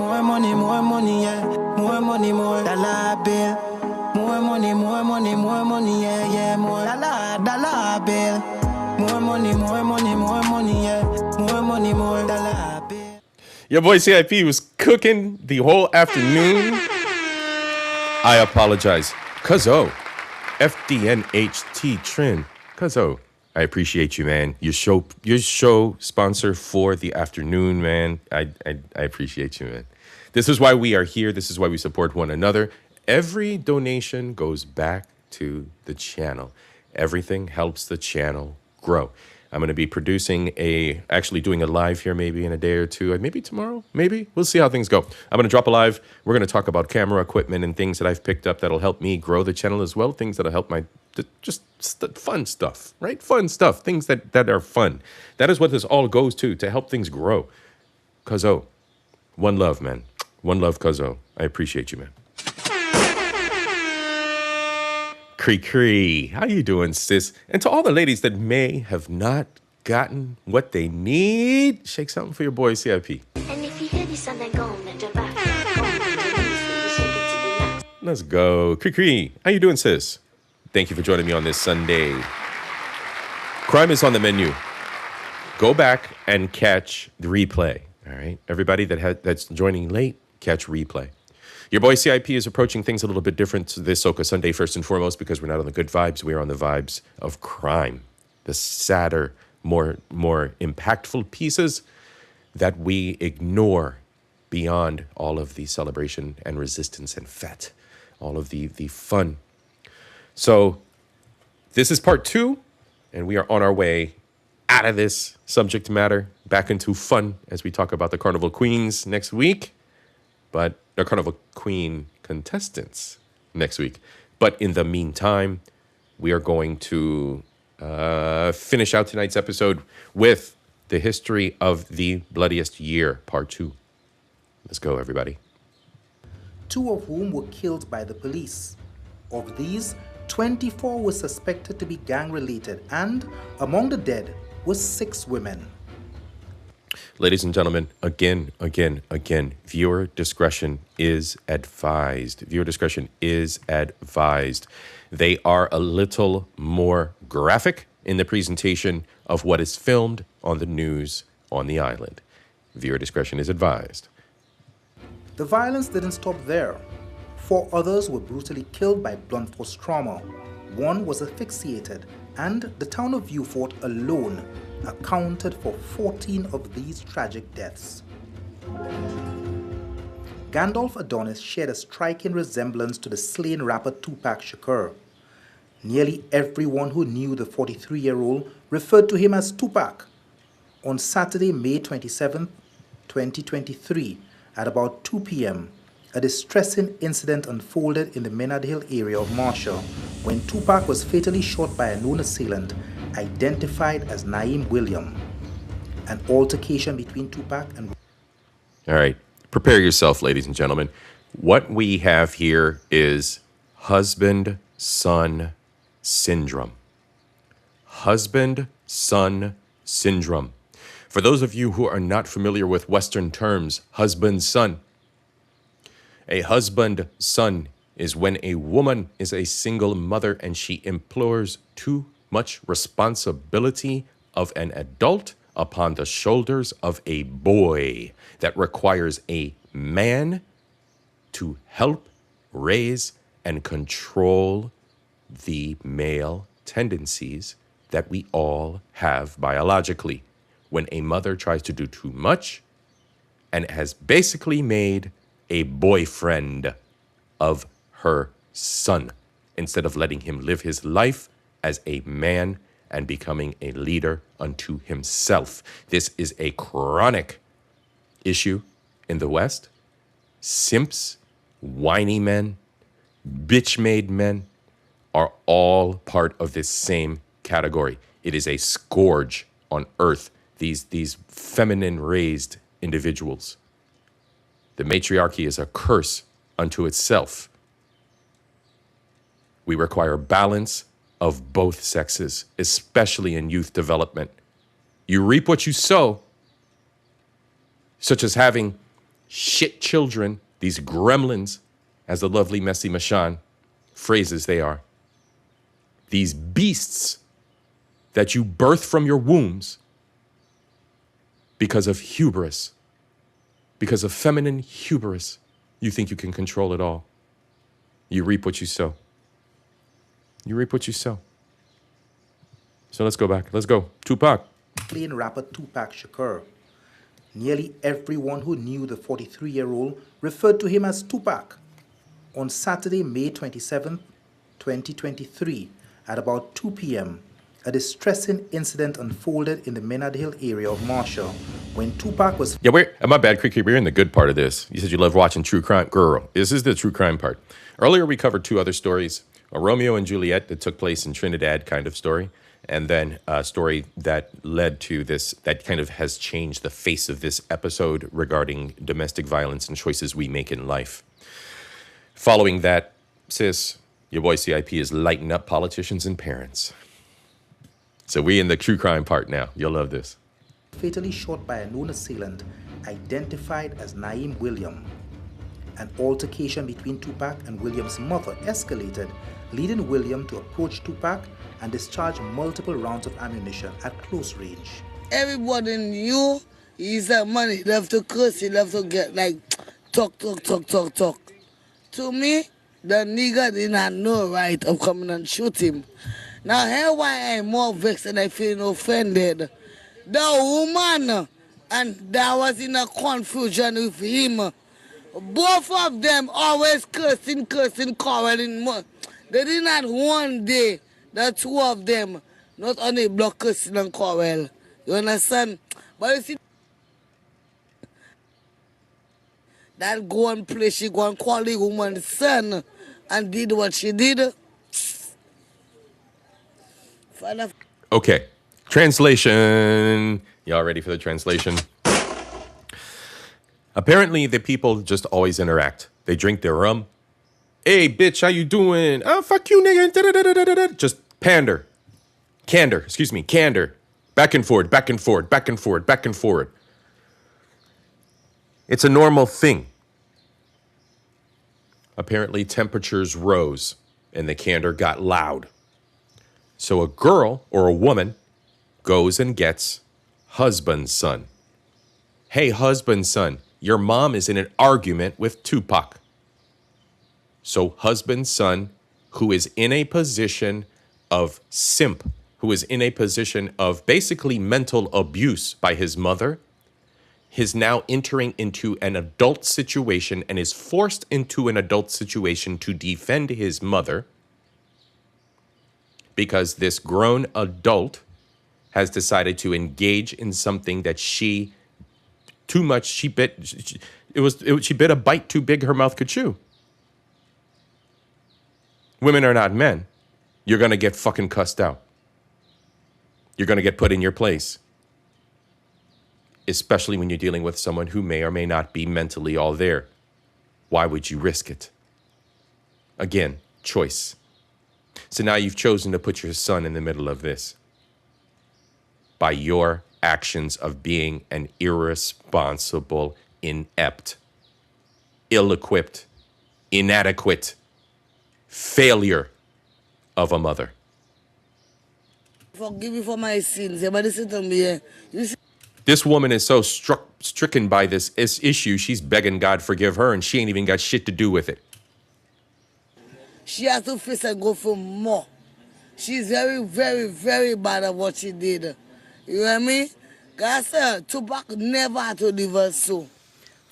More money, more dollar bill. More money, yeah. More dollar bill. More money, yeah. More dollar bill. Your boy CIP was cooking the whole afternoon. I apologize. Cuzzo. FDNHT Trin. Cuzzo. I appreciate you, man. Your show sponsor for the afternoon, man. I appreciate you, man. This is why we are here. This is why we support one another. Every donation goes back to the channel. Everything helps the channel grow. I'm going to be actually doing a live here maybe in a day or two, maybe tomorrow, maybe. We'll see how things go. I'm going to drop a live. We're going to talk about camera equipment and things that I've picked up that'll help me grow the channel as well, things that'll help fun stuff, right? Fun stuff, things that are fun. That is what this all goes to help things grow. Cuzzo, one love, man. One love, Cuzzo. I appreciate you, man. Cree, how you doing, sis? And to all the ladies that may have not gotten what they need, shake something for your boy CIP. And if you hear this song, then go and jump back. Go and shake it to the max. Let's go. Cree, how you doing, sis? Thank you for joining me on this Sunday. Crime is on the menu. Go back and catch the replay. All right, everybody that's joining late, catch replay. Your boy CIP is approaching things a little bit different this Soca Sunday, first and foremost, because we're not on the good vibes. We are on the vibes of crime, the sadder, more impactful pieces that we ignore beyond all of the celebration and resistance and fête, all of the fun. So this is part 2, and we are on our way out of this subject matter, back into fun as we talk about the Carnival Queens next week. But the Carnival Queen contestants next week. But in the meantime, we are going to finish out tonight's episode with the history of the bloodiest year, part 2. Let's go, everybody. 2 of whom were killed by the police. Of these, 24 were suspected to be gang-related, and among the dead were 6 women. Ladies and gentlemen, again, viewer discretion is advised. Viewer discretion is advised. They are a little more graphic in the presentation of what is filmed on the news on the island. Viewer discretion is advised. The violence didn't stop there. 4 others were brutally killed by blunt force trauma. 1 was asphyxiated, and the town of Vieux-Fort alone accounted for 14 of these tragic deaths. Gandalf Adonis shared a striking resemblance to the slain rapper Tupac Shakur. Nearly everyone who knew the 43-year-old referred to him as Tupac. On Saturday, May 27, 2023, at about 2 p.m., a distressing incident unfolded in the Menard Hill area of Marshall when Tupac was fatally shot by a known assailant identified as Naeem William. An altercation between Tupac and... All right, prepare yourself, ladies and gentlemen. What we have here is husband-son syndrome. Husband-son syndrome. For those of you who are not familiar with Western terms, husband-son. A husband-son is when a woman is a single mother and she implores too much responsibility of an adult upon the shoulders of a boy that requires a man to help raise and control the male tendencies that we all have biologically. When a mother tries to do too much and has basically made a boyfriend of her son instead of letting him live his life as a man and becoming a leader unto himself. This is a chronic issue in the West. Simps, whiny men, bitch-made men are all part of this same category. It is a scourge on earth, these feminine-raised individuals. The matriarchy is a curse unto itself. We require balance of both sexes, especially in youth development. You reap what you sow, such as having shit children, these gremlins, as the lovely Messi Mashan phrases they are. These beasts that you birth from your wombs because of hubris, because of feminine hubris. You think you can control it all. You reap what you sow. You reap what you sow. So let's go back. Let's go. Tupac. Playing rapper Tupac Shakur. Nearly everyone who knew the 43-year-old referred to him as Tupac. On Saturday, May 27, 2023, at about 2 p.m., a distressing incident unfolded in the Menard Hill area of Marshall when Tupac was... Yeah, my bad, Creaky. We're in the good part of this. You said you love watching true crime. Girl, this is the true crime part. Earlier, we covered two other stories. A Romeo and Juliet that took place in Trinidad kind of story. And then a story that led to this, that kind of has changed the face of this episode regarding domestic violence and choices we make in life. Following that, sis, your boy CIP is lighting up politicians and parents. So we in the true crime part now. You'll love this. Fatally shot by a known assailant identified as Naeem William. An altercation between Tupac and William's mother escalated, leading William to approach Tupac and discharge multiple rounds of ammunition at close range. Everybody knew he's a man, he love to curse, he love to get like talk. To me, the nigga didn't have no right of coming and shoot him. Now here why I'm more vexed and I feel offended. The woman, and that was in a confusion with him. Both of them always cursing, quarreling. They did not one day, the two of them, not only block cursing and quarrel. You understand? But you see, that go and play, she go and call the woman's son and did what she did. Okay, translation. Y'all ready for the translation? Apparently, the people just always interact. They drink their rum. Hey, bitch, how you doing? Oh, fuck you, nigga. Da-da-da-da-da-da. Just candor. Back and forward. It's a normal thing. Apparently, temperatures rose and the candor got loud. So a girl or a woman goes and gets husband's son. Hey, husband's son, your mom is in an argument with Tupac. So husband's son, who is in a position of simp, who is in a position of basically mental abuse by his mother, is now entering into an adult situation and is forced into an adult situation to defend his mother because this grown adult has decided to engage in something that she bit a bite too big her mouth could chew. Women are not men. You're going to get fucking cussed out. You're going to get put in your place. Especially when you're dealing with someone who may or may not be mentally all there. Why would you risk it? Again, choice. So now you've chosen to put your son in the middle of this by your actions of being an irresponsible, inept, ill-equipped, inadequate failure of a mother. Forgive me for my sins. But listen to me. You see, This woman is so stricken by this issue, she's begging God forgive her, and she ain't even got shit to do with it. she has to face and go for more. She's very, very, very bad at what she did. You know what I mean? Because Tupac never had to leave her so.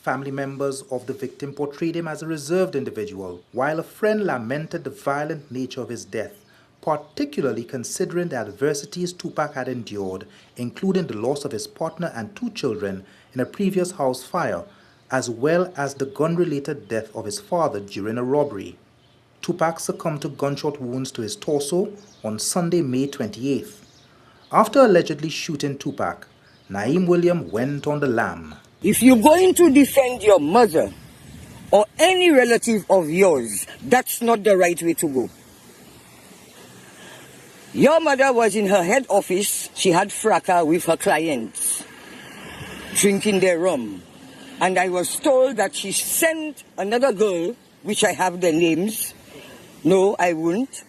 Family members of the victim portrayed him as a reserved individual, while a friend lamented the violent nature of his death, particularly considering the adversities Tupac had endured, including the loss of his partner and 2 children in a previous house fire, as well as the gun-related death of his father during a robbery. Tupac succumbed to gunshot wounds to his torso on Sunday, May 28th. After allegedly shooting Tupac, Naeem William went on the lam. If you're going to defend your mother or any relative of yours, that's not the right way to go. Your mother was in her head office. She had fracas with her clients, drinking their rum. And I was told that she sent another girl, which I have their names. No, I wouldn't.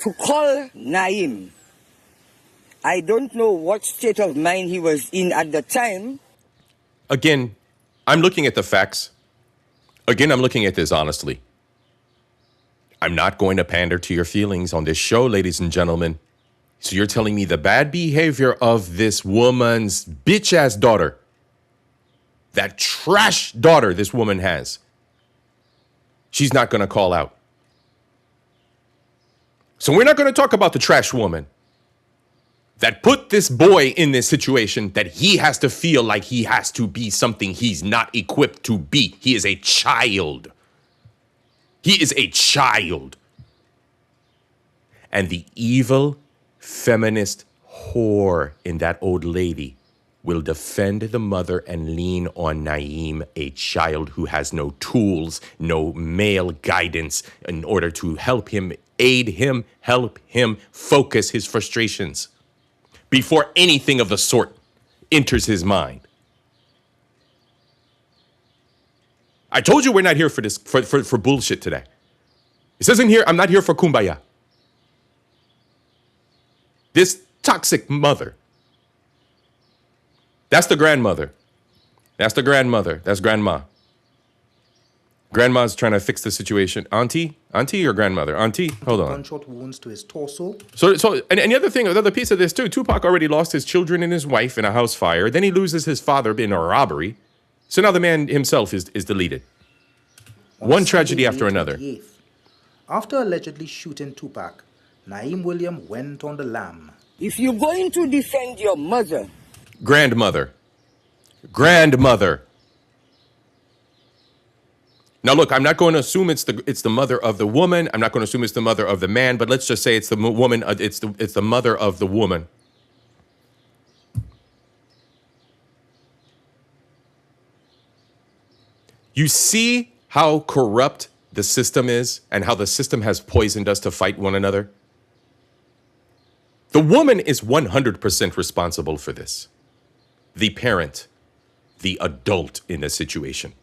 To call Naeem. I don't know what state of mind he was in at the time. Again, I'm looking at the facts. Again, I'm looking at this honestly. I'm not going to pander to your feelings on this show, ladies and gentlemen. So you're telling me the bad behavior of this woman's bitch-ass daughter, that trash daughter this woman has, she's not going to call out. So we're not going to talk about the trash woman that put this boy in this situation that he has to feel like he has to be something he's not equipped to be. He is a child. He is a child. And the evil feminist whore in that old lady will defend the mother and lean on Naeem, a child who has no tools, no male guidance in order to help him, aid him, help him focus his frustrations before anything of the sort enters his mind. I told you we're not here for this, for bullshit today. It says in here, I'm not here for kumbaya. This toxic mother, that's the grandmother. That's the grandmother. That's grandma. Grandma's trying to fix the situation. Auntie or grandmother? Auntie, hold on. Gunshot wounds to his torso. So, and the other thing, another piece of this too, Tupac already lost his children and his wife in a house fire. Then he loses his father in a robbery. So now the man himself is deleted. One tragedy after another. After allegedly shooting Tupac, Naeem William went on the lam. If you're going to defend your mother, Grandmother. Now look, I'm not going to assume it's the mother of the woman. I'm not going to assume it's the mother of the man. But let's just say it's the woman. It's the mother of the woman. You see how corrupt the system is and how the system has poisoned us to fight one another? The woman is 100% responsible for this. The parent, the adult in this situation.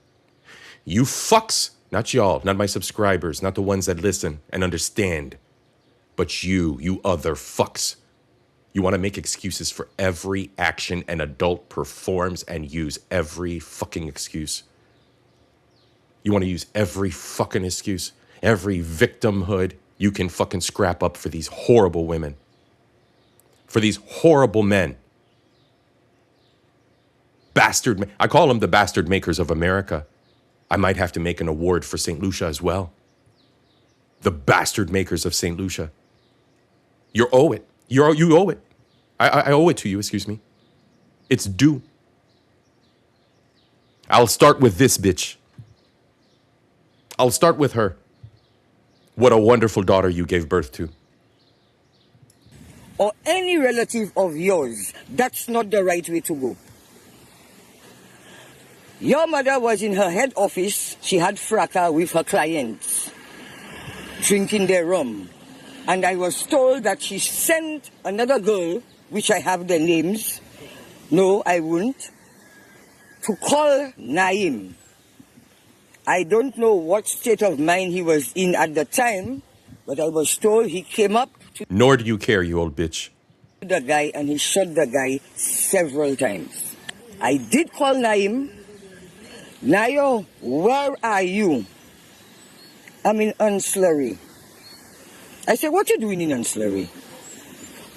You fucks, not y'all, not my subscribers, not the ones that listen and understand, but you other fucks. You want to make excuses for every action an adult performs and use every fucking excuse. You want to use every fucking excuse, every victimhood you can fucking scrap up for these horrible women, for these horrible men. Bastard, I call them the bastard makers of America. I might have to make an award for St. Lucia as well. The bastard makers of St. Lucia. You owe it. You owe it. I owe it to you, excuse me. It's due. I'll start with this bitch. I'll start with her. What a wonderful daughter you gave birth to. or any relative of yours, that's not the right way to go. Your mother was in her head office. she had fracas with her clients, drinking their rum. And I was told that she sent another girl, which I have their names, no, I won't, to call Naim. I don't know what state of mind he was in at the time, but I was told he came up to Nor do you care, you old bitch. the guy and he shot the guy several times. I did call Naim. Nayo, where are you? I'm in Unslurry. I said, what you doing in Unslurry?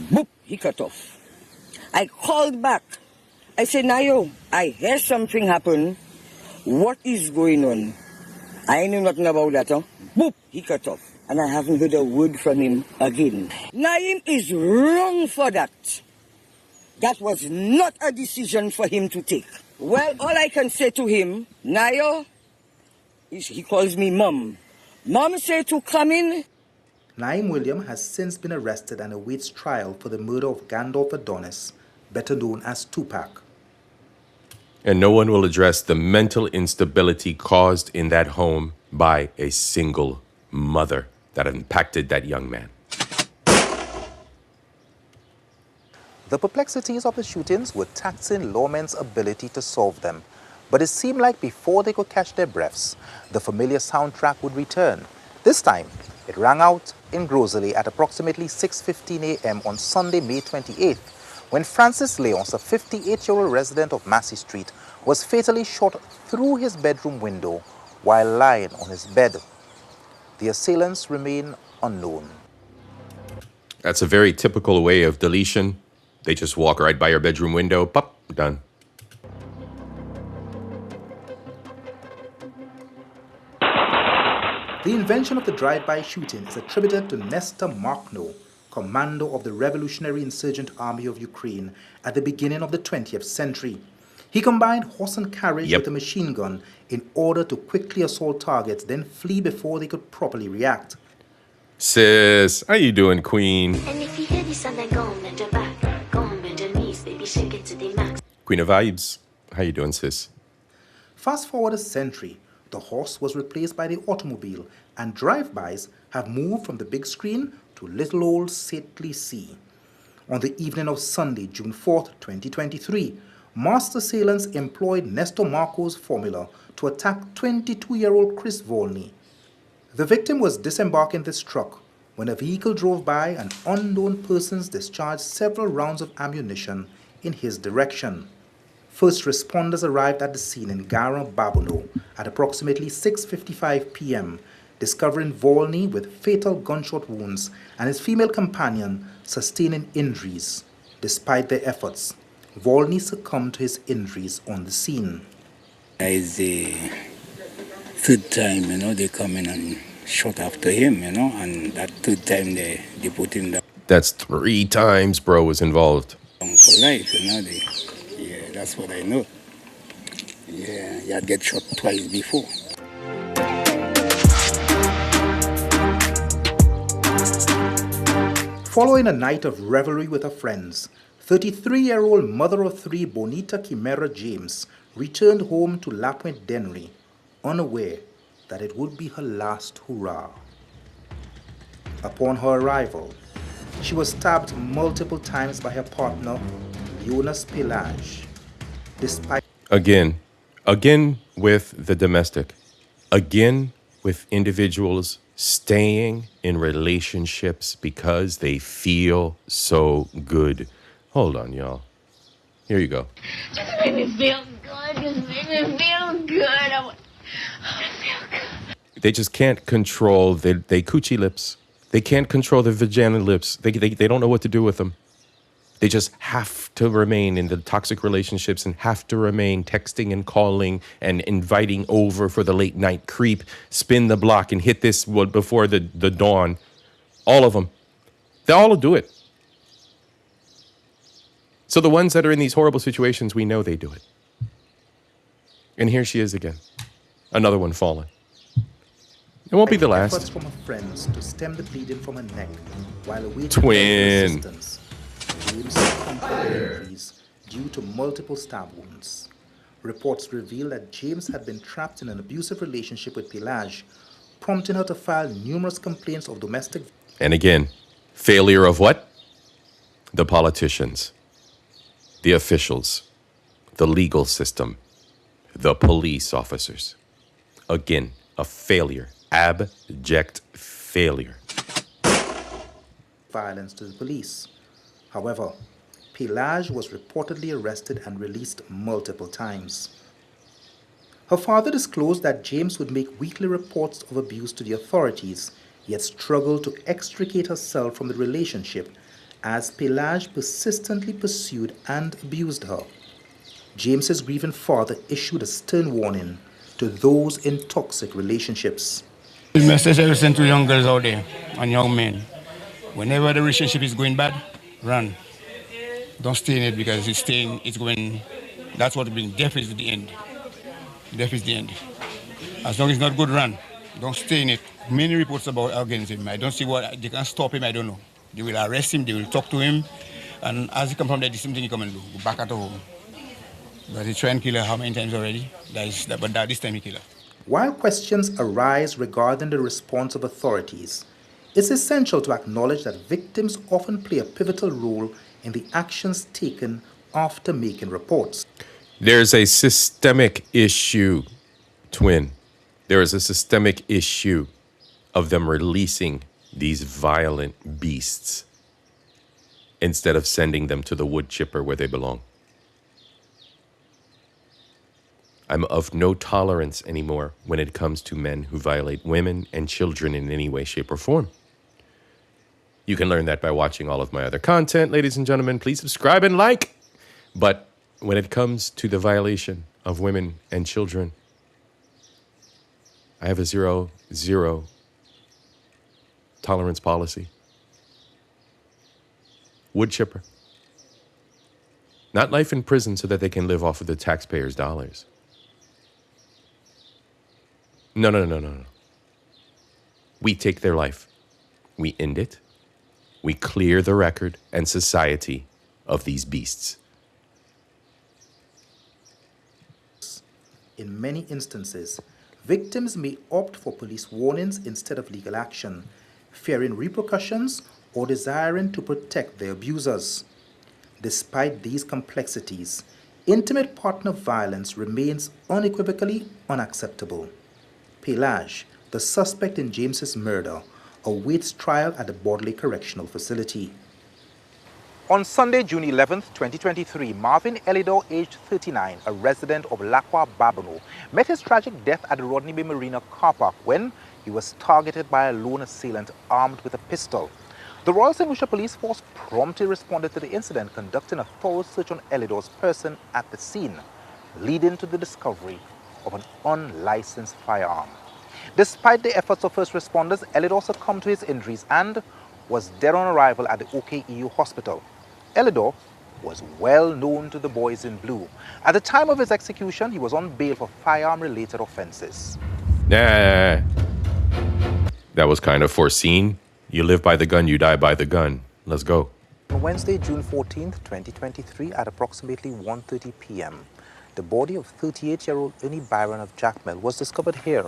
Boop, he cut off. I called back. I said, Nayo, I hear something happen. What is going on? I knew nothing about that, huh? Boop, he cut off. And I haven't heard a word from him again. Naim is wrong for that. That was not a decision for him to take. Well, all I can say to him, Nayo, he calls me Mom. Mom said to come in. Naim William has since been arrested and awaits trial for the murder of Gandalf Adonis, better known as Tupac. And no one will address the mental instability caused in that home by a single mother that impacted that young man. The perplexities of the shootings were taxing lawmen's ability to solve them. But it seemed like before they could catch their breaths, the familiar soundtrack would return. This time, it rang out in Grosley at approximately 6:15 a.m. on Sunday, May 28th, when Francis Leonce, a 58-year-old resident of Massey Street, was fatally shot through his bedroom window while lying on his bed. The assailants remain unknown. That's a very typical way of deletion. They just walk right by your bedroom window, pop, done. The invention of the drive-by shooting is attributed to Nestor Makhno, commander of the Revolutionary Insurgent Army of Ukraine at the beginning of the 20th century. He combined horse and carriage with a machine gun in order to quickly assault targets, then flee before they could properly react. Sis, how you doing, queen? And if you hear this and then go on bend your back, go on bend your knees, baby, shake it to the max. Queen of vibes. How you doing, sis? Fast forward a century, the horse was replaced by the automobile, and drive-bys have moved from the big screen to little old Stately C. On the evening of Sunday, June 4th, 2023, masked assailants employed Nestor Marco's formula to attack 22-year-old Chris Volney. The victim was disembarking this truck when a vehicle drove by and unknown persons discharged several rounds of ammunition in his direction. First responders arrived at the scene in Gara Babono at approximately 6:55 p.m., discovering Volney with fatal gunshot wounds and his female companion sustaining injuries. Despite their efforts, Volney succumbed to his injuries on the scene. It's the third time, they come in and shot after him, and that third time they put him down. That's 3 times bro was involved. For life, yeah, that's what I know. Yeah, he had get shot twice before. Following a night of revelry with her friends, 33-year-old mother of 3 Bonita Chimera James returned home to La Pointe Dennery, unaware that it would be her last hurrah. Upon her arrival, she was stabbed multiple times by her partner, Jonas Pelage. Despite Again with the domestic. Again with individuals staying in relationships because they feel so good. Hold on, y'all. Here you go. Just make me feel good. Just make me feel good. I want to feel good. They just can't control they coochie lips. They can't control their vagina lips. They don't know what to do with them. They just have to remain in the toxic relationships and have to remain texting and calling and inviting over for the late night creep, spin the block and hit this before the dawn. All of them. They all do it. So the ones that are in these horrible situations, we know they do it. And here she is again. Another one fallen. It won't be the last. Efforts from her friends to stem the bleeding from her neck while awaiting Twin. assistance. James succumbed to injuries due to multiple stab wounds. Reports reveal that James had been trapped in an abusive relationship with Pelage, prompting her to file numerous complaints of domestic. And again, failure of what? The politicians, the officials, the legal system, the police officers. Again, a failure, abject failure. Violence to the police. However, Pelage was reportedly arrested and released multiple times. Her father disclosed that James would make weekly reports of abuse to the authorities, yet struggled to extricate herself from the relationship as Pelage persistently pursued and abused her. James's grieving father issued a stern warning to those in toxic relationships. The message I send to young girls out there and young men, whenever the relationship is going bad, run. Don't stay in it because it's going, that's what will bring death is the end. Death is the end. As long as it's not good, run. Don't stay in it. Many reports about against him. I don't see what, they can stop him, I don't know. They will arrest him, they will talk to him, and as he come from there, the same thing he come and do, go back at home. But he tried and kill her how many times already? But this time he killed her. While questions arise regarding the response of authorities, it's essential to acknowledge that victims often play a pivotal role in the actions taken after making reports. There's a systemic issue, twin. There is a systemic issue of them releasing these violent beasts instead of sending them to the wood chipper where they belong. I'm of no tolerance anymore when it comes to men who violate women and children in any way, shape, or form. You can learn that by watching all of my other content. Ladies and gentlemen, please subscribe and like. But when it comes to the violation of women and children, I have a zero tolerance policy. Wood chipper. Not life in prison so that they can live off of the taxpayers' dollars. No. We take their life. We end it. We clear the record and society of these beasts. In many instances, victims may opt for police warnings instead of legal action, fearing repercussions or desiring to protect their abusers. Despite these complexities, intimate partner violence remains unequivocally unacceptable. Pelage, the suspect in James's murder, awaits trial at the Bodley Correctional Facility. On Sunday, June 11, 2023, Marvin Elidor, aged 39, a resident of Lacroix, Babonneau, met his tragic death at the Rodney Bay Marina car park when he was targeted by a lone assailant armed with a pistol. The Royal St. Lucia Police Force promptly responded to the incident, conducting a thorough search on Elidor's person at the scene, leading to the discovery of an unlicensed firearm. Despite the efforts of first responders, Elidor succumbed to his injuries and was dead on arrival at the OKEU hospital. Elidor was well known to the boys in blue. At the time of his execution, he was on bail for firearm-related offenses. That was kind of foreseen. You live by the gun, you die by the gun. Let's go. On Wednesday, June 14, 2023, at approximately 1:30 p.m., the body of 38-year-old Ernie Byron of Jackmill was discovered here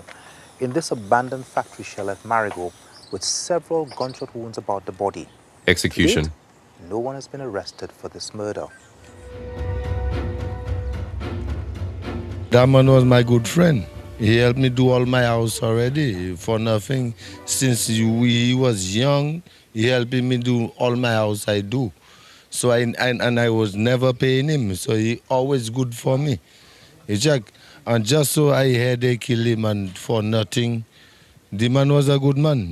in this abandoned factory shell at Marigot, with several gunshot wounds about the body. Execution. To date, no one has been arrested for this murder. That man was my good friend. He helped me do all my house already for nothing. Since he was young, he helped me do all my house I do. So I was never paying him, so he always good for me. And just so I had they kill him and for nothing, the man was a good man.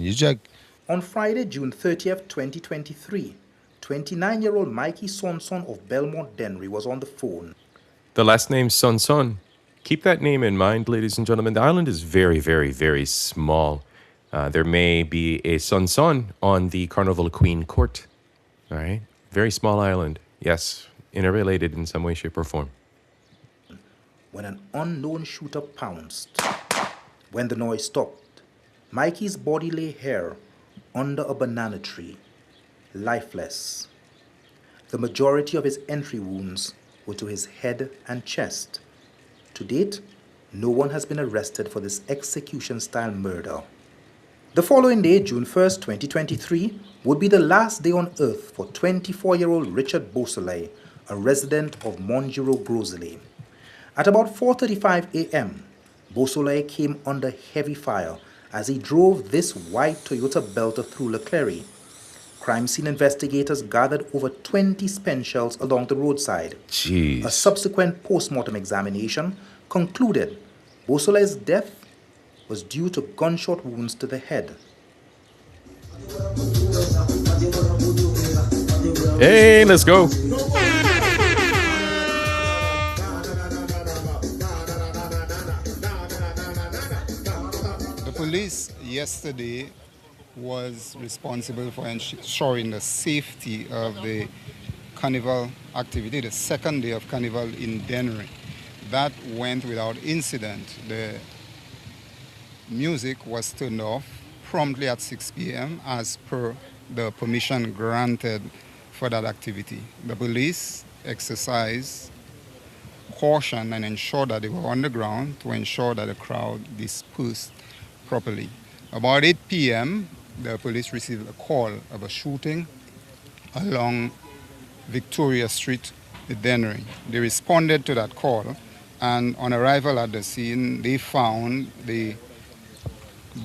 On Friday, June 30th, 2023, 29-year-old Mikey Sonson of Belmont Dennery was on the phone. The last name Sonson. Keep that name in mind, ladies and gentlemen. The island is very, very, very small. There may be a Sonson on the Carnival Queen Court. All right? Very small island. Yes, interrelated in some way, shape, or form. When an unknown shooter pounced. When the noise stopped, Mikey's body lay here under a banana tree, lifeless. The majority of his entry wounds were to his head and chest. To date, no one has been arrested for this execution-style murder. The following day, June 1st, 2023, would be the last day on earth for 24-year-old Richard Beausoleil, a resident of Monjuro Grosselet. At about 4:35 a.m., Beausoleil came under heavy fire as he drove this white Toyota Belter through Leclerc. Crime scene investigators gathered over 20 spent shells along the roadside. Jeez. A subsequent post-mortem examination concluded Beausoleil's death was due to gunshot wounds to the head. Hey, let's go. The police yesterday was responsible for ensuring the safety of the carnival activity, the second day of carnival in Dennery. That went without incident. The music was turned off promptly at 6 p.m. as per the permission granted for that activity. The police exercised caution and ensured that they were on the ground to ensure that the crowd dispersed properly. About 8 p.m., the police received a call of a shooting along Victoria Street, Dennery. They responded to that call, and on arrival at the scene, they found the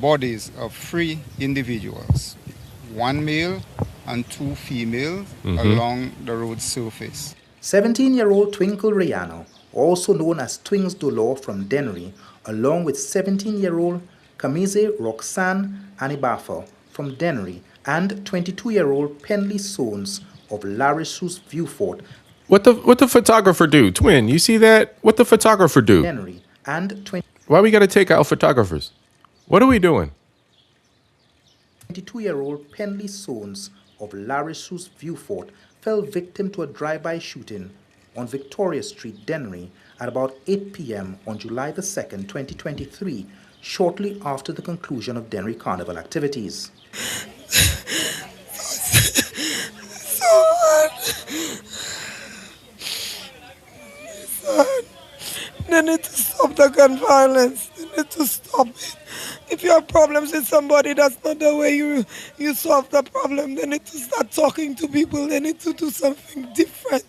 bodies of 3 individuals, 1 male and 2 females, along the road surface. 17-year-old Twinkle Rihanna, also known as Twings Dolor from Dennery, along with 17-year-old Kamize Roxanne Anibafa from Dennery and 22-year-old Penley Sones of Larissus Viewfort. What the photographer do? Twin, you see that? What the photographer do? Dennery and Why we got to take out photographers? What are we doing? 22-year-old Penley Sones of Larissus Viewfort fell victim to a drive-by shooting on Victoria Street, Dennery at about 8 p.m. on July the 2nd, 2023, shortly after the conclusion of Dennery Carnival activities. So hard. They need to stop the gun violence. They need to stop it. If you have problems with somebody, that's not the way you solve the problem. They need to start talking to people. They need to do something different.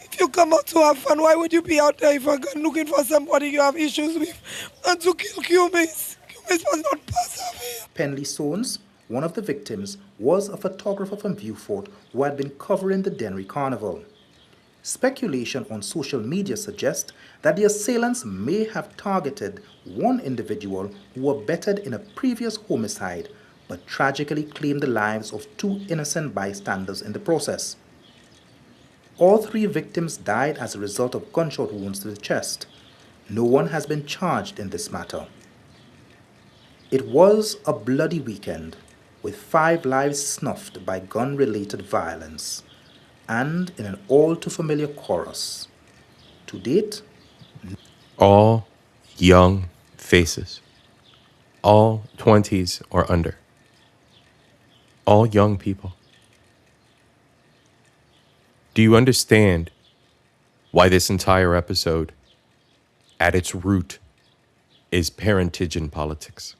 If you come out to have fun, why would you be out there if a gun looking for somebody you have issues with and to kill Cumis? Cumis was not part of it. Penley Sones, one of the victims, was a photographer from Viewfort who had been covering the Dennery Carnival. Speculation on social media suggests that the assailants may have targeted one individual who were bettered in a previous homicide, but tragically claimed the lives of 2 innocent bystanders in the process. All 3 victims died as a result of gunshot wounds to the chest. No one has been charged in this matter. It was a bloody weekend, with 5 lives snuffed by gun-related violence, and in an all-too-familiar chorus. To date, All young faces. All 20s or under. All young people. Do you understand why this entire episode, at its root, is parentage in politics?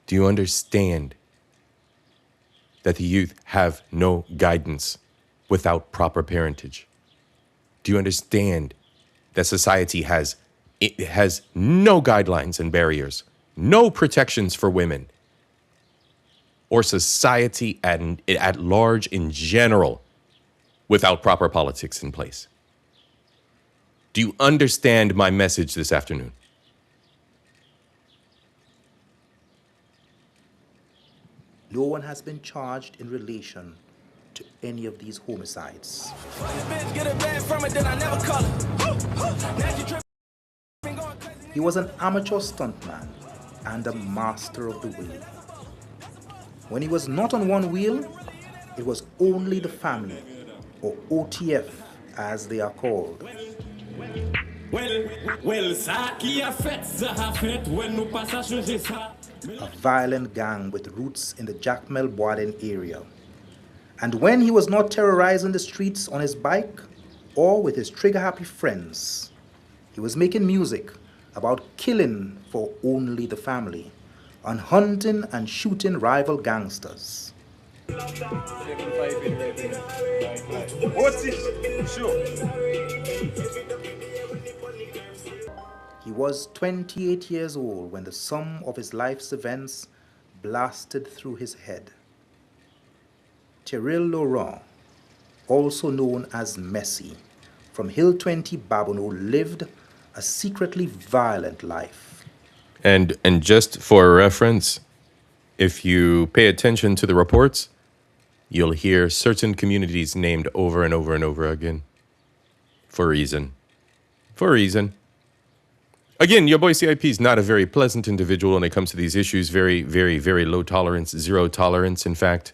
Do you understand that the youth have no guidance without proper parentage? Do you understand that society has no guidelines and barriers, no protections for women, or society at large in general without proper politics in place? Do you understand my message this afternoon? no one has been charged in relation to any of these homicides. He was an amateur stuntman and a master of the wheel. When he was not on one wheel, it was only the family, or OTF as they are called. A violent gang with roots in the Jacmel Boaden area. And when he was not terrorizing the streets on his bike or with his trigger-happy friends, He was making music about killing for only the family and hunting and shooting rival gangsters. He was 28 years old when the sum of his life's events blasted through his head. Terrell Laurent, also known as Messi, from Hill 20 Babonneau, lived a secretly violent life. And just for reference, if you pay attention to the reports, you'll hear certain communities named over and over and over again. For a reason. For a reason. Again, your boy CIP is not a very pleasant individual when it comes to these issues. Very, very, very low tolerance, zero tolerance, in fact.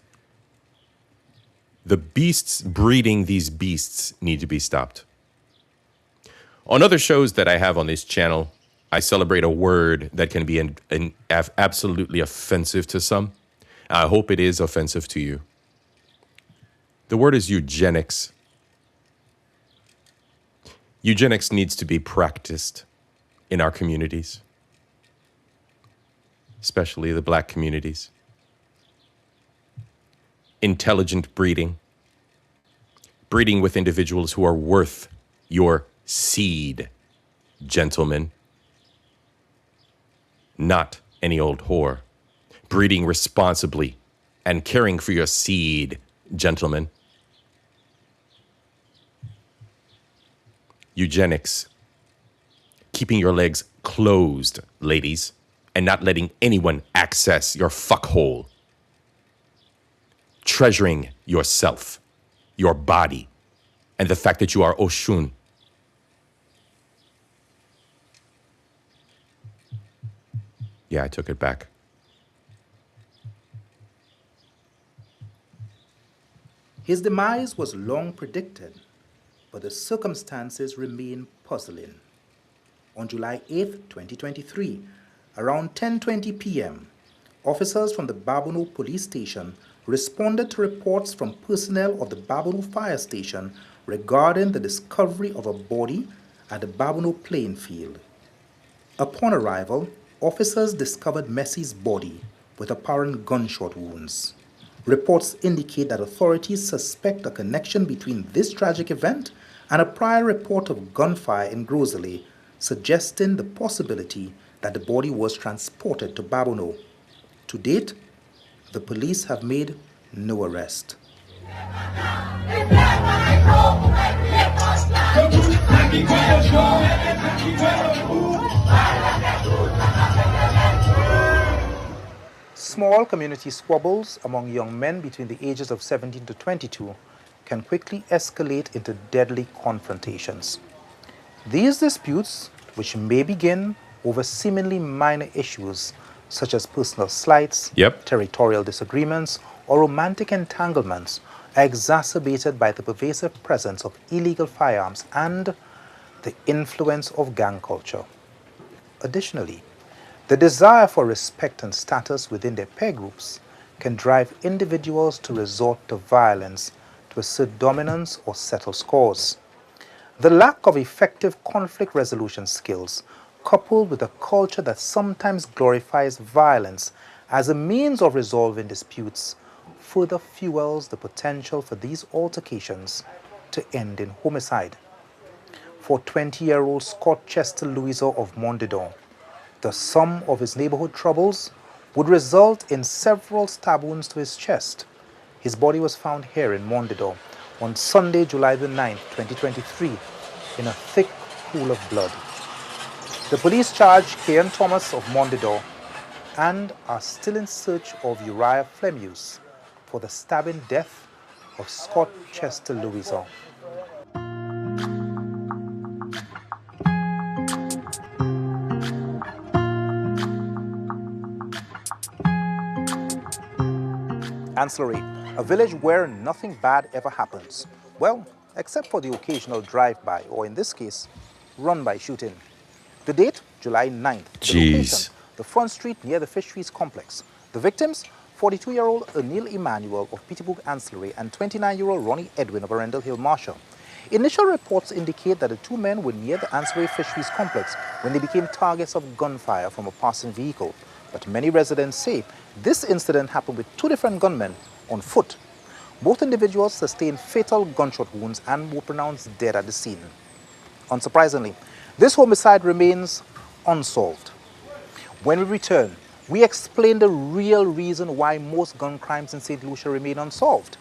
The beasts breeding these beasts need to be stopped. On other shows that I have on this channel, I celebrate a word that can be absolutely offensive to some. I hope it is offensive to you. The word is eugenics. Eugenics needs to be practiced in our communities, especially the black communities. Intelligent breeding. Breeding with individuals who are worth your seed, gentlemen. Not any old whore. Breeding responsibly and caring for your seed, gentlemen. Eugenics. Keeping your legs closed, ladies, and not letting anyone access your fuckhole. Treasuring yourself, your body, and the fact that you are Oshun. Yeah, I took it back. His demise was long predicted, but the circumstances remain puzzling. On July 8, 2023, around 10:20 p.m., officers from the Babonneau police station responded to reports from personnel of the Babonneau fire station regarding the discovery of a body at the Babonneau playing field. Upon arrival, officers discovered Messi's body with apparent gunshot wounds. Reports indicate that authorities suspect a connection between this tragic event and a prior report of gunfire in Grosley, suggesting the possibility that the body was transported to Babonneau. To date, the police have made no arrest. Small community squabbles among young men between the ages of 17 to 22 can quickly escalate into deadly confrontations. These disputes, which may begin over seemingly minor issues such as personal slights, territorial disagreements, or romantic entanglements, are exacerbated by the pervasive presence of illegal firearms and the influence of gang culture. Additionally, the desire for respect and status within their peer groups can drive individuals to resort to violence to assert dominance or settle scores. The lack of effective conflict resolution skills, coupled with a culture that sometimes glorifies violence as a means of resolving disputes, further fuels the potential for these altercations to end in homicide. For 20-year-old Scott Chester Louiser of Mondedon, the sum of his neighborhood troubles would result in several stab wounds to his chest. His body was found here in Mondedon on Sunday, July the 9th, 2023, in a thick pool of blood. The police charged Kian Thomas of Mondedon and are still in search of Uriah Flemius for the stabbing death of Scott Chester Louiser. Ancillary, a village where nothing bad ever happens. Well, except for the occasional drive-by, or in this case, run-by shooting. The date, July 9th. The location, the front street near the Fisheries Complex. The victims, 42-year-old Anil Emmanuel of Peterborough Ancillary and 29-year-old Ronnie Edwin of Arundel Hill Marshall. Initial reports indicate that the two men were near the Ancillary Fisheries Complex when they became targets of gunfire from a passing vehicle. But many residents say this incident happened with two different gunmen on foot. Both individuals sustained fatal gunshot wounds and were pronounced dead at the scene. Unsurprisingly, this homicide remains unsolved. When we return, we explain the real reason why most gun crimes in St. Lucia remain unsolved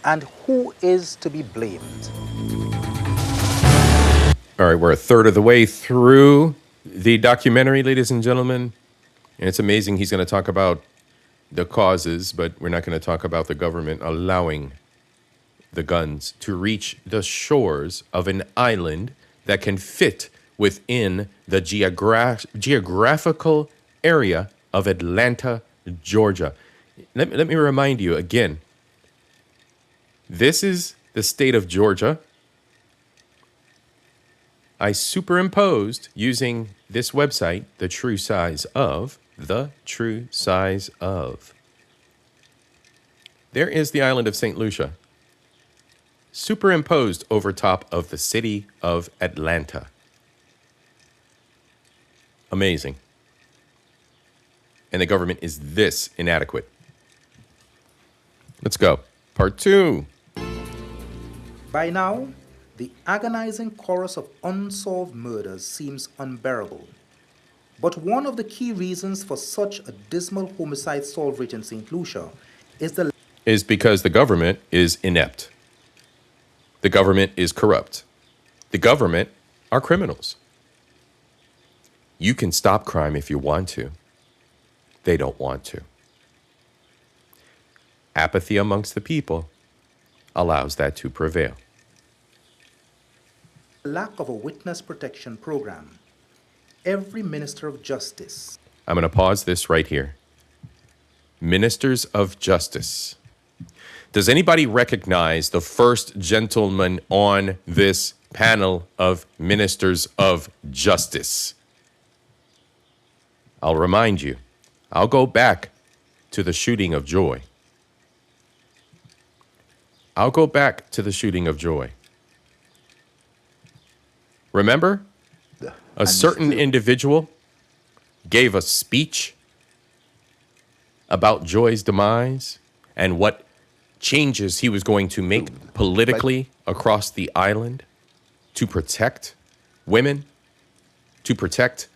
and who is to be blamed. All right, we're a third of the way through the documentary, ladies and gentlemen. And it's amazing he's going to talk about the causes, but we're not going to talk about the government allowing the guns to reach the shores of an island that can fit within the geographical area of Atlanta, Georgia. Let me remind you again, this is the state of Georgia. I superimposed using this website, The True Size Of. There is the island of St. Lucia, superimposed over top of the city of Atlanta. Amazing. And the government is this inadequate. Let's go. Part 2. By now, the agonizing chorus of unsolved murders seems unbearable. But one of the key reasons for such a dismal homicide solve rate in St. Lucia is because the government is inept. The government is corrupt. The government are criminals. You can stop crime if you want to. They don't want to. Apathy amongst the people allows that to prevail. lack of a witness protection program. Every minister of justice. I'm going to pause this right here. Ministers of Justice. Does anybody recognize the first gentleman on this panel of Ministers of Justice? I'll remind you. I'll go back to the shooting of Joy. I'll go back to the shooting of Joy. Remember? A certain individual gave a speech about Joy's demise and what changes he was going to make politically across the island to protect women, to protect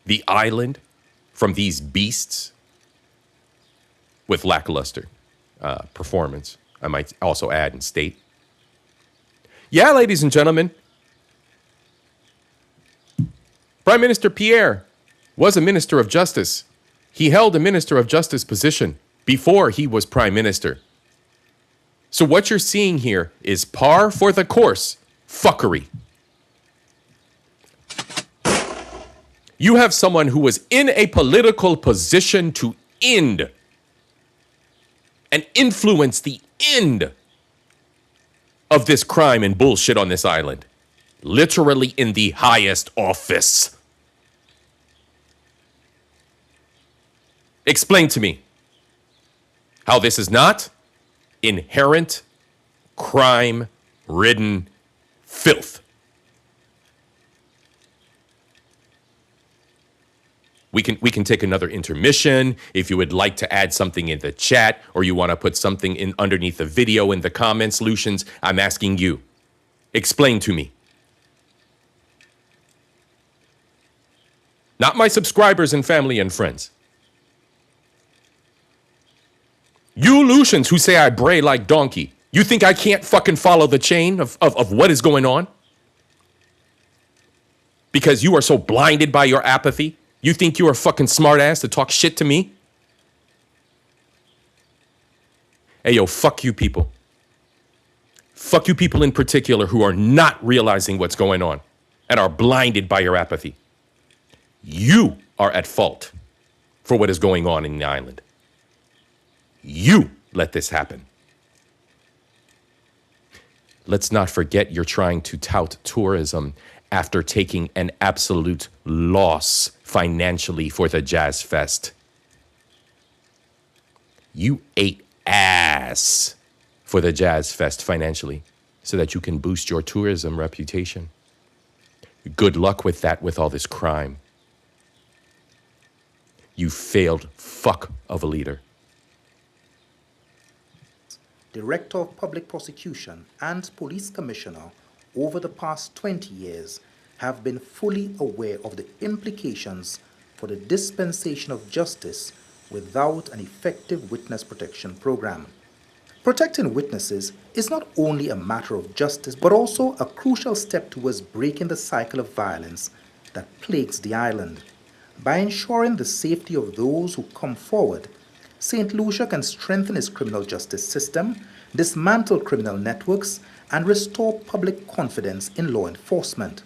the island from these beasts with lackluster performance, I might also add and state. Yeah, ladies and gentlemen, Prime Minister Pierre was a minister of justice. He held a minister of justice position before he was prime minister. So what you're seeing here is par for the course fuckery. You have someone who was in a political position to end and influence the end of this crime and bullshit on this island. Literally in the highest office. Explain to me how this is not inherent crime-ridden filth. We can take another intermission if you would like to add something in the chat or you want to put something in underneath the video in the comments. Lucians, I'm asking you. Explain to me. Not my subscribers and family and friends. You Lucians who say I bray like donkey, you think I can't fucking follow the chain of what is going on? Because you are so blinded by your apathy? You think you are fucking smart ass to talk shit to me? Hey, yo, fuck you people. Fuck you people in particular who are not realizing what's going on and are blinded by your apathy. You are at fault for what is going on in the island. You let this happen. Let's not forget you're trying to tout tourism after taking an absolute loss financially for the Jazz Fest. You ate ass for the Jazz Fest financially. so that you can boost your tourism reputation. Good luck with that with all this crime. You failed fuck of a leader. Director of Public Prosecution and Police Commissioner over the past 20 years have been fully aware of the implications for the dispensation of justice without an effective witness protection program. Protecting witnesses is not only a matter of justice, but also a crucial step towards breaking the cycle of violence that plagues the island. By ensuring the safety of those who come forward, St. Lucia can strengthen its criminal justice system, dismantle criminal networks, and restore public confidence in law enforcement.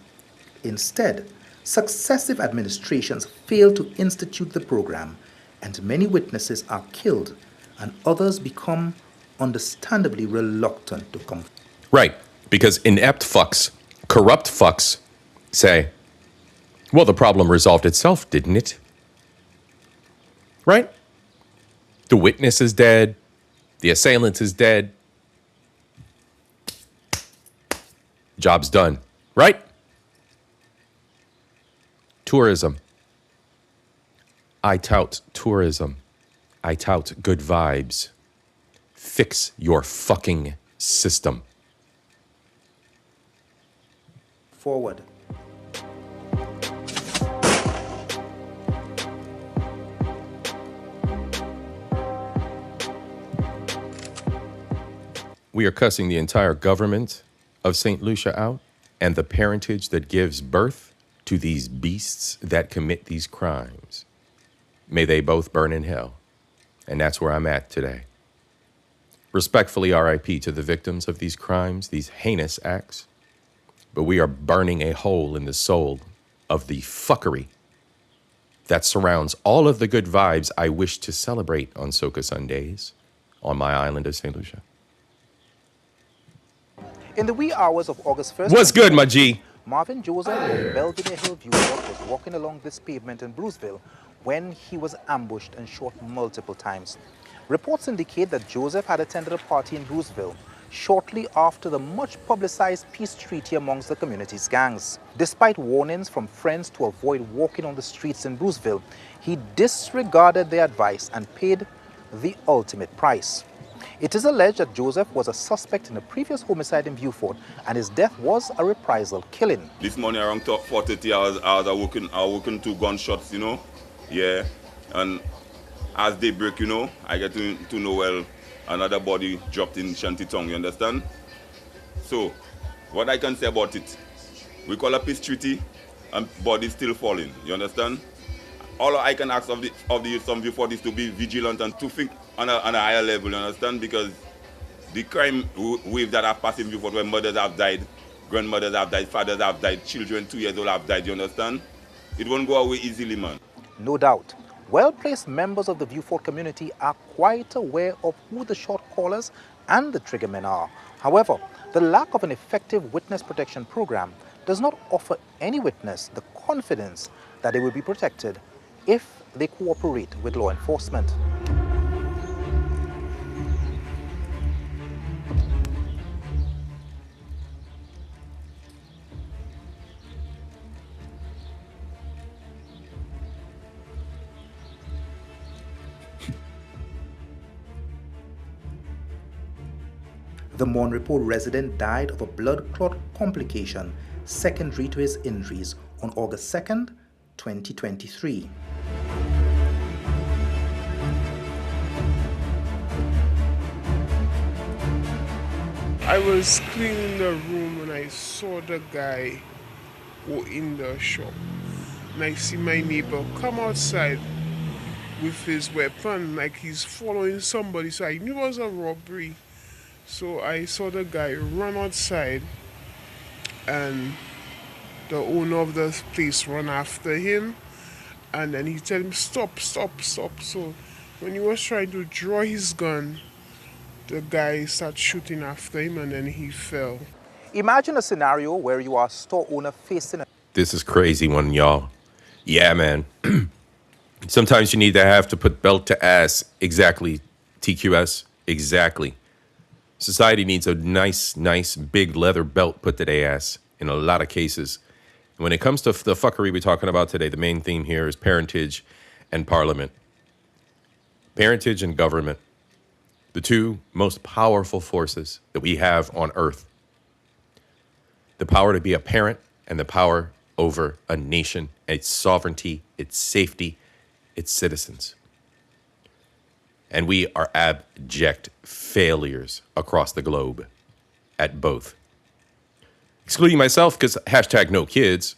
Instead, successive administrations fail to institute the program, and many witnesses are killed, and others become understandably reluctant to come. Right, because inept fucks, corrupt fucks say, well, the problem resolved itself, didn't it? Right? The witness is dead. The assailant is dead. Job's done. Right? Tourism. I tout tourism. I tout good vibes. Fix your fucking system. Forward. We are cussing the entire government of St. Lucia out and the parentage that gives birth to these beasts that commit these crimes. May they both burn in hell. And that's where I'm at today. Respectfully, R.I.P. to the victims of these crimes, these heinous acts. But we are burning a hole in the soul of the fuckery that surrounds all of the good vibes I wish to celebrate on Soca Sundays on my island of St. Lucia. In the wee hours of August 1st, What's good, my G? Marvin Joseph of Belvedere Hillview was walking along this pavement in Bruceville when he was ambushed and shot multiple times. Reports indicate that Joseph had attended a party in Bruceville shortly after the much-publicized peace treaty amongst the community's gangs. Despite warnings from friends to avoid walking on the streets in Bruceville, he disregarded their advice and paid the ultimate price. It is alleged that Joseph was a suspect in a previous homicide in Beaufort, and his death was a reprisal killing. This morning around 4:30 hours, I was working 2 gunshots, you know. Yeah, and as they break, you know, I get to know, well, another body dropped in Shantytown, you understand? So, what I can say about it, we call a peace treaty, and bodies still falling, you understand? All I can ask of the youth of Beaufort is to be vigilant and to think on a higher level, you understand? Because the crime wave that have passed in Beaufort, where mothers have died, grandmothers have died, fathers have died, children 2 years old have died, you understand? It won't go away easily, man. No doubt. Well-placed members of the Beaufort community are quite aware of who the shot callers and the triggermen are. However, the lack of an effective witness protection program does not offer any witness the confidence that they will be protected if they cooperate with law enforcement. The Monrepo resident died of a blood clot complication secondary to his injuries on August 2nd, 2023. I was cleaning the room and I saw the guy go in the shop. And I see my neighbor come outside with his weapon like he's following somebody. So I knew it was a robbery. So I saw the guy run outside and the owner of the place run after him. And then he told him, stop, stop, stop. So when he was trying to draw his gun, the guy started shooting after him and then he fell. Imagine a scenario where you are a store owner facing a... This is crazy one, y'all. Yeah, man. Sometimes you need to have to put belt to ass. Exactly, TQS. Exactly. Society needs a nice big leather belt put to their ass in a lot of cases. When it comes to the fuckery we're talking about today, the main theme here is parentage and parliament. Parentage and government, the two most powerful forces that we have on earth. The power to be a parent and the power over a nation, its sovereignty, its safety, its citizens. And we are abject failures across the globe at both. Excluding myself because hashtag no kids.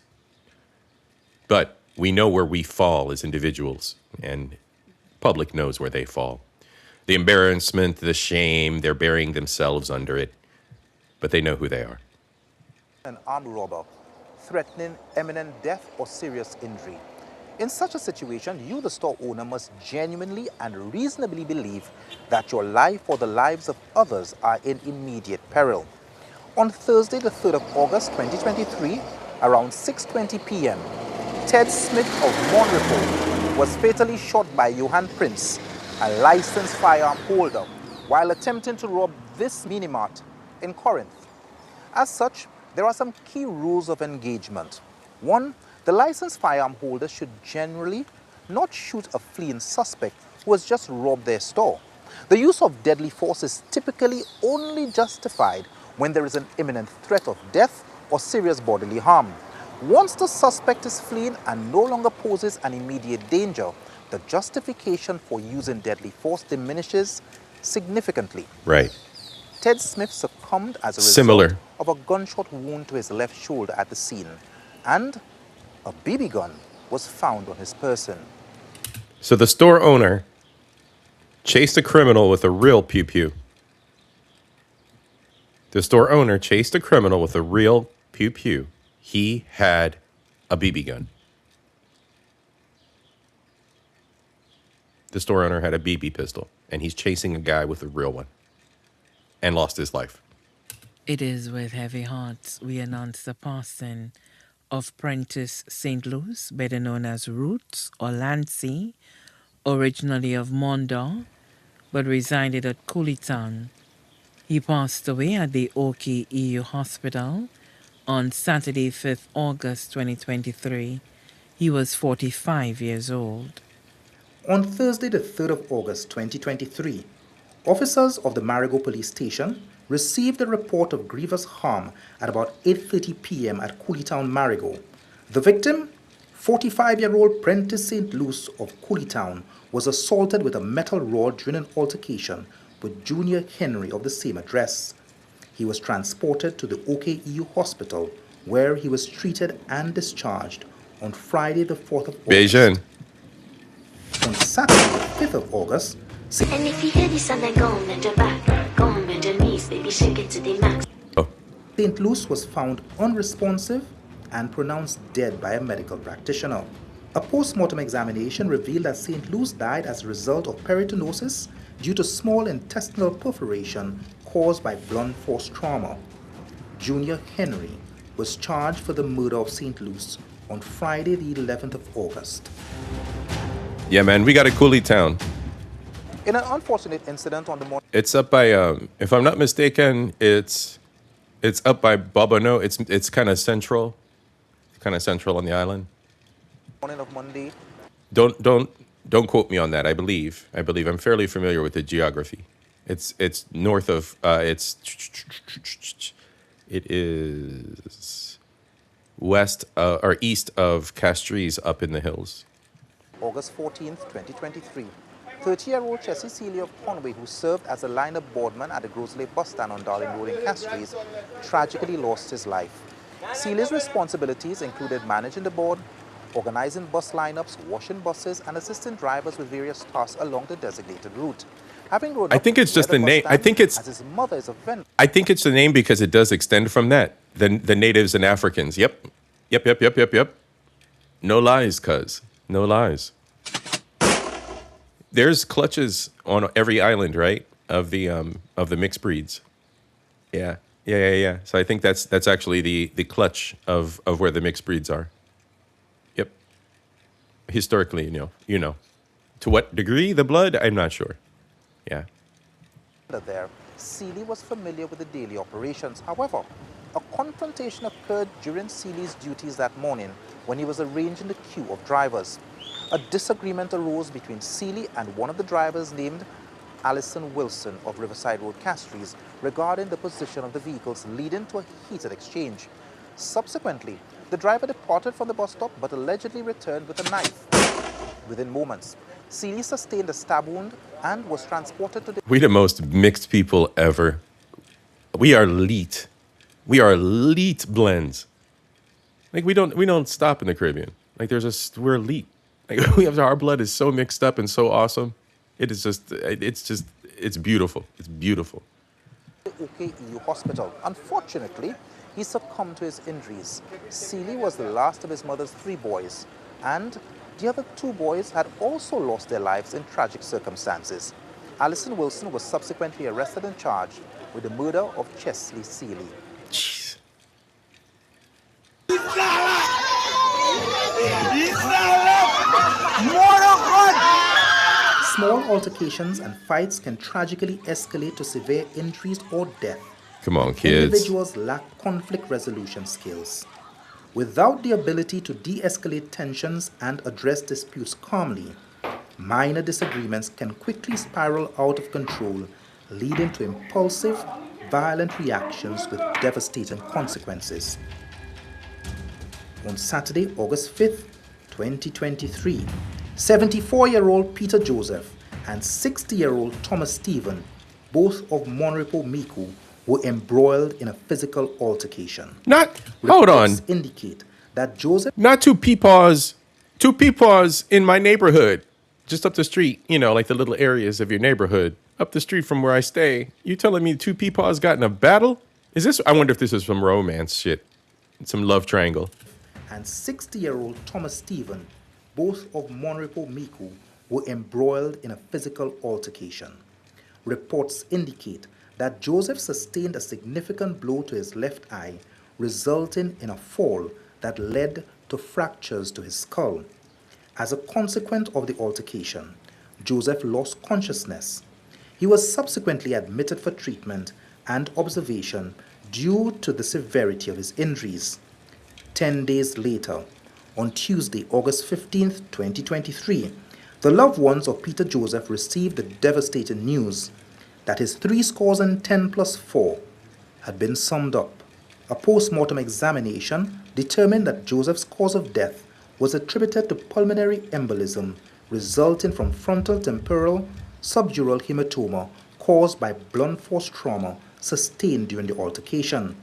But we know where we fall as individuals, and public knows where they fall. The embarrassment, the shame, they're burying themselves under it, but they know who they are. An armed robber threatening imminent death or serious injury. In such a situation, you, the store owner, must genuinely and reasonably believe that your life or the lives of others are in immediate peril. On Thursday, the 3rd of August, 2023, around 6:20 p.m., Ted Smith of Monrepo was fatally shot by Johan Prince, a licensed firearm holder, while attempting to rob this minimart in Corinth. As such, there are some key rules of engagement. 1. The licensed firearm holder should generally not shoot a fleeing suspect who has just robbed their store. The use of deadly force is typically only justified when there is an imminent threat of death or serious bodily harm. Once the suspect is fleeing and no longer poses an immediate danger, the justification for using deadly force diminishes significantly. Right. Ted Smith succumbed as a result of a gunshot wound to his left shoulder at the scene, and a BB gun was found on his person. So the store owner chased a criminal with a real pew-pew. The store owner chased a criminal with a real pew-pew. He had a BB gun. The store owner had a BB pistol, and he's chasing a guy with a real one and lost his life. It is with heavy hearts we announce the passing of Prentice St. Louis, better known as Roots or Lancy, originally of Mondor, but resided at Cooleytown. He passed away at the Oki EU Hospital on Saturday, 5th August 2023. He was 45 years old. On Thursday, the 3rd of August 2023, officers of the Marigot Police Station received a report of grievous harm at about 8:30 p.m. at Cooleytown, Marigot. The victim, 45-year-old Prentice St. Louis of Cooleytown, was assaulted with a metal rod during an altercation with Junior Henry of the same address. He was transported to the OKEU hospital, where he was treated and discharged on Friday, the 4th of August. Beijing. On Saturday, the 5th of August, And if you hear this and then go on bend your back, go on bend your knees, baby, shake it to the max. St. Louis was found unresponsive and pronounced dead by a medical practitioner. A post-mortem examination revealed that St. Louis died as a result of peritonitis due to small intestinal perforation caused by blunt force trauma. Junior Henry was charged for the murder of St. Louis on Friday, the 11th of August. Yeah, man, we got a Cooleytown. In an unfortunate incident on the morning It's up by, if I'm not mistaken, it's up by Bobano. It's kind of central on the island. of Monday, Don't quote me on that. I believe I'm fairly familiar with the geography. It's north of it is west or east of Castries, up in the hills. August 14th, 2023, 30-year-old Chessie Seeley of Conway, who served as a line-up boardman at the Grosley bus stand on Darling Road in Castries, tragically lost his life. Seeley's responsibilities included managing the board, organizing bus lineups, washing buses, and assisting drivers with various tasks along the designated route. Having grown I up think it's just the name. I think it's as his mother is a vendor. I think it's the name because it does extend from that. The natives and Africans. Yep. No lies, cuz. No lies. There's clutches on every island, right? Of the mixed breeds. Yeah. So I think that's actually the clutch of where the mixed breeds are. Yep. Historically, you know. To what degree the blood, I'm not sure. Yeah. There, Seeley was familiar with the daily operations. However, a confrontation occurred during Seeley's duties that morning when he was arranging the queue of drivers. A disagreement arose between Seeley and one of the drivers named Alison Wilson of Riverside Road, Castries, regarding the position of the vehicles, leading to a heated exchange. Subsequently, the driver departed from the bus stop but allegedly returned with a knife. Within moments, Seeley sustained a stab wound and was transported to the... We the most mixed people ever. We are elite. We are elite blends. Like we don't stop in the Caribbean. Like we're elite. Like our blood is so mixed up and so awesome. It's beautiful. It's beautiful. OKEU hospital. Unfortunately, he succumbed to his injuries. Seeley was the last of his mother's 3 boys, and the other 2 boys had also lost their lives in tragic circumstances. Alison Wilson was subsequently arrested and charged with the murder of Chesley Seeley. Jeez. Small altercations and fights can tragically escalate to severe injuries or death. Come on, kids. Individuals lack conflict resolution skills. Without the ability to de-escalate tensions and address disputes calmly, minor disagreements can quickly spiral out of control, leading to impulsive, violent reactions with devastating consequences. On Saturday, August 5th, 2023, 74-year-old Peter Joseph and 60-year-old Thomas Stephen, both of Monrepo Miku, were embroiled in a physical altercation. Hold on. Reports indicate that Joseph... Not two peepaws in my neighborhood, just up the street, like the little areas of your neighborhood, up the street from where I stay. You telling me 2 peepaws got in a battle? I wonder if this is some romance shit, some love triangle. And 60-year-old Thomas Stephen, both of Monrepo Miku, were embroiled in a physical altercation. Reports indicate that Joseph sustained a significant blow to his left eye, resulting in a fall that led to fractures to his skull. As a consequence of the altercation, Joseph lost consciousness. He was subsequently admitted for treatment and observation due to the severity of his injuries. 10 days later, on Tuesday, August 15th, 2023, the loved ones of Peter Joseph received the devastating news that his 10 plus 4 had been summed up. A post-mortem examination determined that Joseph's cause of death was attributed to pulmonary embolism resulting from frontal temporal subdural hematoma caused by blunt force trauma sustained during the altercation.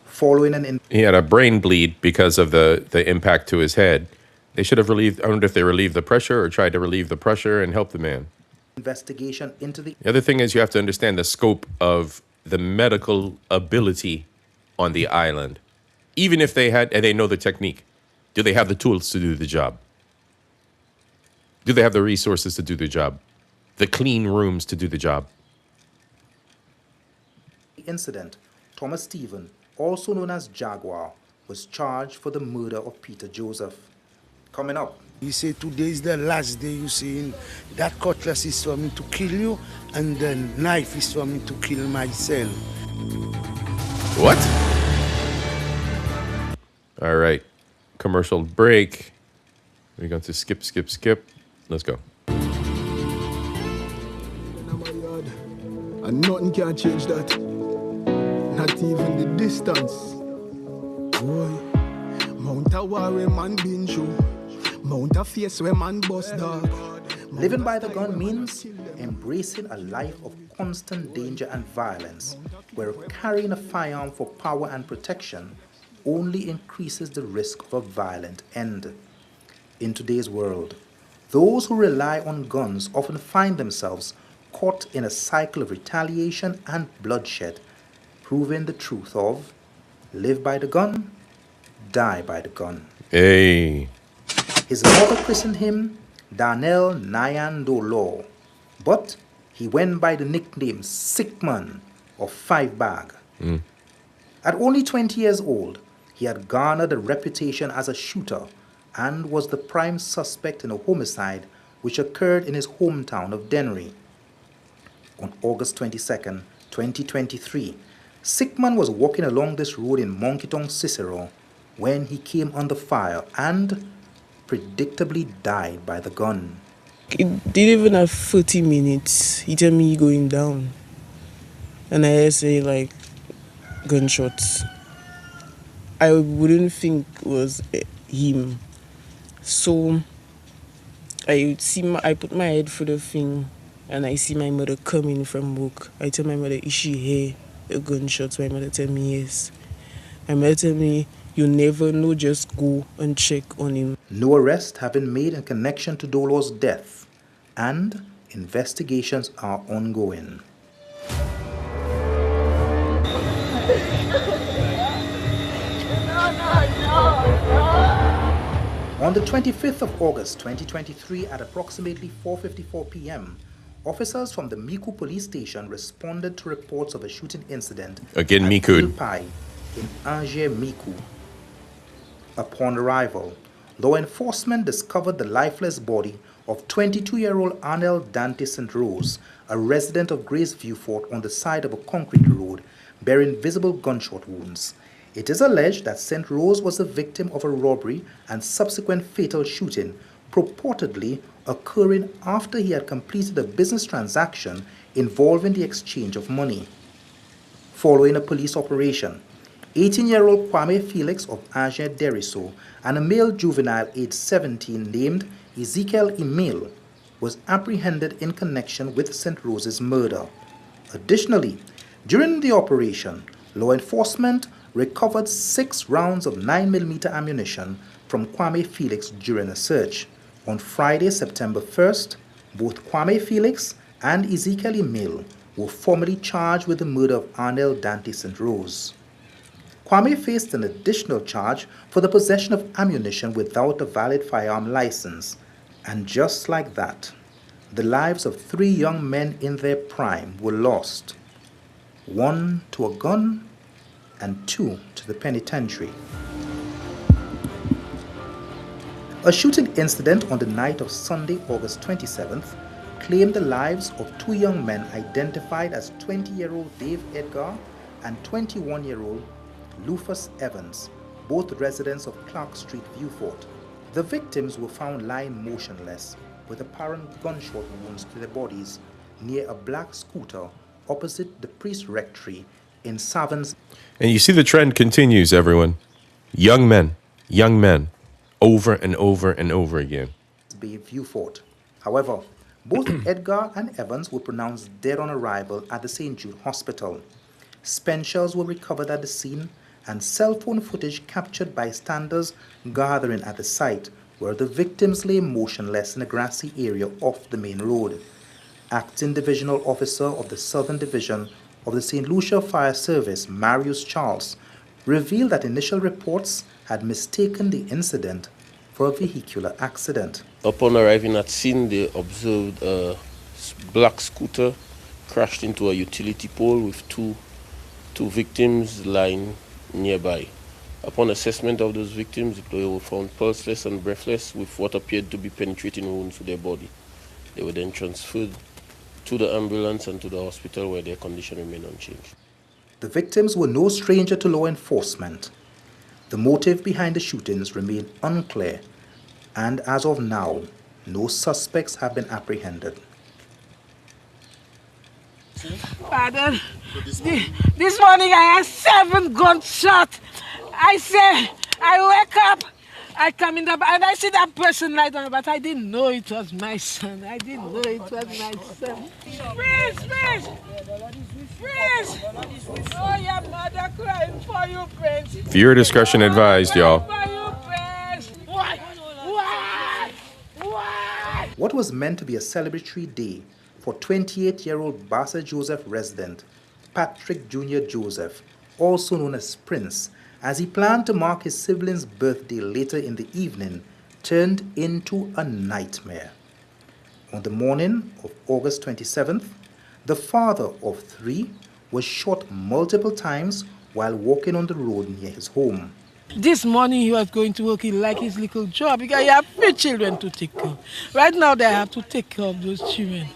Following he had a brain bleed because of the impact to his head. They should have relieved, I wonder if they relieved the pressure or tried to relieve the pressure and help the man. Investigation into the other thing is you have to understand the scope of the medical ability on the island. Even if they had, and they know the technique, do they have the tools to do the job? Do they have the resources to do the job? The clean rooms to do the job? incident, Thomas Stephen, also known as Jaguar, was charged for the murder of Peter Joseph. Coming up. You say today is the last day, you see, that cutlass is for me to kill you and the knife is for me to kill myself. What? All right, commercial break. We're going to skip. Let's go. And nothing can change that. Not even the distance. Boy, Mount a war where man been through. Mount a face where man bust dog. Living by the gun means embracing a life of constant danger and violence, where carrying a firearm for power and protection only increases the risk of a violent end. In today's world, those who rely on guns often find themselves caught in a cycle of retaliation and bloodshed, proving the truth of live by the gun, die by the gun. Hey. His mother christened him Darnell Nyandolo, but he went by the nickname Sickman or Five Bag. At only 20 years old, he had garnered a reputation as a shooter and was the prime suspect in a homicide which occurred in his hometown of Dennery. On August 22, 2023. Sickman was walking along this road in Monkeytown, Cicero, when he came under fire and predictably died by the gun. It didn't even have 40 minutes. He tell me he going down. And I say like gunshots. I wouldn't think it was him. So I put my head through the thing and I see my mother coming from work. I tell my mother, is she here? A gunshot. My mother tell me yes. My mother tell me, you never know, just go and check on him. No arrests have been made in connection to Dolo's death, and investigations are ongoing. On the 25th of August 2023 at approximately 4:54 p.m., officers from the Miku police station responded to reports of a shooting incident Again, at Miku. Pai in Angers, Miku. Upon arrival, law enforcement discovered the lifeless body of 22-year-old Arnel Dante St. Rose, a resident of Grace View Fort, on the side of a concrete road, bearing visible gunshot wounds. It is alleged that St. Rose was the victim of a robbery and subsequent fatal shooting, purportedly occurring after he had completed a business transaction involving the exchange of money. Following a police operation, 18-year-old Kwame Felix of Angers Deriso and a male juvenile aged 17 named Ezekiel Emile was apprehended in connection with St. Rose's murder. Additionally, during the operation, law enforcement recovered 6 rounds of 9mm ammunition from Kwame Felix during a search. On Friday, September 1st, both Kwame Felix and Ezekiel Emile were formally charged with the murder of Arnel Dante St. Rose. Kwame faced an additional charge for the possession of ammunition without a valid firearm license. And just like that, the lives of 3 young men in their prime were lost. 1 to a gun and 2 to the penitentiary. A shooting incident on the night of Sunday, August 27th, claimed the lives of 2 young men identified as 20-year-old Dave Edgar and 21-year-old Lufus Evans, both residents of Clark Street, Viewfort. The victims were found lying motionless with apparent gunshot wounds to their bodies near a black scooter opposite the priest rectory in Savins. And you see the trend continues, everyone. Young men, over and over and over again. Bay, Viewfort. However, both Edgar and Evans were pronounced dead on arrival at the St. Jude Hospital. Spent shells were recovered at the scene, and cell phone footage captured bystanders gathering at the site where the victims lay motionless in a grassy area off the main road. Acting Divisional Officer of the Southern Division of the St. Lucia Fire Service, Marius Charles, revealed that initial reports had mistaken the incident for a vehicular accident. Upon arriving at scene, they observed a black scooter crashed into a utility pole with two victims lying nearby. Upon assessment of those victims, they were found pulseless and breathless with what appeared to be penetrating wounds to their body. They were then transferred to the ambulance and to the hospital where their condition remained unchanged. The victims were no stranger to law enforcement. The motive behind the shootings remained unclear, and as of now, no suspects have been apprehended. Father, this morning I had 7 gunshots. I wake up, I come in the back, and I see that person right on, but I didn't know it was my son. I didn't know it was my son. Freeze! Oh, your mother crying for you, Prince. Viewer discretion advised, y'all. Why? What was meant to be a celebratory day for 28-year-old Bassa Joseph resident Patrick Jr. Joseph, also known as Prince, as he planned to mark his sibling's birthday later in the evening, turned into a nightmare. On the morning of August 27th, the father of 3 was shot multiple times while walking on the road near his home. This morning he was going to work, he liked his little job because he had 3 children to take care of. Right now they have to take care of those children.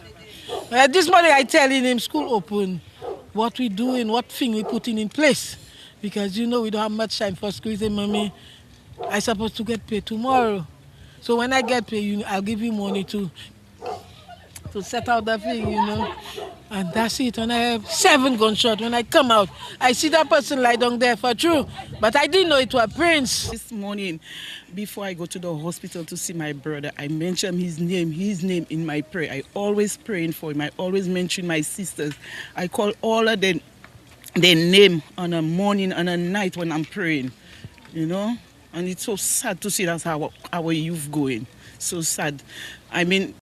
This morning I telling him school open, what we doing, what thing we putting in place. Because you know we don't have much time for squeezing, mommy. I supposed to get paid tomorrow. So when I get paid, I'll give you money to set out the thing, And that's it. And I have 7 gunshots. When I come out, I see that person lie down there for true. But I didn't know it was Prince. This morning, before I go to the hospital to see my brother, I mention his name in my prayer. I always praying for him. I always mention my sisters. I call all of them their name on a morning and a night when I'm praying, And it's so sad to see that's how our youth going. So sad. I mean,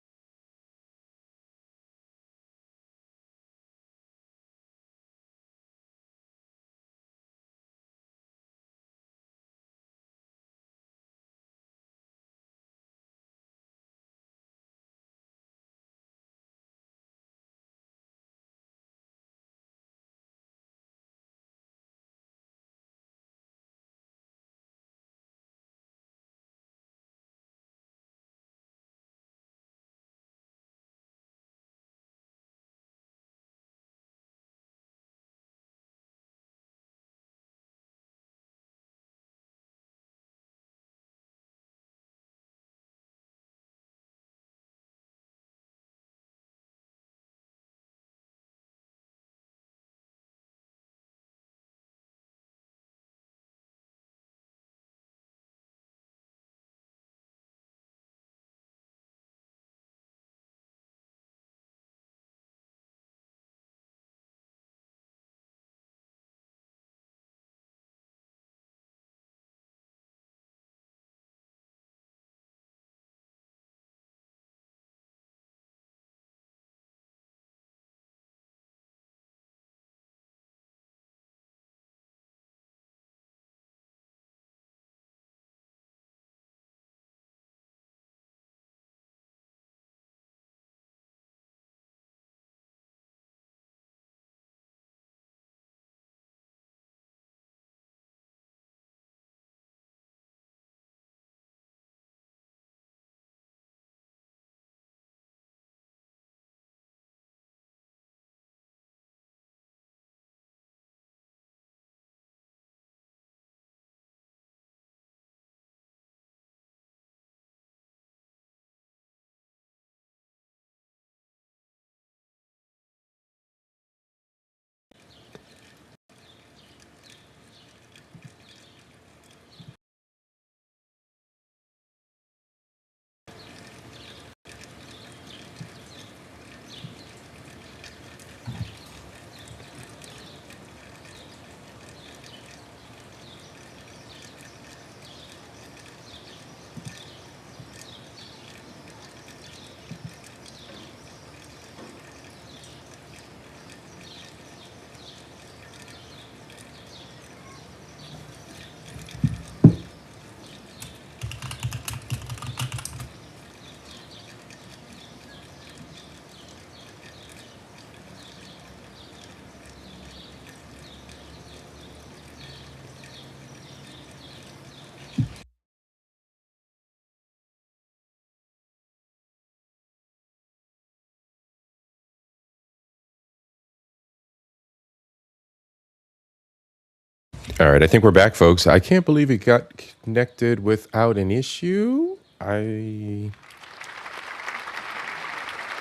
All right, I think we're back, folks. I can't believe it got connected without an issue. I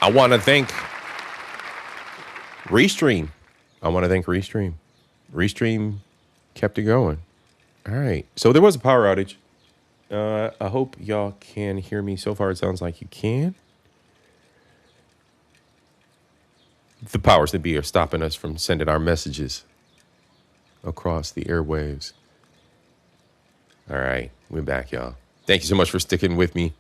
want to thank Restream. Restream kept it going. All right, so there was a power outage. I hope y'all can hear me. So far, it sounds like you can. The powers that be are stopping us from sending our messages across the airwaves. All right, we're back, y'all. Thank you so much for sticking with me.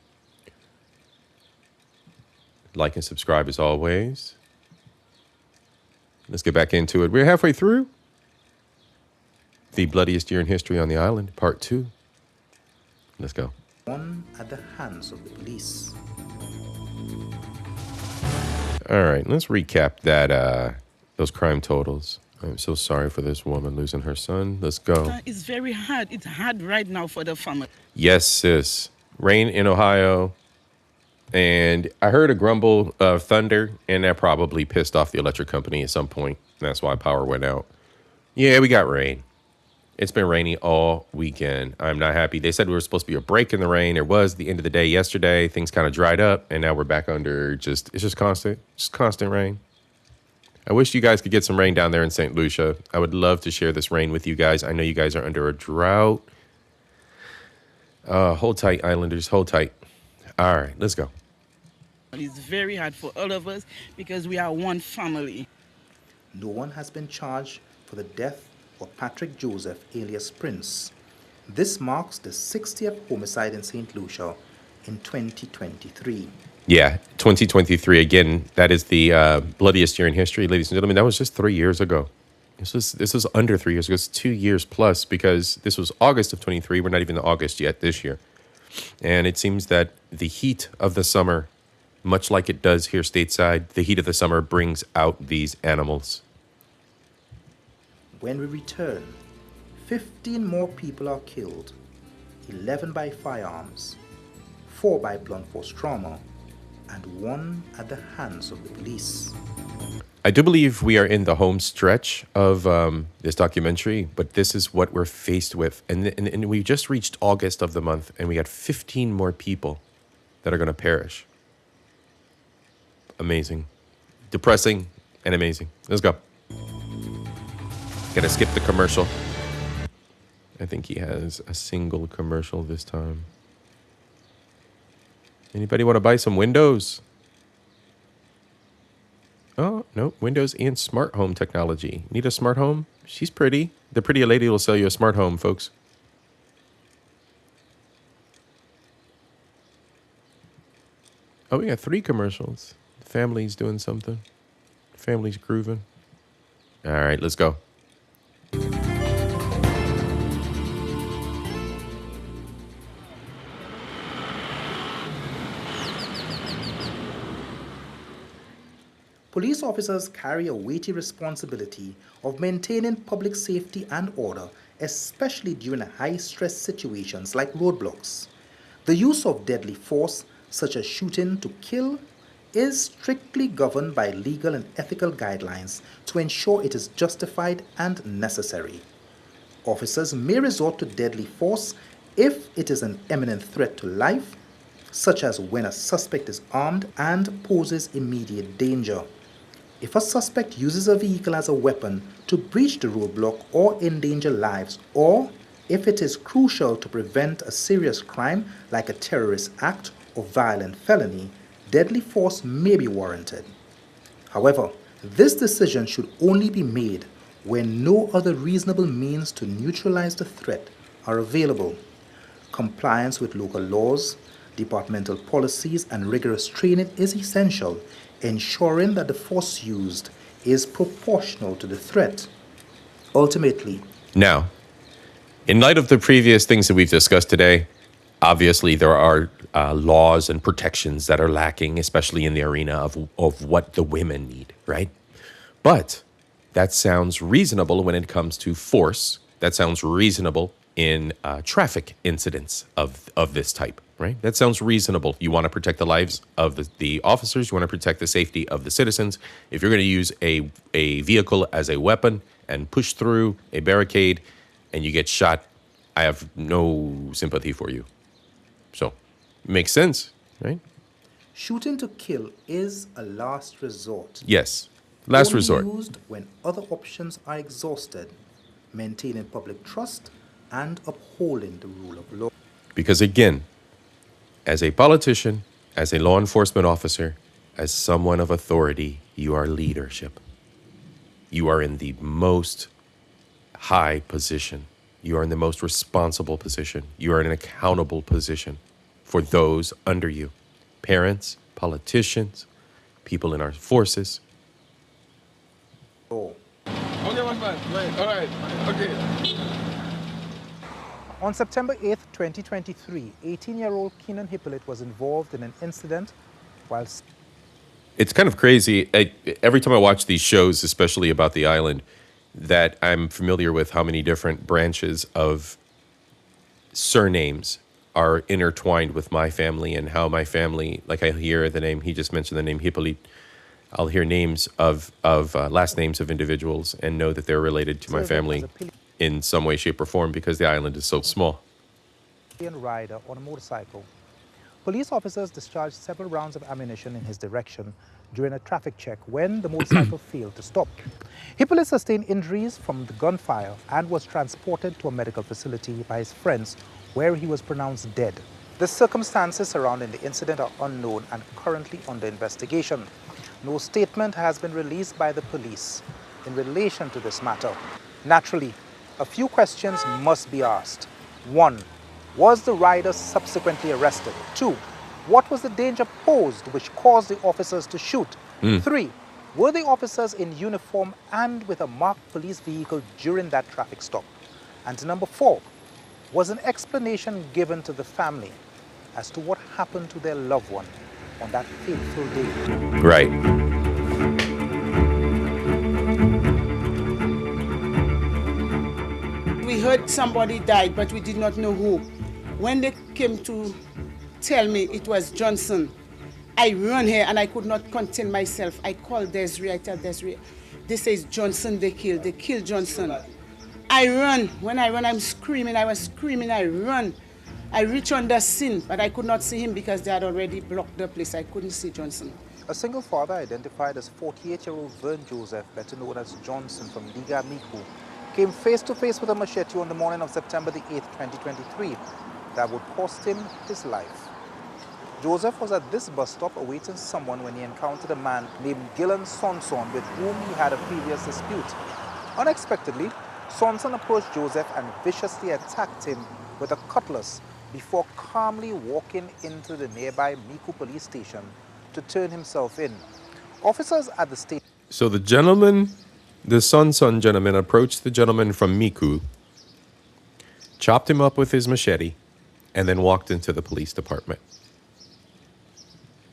Like and subscribe as always. Let's get back into it. We're halfway through the bloodiest year in history on the island, part 2. Let's go. One at the hands of the police. All right, let's recap that those crime totals. I'm so sorry for this woman losing her son. Let's go. It's very hard. It's hard right now for the family. Yes, sis. Rain in Ohio. And I heard a grumble of thunder, and that probably pissed off the electric company at some point. That's why power went out. Yeah, we got rain. It's been rainy all weekend. I'm not happy. They said we were supposed to be a break in the rain. There was the end of the day yesterday. Things kind of dried up, and now we're back under it's just constant rain. I wish you guys could get some rain down there in St. Lucia. I would love to share this rain with you guys. I know you guys are under a drought. Hold tight, Islanders. Hold tight. All right, let's go. It's very hard for all of us because we are one family. No one has been charged for the death of Patrick Joseph alias Prince. This marks the 60th homicide in St. Lucia in 2023. Yeah, 2023. Again, that is the bloodiest year in history, ladies and gentlemen. That was just 3 years ago. This was under 3 years ago. It's 2 years plus because this was August of 23. We're not even in August yet this year. And it seems that the heat of the summer, much like it does here stateside, the heat of the summer brings out these animals. When we return, 15 more people are killed, 11 by firearms, 4 by blunt force trauma, and 1 at the hands of the police. I do believe we are in the home stretch of this documentary, but this is what we're faced with. And we just reached August of the month, and we got 15 more people that are going to perish. Amazing. Depressing and amazing. Let's go. Gonna skip the commercial. I think he has a single commercial this time. Anybody want to buy some windows? Oh, no. Windows and smart home technology. Need a smart home? She's pretty. The pretty lady will sell you a smart home, folks. Oh, we got 3 commercials. Family's doing something. Family's grooving. All right, let's go. Police officers carry a weighty responsibility of maintaining public safety and order, especially during high-stress situations like roadblocks. The use of deadly force, such as shooting to kill, is strictly governed by legal and ethical guidelines to ensure it is justified and necessary. Officers may resort to deadly force if it is an imminent threat to life, such as when a suspect is armed and poses immediate danger. If a suspect uses a vehicle as a weapon to breach the roadblock or endanger lives, or if it is crucial to prevent a serious crime like a terrorist act or violent felony, deadly force may be warranted. However, this decision should only be made when no other reasonable means to neutralize the threat are available. Compliance with local laws, departmental policies, and rigorous training is essential, ensuring that the force used is proportional to the threat. Ultimately, Now, in light of the previous things that we've discussed today, obviously there are laws and protections that are lacking, especially in the arena of what the women need, right? But that sounds reasonable when it comes to force. That sounds reasonable in traffic incidents of this type, right? That sounds reasonable. You want to protect the lives of the officers. You want to protect the safety of the citizens. If you're going to use a vehicle as a weapon and push through a barricade and you get shot, I have no sympathy for you. So, makes sense, right? shooting to kill is a last resort. Yes, last Only resort. used when other options are exhausted, maintaining public trust and upholding the rule of law. Because again, as a politician, as a law enforcement officer, as someone of authority, you are leadership. You are in the most high position. You are in the most responsible position. You are in an accountable position for those under you. Parents, politicians, people in our forces. Oh. Okay, what's that? Right, all right, okay. On September 8, 2023, 18-year-old Keenan Hippolyte was involved in an incident while... It's kind of crazy. Every time I watch these shows, especially about the island, that I'm familiar with how many different branches of surnames are intertwined with my family and how my family, like I hear the name, he just mentioned the name Hippolyte. I'll hear names of last names of individuals and know that they're related to my family in some way, shape, or form because the island is so small. Rider on a motorcycle. Police officers discharged several rounds of ammunition in his direction during a traffic check when the motorcycle failed to stop. Hippolyte sustained injuries from the gunfire and was transported to a medical facility by his friends where he was pronounced dead. The circumstances surrounding the incident are unknown and currently under investigation. No statement has been released by the police in relation to this matter. Naturally, a few questions must be asked. 1. Was the rider subsequently arrested? 2. What was the danger posed which caused the officers to shoot? 3. Were the officers in uniform and with a marked police vehicle during that traffic stop? And number 4, was an explanation given to the family as to what happened to their loved one on that fateful day? Right. We heard somebody died, but we did not know who. When they came to tell me it was Johnson, I ran here and I could not contain myself. I called Desiree, I tell Desiree, they say Johnson they killed Johnson. I run, when I run I'm screaming, I was screaming, I run. I reached on the scene, but I could not see him because they had already blocked the place. I couldn't see Johnson. A single father identified as 48-year-old Vern Joseph, better known as Johnson from Liga Miku, came face to face with a machete on the morning of September the 8th, 2023. That would cost him his life. Joseph was at this bus stop awaiting someone when he encountered a man named Gillen Sonson with whom he had a previous dispute. Unexpectedly, Sonson approached Joseph and viciously attacked him with a cutlass before calmly walking into the nearby Miku police station to turn himself in. Officers at the station... So the gentleman, the Sonson gentleman, approached the gentleman from Miku, chopped him up with his machete, and then walked into the police department.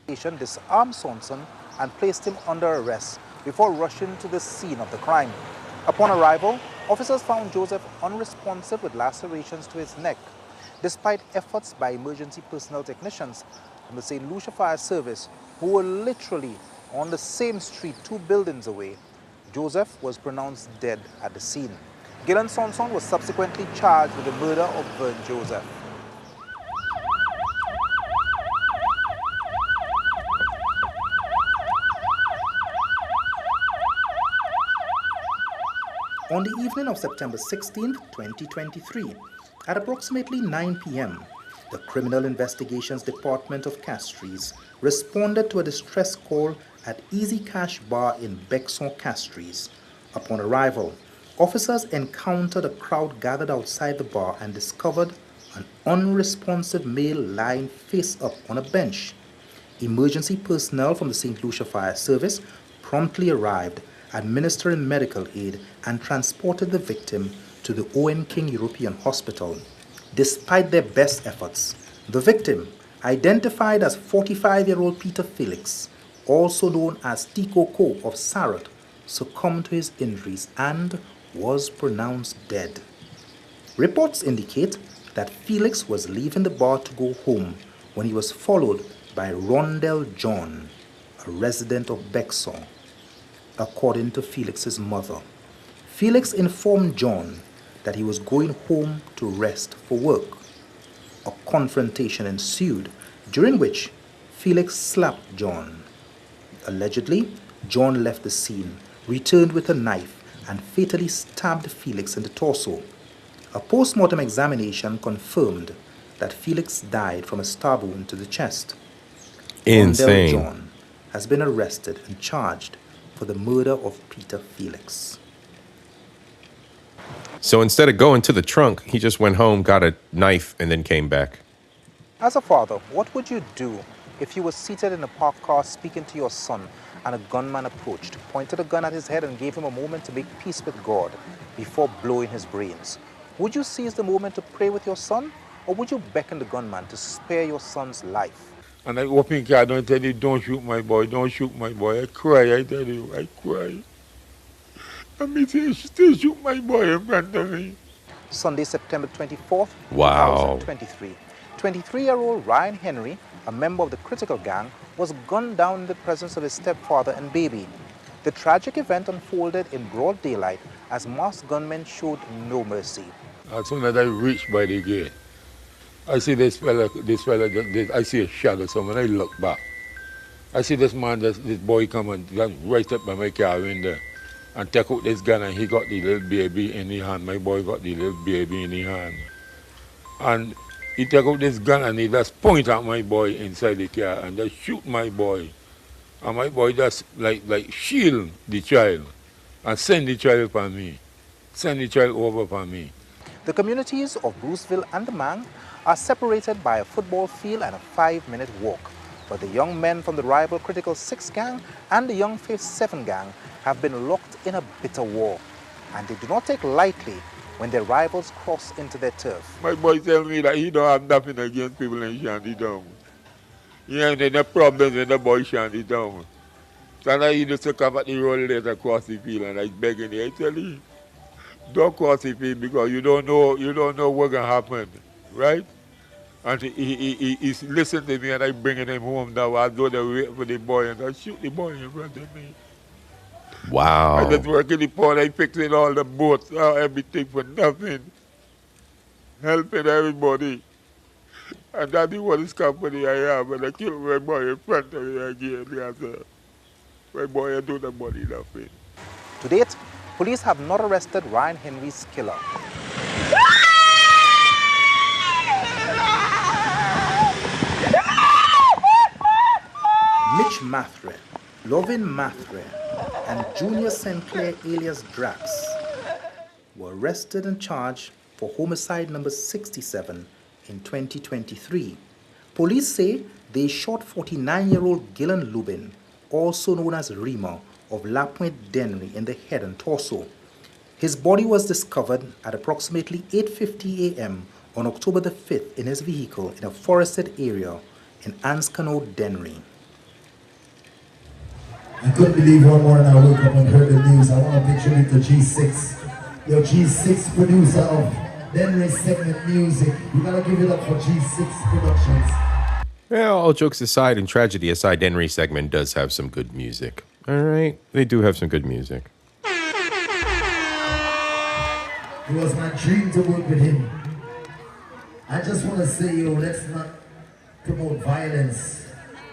Disarmed Sonson and placed him under arrest before rushing to the scene of the crime. Upon arrival, officers found Joseph unresponsive with lacerations to his neck. Despite efforts by emergency personnel technicians from the St. Lucia Fire Service, who were literally on the same street 2 buildings away, Joseph was pronounced dead at the scene. Gillen Sonson was subsequently charged with the murder of Vern Joseph. On the evening of September 16, 2023, at approximately 9 p.m., the Criminal Investigations Department of Castries responded to a distress call at Easy Cash Bar in Bexon, Castries. Upon arrival, officers encountered a crowd gathered outside the bar and discovered an unresponsive male lying face up on a bench. Emergency personnel from the St. Lucia Fire Service promptly arrived, administering medical aid, and transported the victim to the Owen King European Hospital. Despite their best efforts, the victim, identified as 45-year-old Peter Felix, also known as Tico Ko of Sarat, succumbed to his injuries and was pronounced dead. Reports indicate that Felix was leaving the bar to go home when he was followed by Rondell John, a resident of Bexon. According to Felix's mother, Felix informed John that he was going home to rest for work. A confrontation ensued, during which Felix slapped John. Allegedly, John left the scene, returned with a knife, and fatally stabbed Felix in the torso. A post-mortem examination confirmed that Felix died from a stab wound to the chest. Insane. Rondell John has been arrested and charged for the murder of Peter Felix. So instead of going to the trunk, he just went home, got a knife, and then came back. As a father, what would you do if you were seated in a parked car speaking to your son and a gunman approached, pointed a gun at his head and gave him a moment to make peace with God before blowing his brains? Would you seize the moment to pray with your son, or would you beckon the gunman to spare your son's life? And I open car, don't tell you, don't shoot my boy, don't shoot my boy. I cry, I tell you, I cry. And me say, still shoot my boy in front of me. Sunday, September 24th, Wow. 2023. 23-year-old Ryan Henry, a member of the Critical Gang, was gunned down in the presence of his stepfather and baby. The tragic event unfolded in broad daylight as masked gunmen showed no mercy. As soon as I reached by the gate, I see this fella, I see a shadow, so when I look back, I see this man, this boy come and right up by my car window and take out this gun, and he got the little baby in his hand. My boy got the little baby in his hand. And he take out this gun and he just point at my boy inside the car and just shoot my boy. And my boy just like shield the child and send the child for me. Send the child over for me. The communities of Bruceville and the Mang are separated by a football field and a 5-minute walk. But the young men from the rival Critical 6 gang and the Young Faith 7 gang have been locked in a bitter war. And they do not take lightly when their rivals cross into their turf. My boy tell me that he don't have nothing against people in Shantytown. He ain't any problems with the boy Shantytown. So he used to come at the road later across the field and I begging him, I tell him, don't cross the field because you don't know what's gonna happen, right? And he listened to me and I bringing him home now. I go there wait for the boy and I shoot the boy in front of me. Wow. I just work in the port, I fixing all the boats, everything for nothing. Helping everybody. And that's the oldest company I have, and I killed my boy in front of me again because my boy I do the money nothing. To date, police have not arrested Ryan Henry's killer. Mitch Mathre, Lovin Mathre, and Junior St. Clair alias Drax were arrested and charged for homicide number 67 in 2023. Police say they shot 49-year-old Gillen Lubin, also known as Rima, of La Pointe Dennery in the head and torso. His body was discovered at approximately 8:50 a.m. on October the 5th in his vehicle in a forested area in Anscano, Dennery. I couldn't believe one morning I woke up and heard the news. I want to picture it to G6. Your G6 producer of Dennery segment music. You gotta give it up for G6 Productions. Well, all jokes aside and tragedy aside, Dennery segment does have some good music. All right, they do have some good music. It was my dream to work with him. I just want to say, let's not promote violence.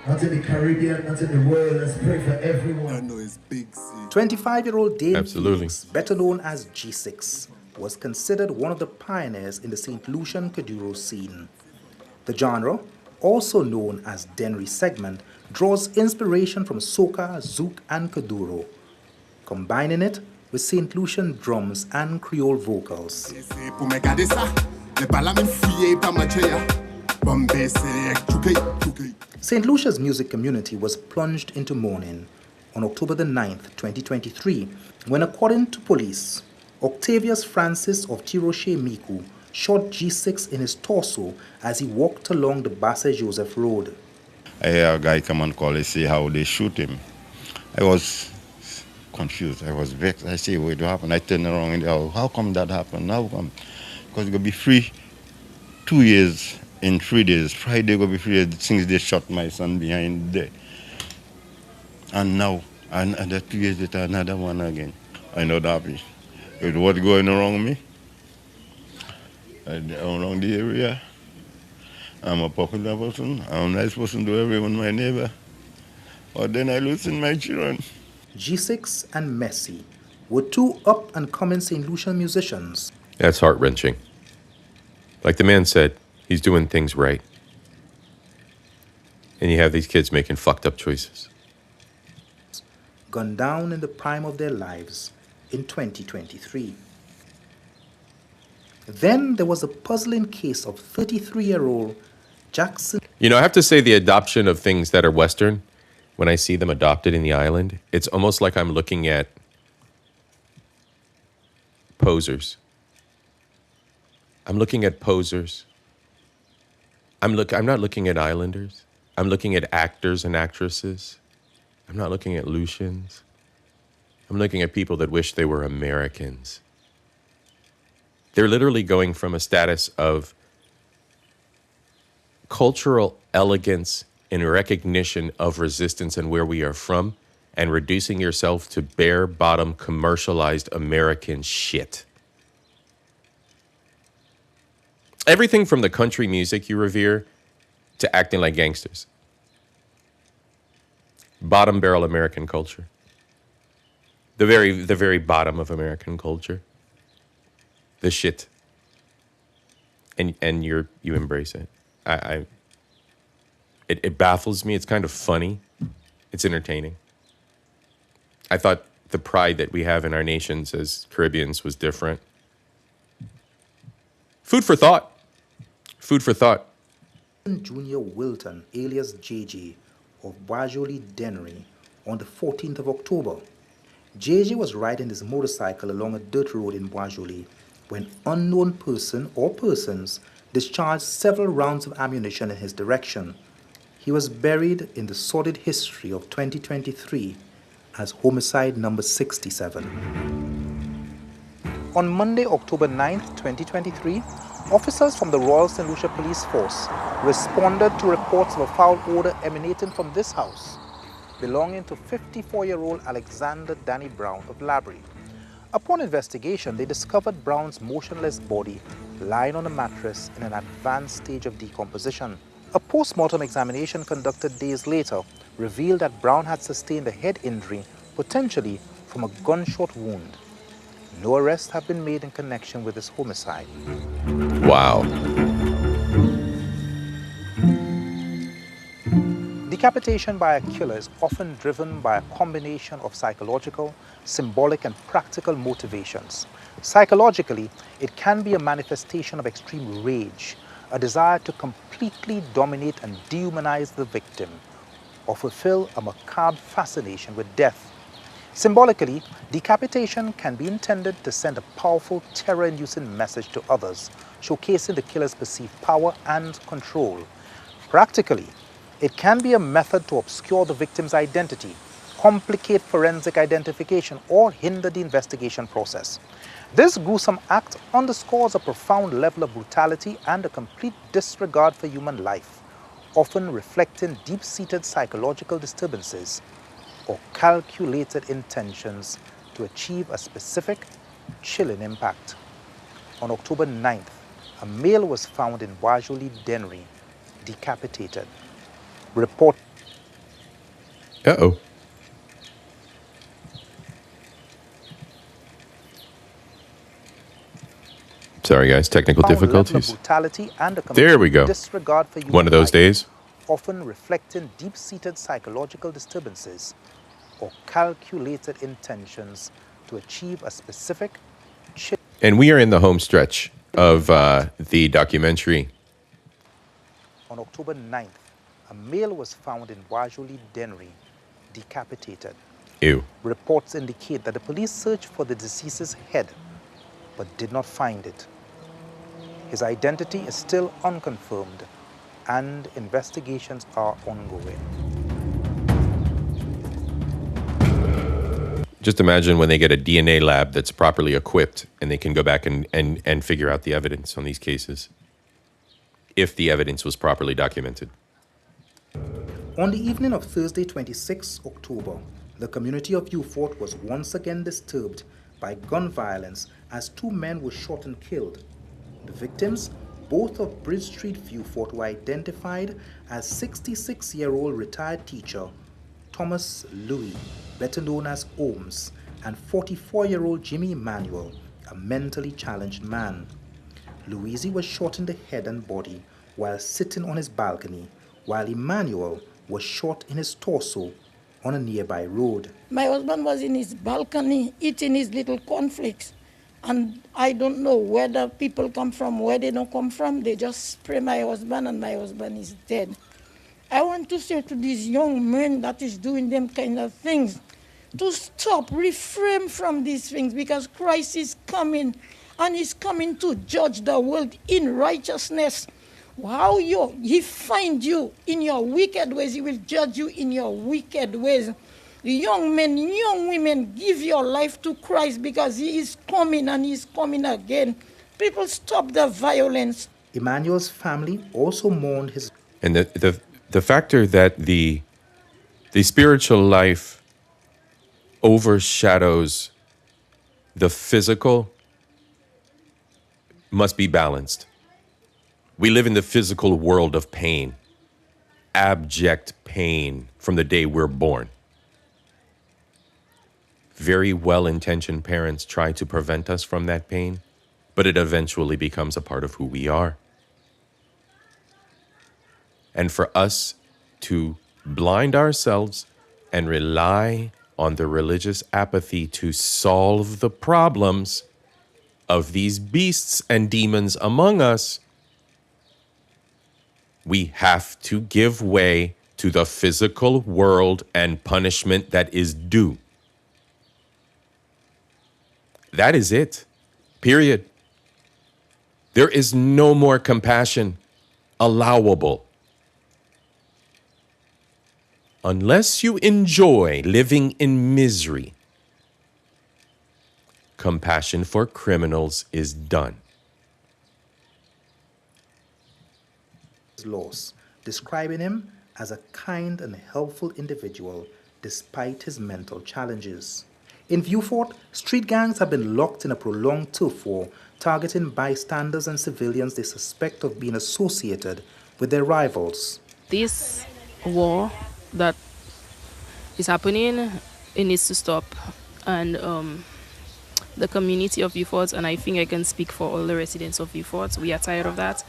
Not in the Caribbean, not in the world. Let's pray for everyone. I know it's big. 25-year-old Dave Absolutely. Felix, better known as G6, was considered one of the pioneers in the St. Lucian Kuduro scene. The genre, also known as Dennery segment, draws inspiration from soca, zouk, and kuduro, combining it with St. Lucian drums and Creole vocals. St. Lucia's music community was plunged into mourning on October the 9th, 2023, when, according to police, Octavius Francis of Tiroche Miku shot G6 in his torso as he walked along the Basse Joseph Road. I hear a guy come and call and say how they shoot him. I was confused. I was vexed. I say, what happened? I turned around and how come that happened? How come? Because it's going to be free 2 years in 3 days. Friday going to be free since they shot my son behind there. And now, another 2 years later, another one again. I'm not happy with what's going around me, around the area. I'm a popular person. I'm a nice person to everyone, my neighbor. But then I losing my children. G6 and Messi were two up-and-coming St. Lucian musicians. That's heart-wrenching. Like the man said, he's doing things right. And you have these kids making fucked up choices. Gunned down in the prime of their lives in 2023. Then there was a puzzling case of 33-year-old Jackson. You know, I have to say the adoption of things that are Western, when I see them adopted in the island, it's almost like I'm looking at posers. I'm looking at posers. I'm not looking at islanders. I'm looking at actors and actresses. I'm not looking at Lucians. I'm looking at people that wish they were Americans. They're literally going from a status of cultural elegance in recognition of resistance and where we are from, and reducing yourself to bare bottom commercialized American shit. Everything from the country music you revere to acting like gangsters. Bottom barrel American culture. The very bottom of American culture. The shit. And you embrace it. It baffles me. It's kind of funny. It's entertaining. I thought the pride that we have in our nations as Caribbeans was different. Food for thought. Food for thought. Junior Wilton, alias JJ, of Bajoli Dennery, on the 14th of October. JJ was riding his motorcycle along a dirt road in Bajoli when unknown person or persons discharged several rounds of ammunition in his direction. He was buried in the sordid history of 2023 as homicide number 67. On Monday, October 9th, 2023, officers from the Royal St. Lucia Police Force responded to reports of a foul odor emanating from this house, belonging to 54-year-old Alexander Danny Brown of Labrie. Upon investigation, they discovered Brown's motionless body lying on a mattress in an advanced stage of decomposition. A post-mortem examination conducted days later revealed that Brown had sustained a head injury, potentially from a gunshot wound. No arrests have been made in connection with this homicide. Wow. Decapitation by a killer is often driven by a combination of psychological, symbolic, and practical motivations. Psychologically, it can be a manifestation of extreme rage, a desire to completely dominate and dehumanize the victim, or fulfill a macabre fascination with death. Symbolically, decapitation can be intended to send a powerful, terror-inducing message to others, showcasing the killer's perceived power and control. Practically, it can be a method to obscure the victim's identity, complicate forensic identification, or hinder the investigation process. This gruesome act underscores a profound level of brutality and a complete disregard for human life, often reflecting deep-seated psychological disturbances or calculated intentions to achieve a specific, chilling impact. On October 9th, a male was found in Bajoli Dennery, decapitated. Report. Uh-oh. Sorry, guys. Technical difficulties. Brutality and a There we go. disregard for human One of those life, days. often reflecting deep-seated psychological disturbances or calculated intentions to achieve a specific. And we are in the home stretch of the documentary. On October 9th, a male was found in Bajoli Dennery, decapitated. Ew. Reports indicate that the police searched for the deceased's head, but did not find it. His identity is still unconfirmed, and investigations are ongoing. Just imagine when they get a DNA lab that's properly equipped and they can go back and figure out the evidence on these cases, if the evidence was properly documented. On the evening of Thursday, 26 October, the community of Beaufort was once again disturbed by gun violence as two men were shot and killed. The victims, both of Bridge Street, Beaufort, were identified as 66-year-old retired teacher Thomas Louis, better known as Holmes, and 44-year-old Jimmy Emmanuel, a mentally challenged man. Louisi was shot in the head and body while sitting on his balcony, while Emmanuel was shot in his torso on a nearby road. My husband was in his balcony eating his little cornflakes. And I don't know whether people come from, where they don't come from. They just spray my husband and my husband is dead. I want to say to these young men that is doing them kind of things to stop, refrain from these things, because Christ is coming and he's coming to judge the world in righteousness. How he find you in your wicked ways, he will judge you in your wicked ways. Young men, young women, give your life to Christ because he is coming and he is coming again. People, stop the violence. Emmanuel's family also mourned his... And the factor that the spiritual life overshadows the physical must be balanced. We live in the physical world of pain, abject pain from the day we're born. Very well-intentioned parents try to prevent us from that pain, but it eventually becomes a part of who we are. And for us to blind ourselves and rely on the religious apathy to solve the problems of these beasts and demons among us, we have to give way to the physical world and punishment that is due. That is it. Period. There is no more compassion allowable. Unless you enjoy living in misery, compassion for criminals is done. Loss, describing him as a kind and helpful individual despite his mental challenges. In Viewfort, street gangs have been locked in a prolonged turf war, targeting bystanders and civilians they suspect of being associated with their rivals. This war that is happening, it needs to stop. And the community of Viewfort, and I think I can speak for all the residents of Viewfort, we are tired of that.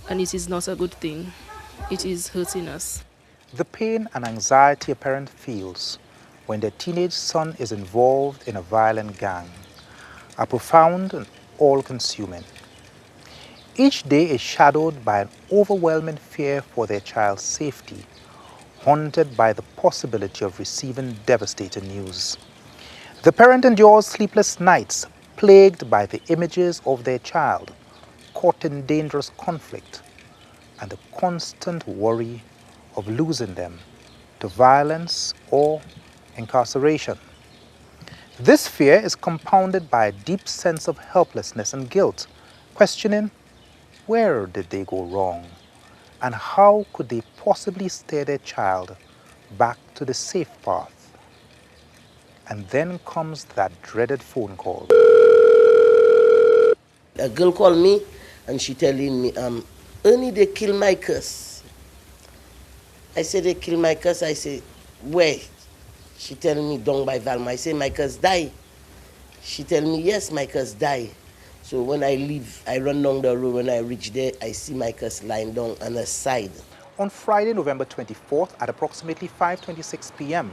And it is not a good thing. It is hurting us. The pain and anxiety a parent feels when their teenage son is involved in a violent gang are profound and all-consuming. Each day is shadowed by an overwhelming fear for their child's safety, haunted by the possibility of receiving devastating news. The parent endures sleepless nights, plagued by the images of their child, caught in dangerous conflict, and the constant worry of losing them to violence or incarceration. This fear is compounded by a deep sense of helplessness and guilt, questioning where did they go wrong and how could they possibly steer their child back to the safe path. And then comes that dreaded phone call. A girl called me and she telling me, Ernie, they kill my curse. I said, they kill my curse. I say, where? She telling me, down by Valma. I say, my curse die. She tell me, yes, my curse die. So when I leave, I run down the road. When I reach there, I see my curse lying down on the side. On Friday, November 24th at approximately 5:26 p.m.,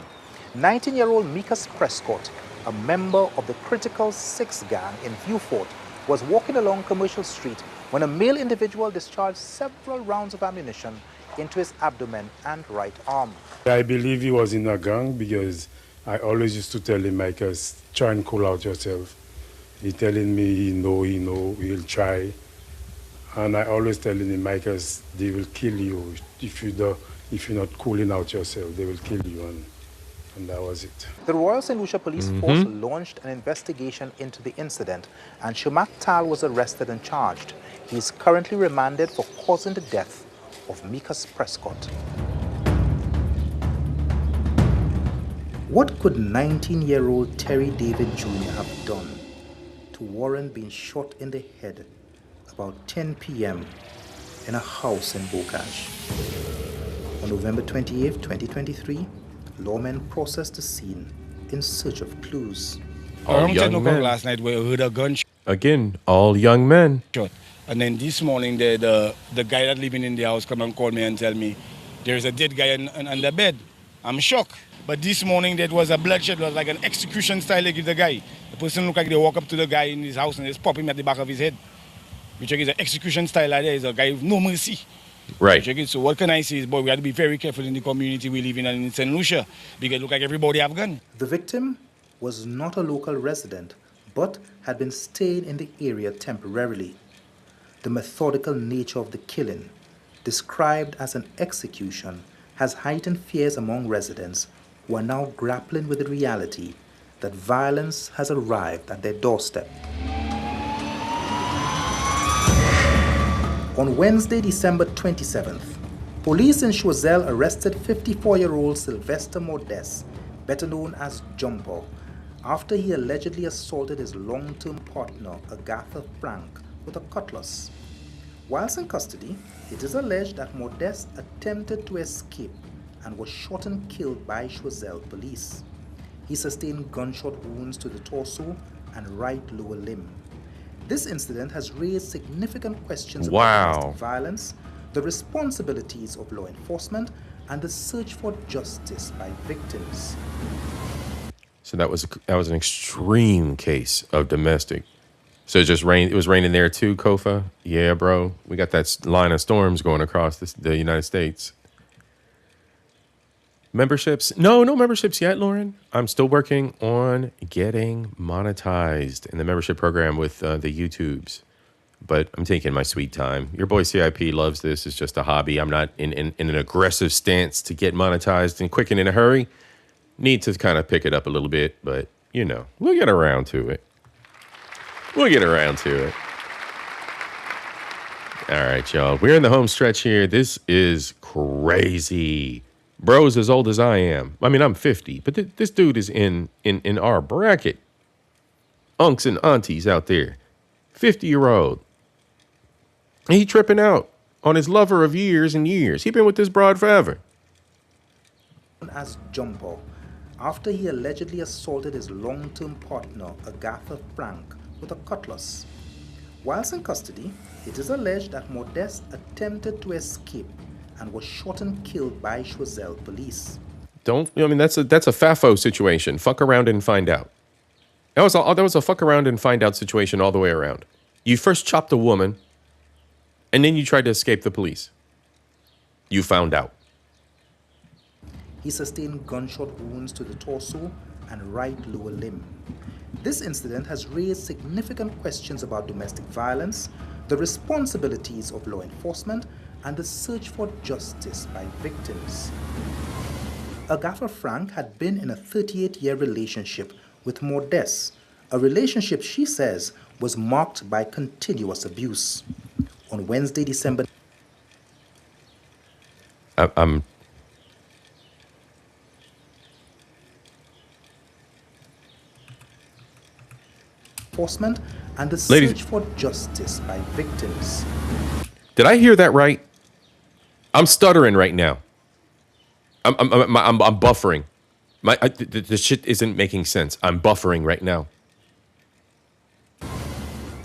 19-year-old Mikas Prescott, a member of the Critical 6 gang in Viewfort, was walking along Commercial Street when a male individual discharged several rounds of ammunition into his abdomen and right arm. I believe he was in a gang because I always used to tell him, Mikas, try and cool out yourself. He telling me he know, he'll try. And I always telling him, Mikas, they will kill you if you're not cooling out yourself. They will kill you, and that was it. The Royal St. Lucia Police Force launched an investigation into the incident, and Shumak Tal was arrested and charged. He is currently remanded for causing the death of Mikas Prescott. What could 19-year-old Terry David Jr. have done to warrant being shot in the head about 10 p.m. in a house in Bocage? On November 28, 2023, lawmen processed the scene in search of clues. All young men. Last night we heard a gunshot. Again, all young men. And then this morning, the guy that living in the house come and call me and tell me there's a dead guy on the bed. I'm shocked. But this morning, there was a bloodshed. It was like an execution style they give the guy. The person looked like they walk up to the guy in his house and just pop him at the back of his head. Which is an execution style like that. Is a guy with no mercy. Right. So what can I say is, boy, we have to be very careful in the community we live in St. Lucia because it look like everybody have gun. The victim was not a local resident, but had been staying in the area temporarily. The methodical nature of the killing, described as an execution, has heightened fears among residents who are now grappling with the reality that violence has arrived at their doorstep. On Wednesday, December 27th, Police in Choiseul arrested 54-year-old Sylvester Modeste, better known as Jumper, after he allegedly assaulted his long-term partner, Agatha Frank, with a cutlass. Whilst in custody, it is alleged that Modeste attempted to escape and was shot and killed by Choiseul police. He sustained gunshot wounds to the torso and right lower limb. This incident has raised significant questions about domestic violence, the responsibilities of law enforcement, and the search for justice by victims. So that was an extreme case of domestic. So it was raining there too, Kofa? Yeah, bro. We got that line of storms going across the United States. Memberships? No memberships yet, Lauren. I'm still working on getting monetized in the membership program with the YouTubes. But I'm taking my sweet time. Your boy CIP loves this. It's just a hobby. I'm not in an aggressive stance to get monetized and quick and in a hurry. Need to kind of pick it up a little bit, but, we'll get around to it. We'll get around to it. All right, y'all. We're in the home stretch here. This is crazy. Bro's as old as I am. I mean, I'm 50, but this dude is in our bracket. Unks and aunties out there. 50-year-old. He tripping out on his lover of years and years. He been with this broad forever. As Jumper, after he allegedly assaulted his long-term partner, Agatha Frank, with a cutlass. Whilst in custody, it is alleged that Modeste attempted to escape and was shot and killed by Choiseul police. That's a FAFO situation. Fuck around and find out. That was a fuck around and find out situation all the way around. You first chopped a woman, and then you tried to escape the police. You found out. He sustained gunshot wounds to the torso and right lower limb. This incident has raised significant questions about domestic violence, the responsibilities of law enforcement, and the search for justice by victims. Agatha Frank had been in a 38-year relationship with Modeste, a relationship she says was marked by continuous abuse. On Wednesday, December... I'm enforcement and the search for justice by victims. Did I hear that right? I'm stuttering right now. I'm buffering. The shit isn't making sense. I'm buffering right now.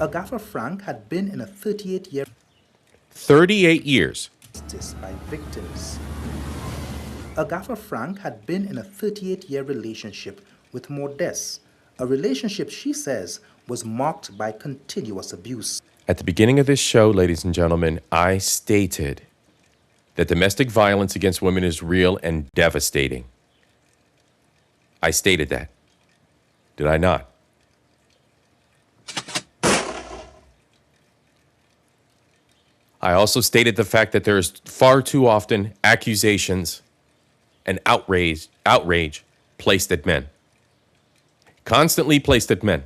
Agatha Frank had been in a 38-year... 38 years. Justice by victims. Agatha Frank had been in a 38-year relationship with Modeste, a relationship she says was marked by continuous abuse. At the beginning of this show, ladies and gentlemen, I stated that domestic violence against women is real and devastating. I stated that. Did I not? I also stated the fact that there is far too often accusations and outrage placed at men. Constantly placed at men.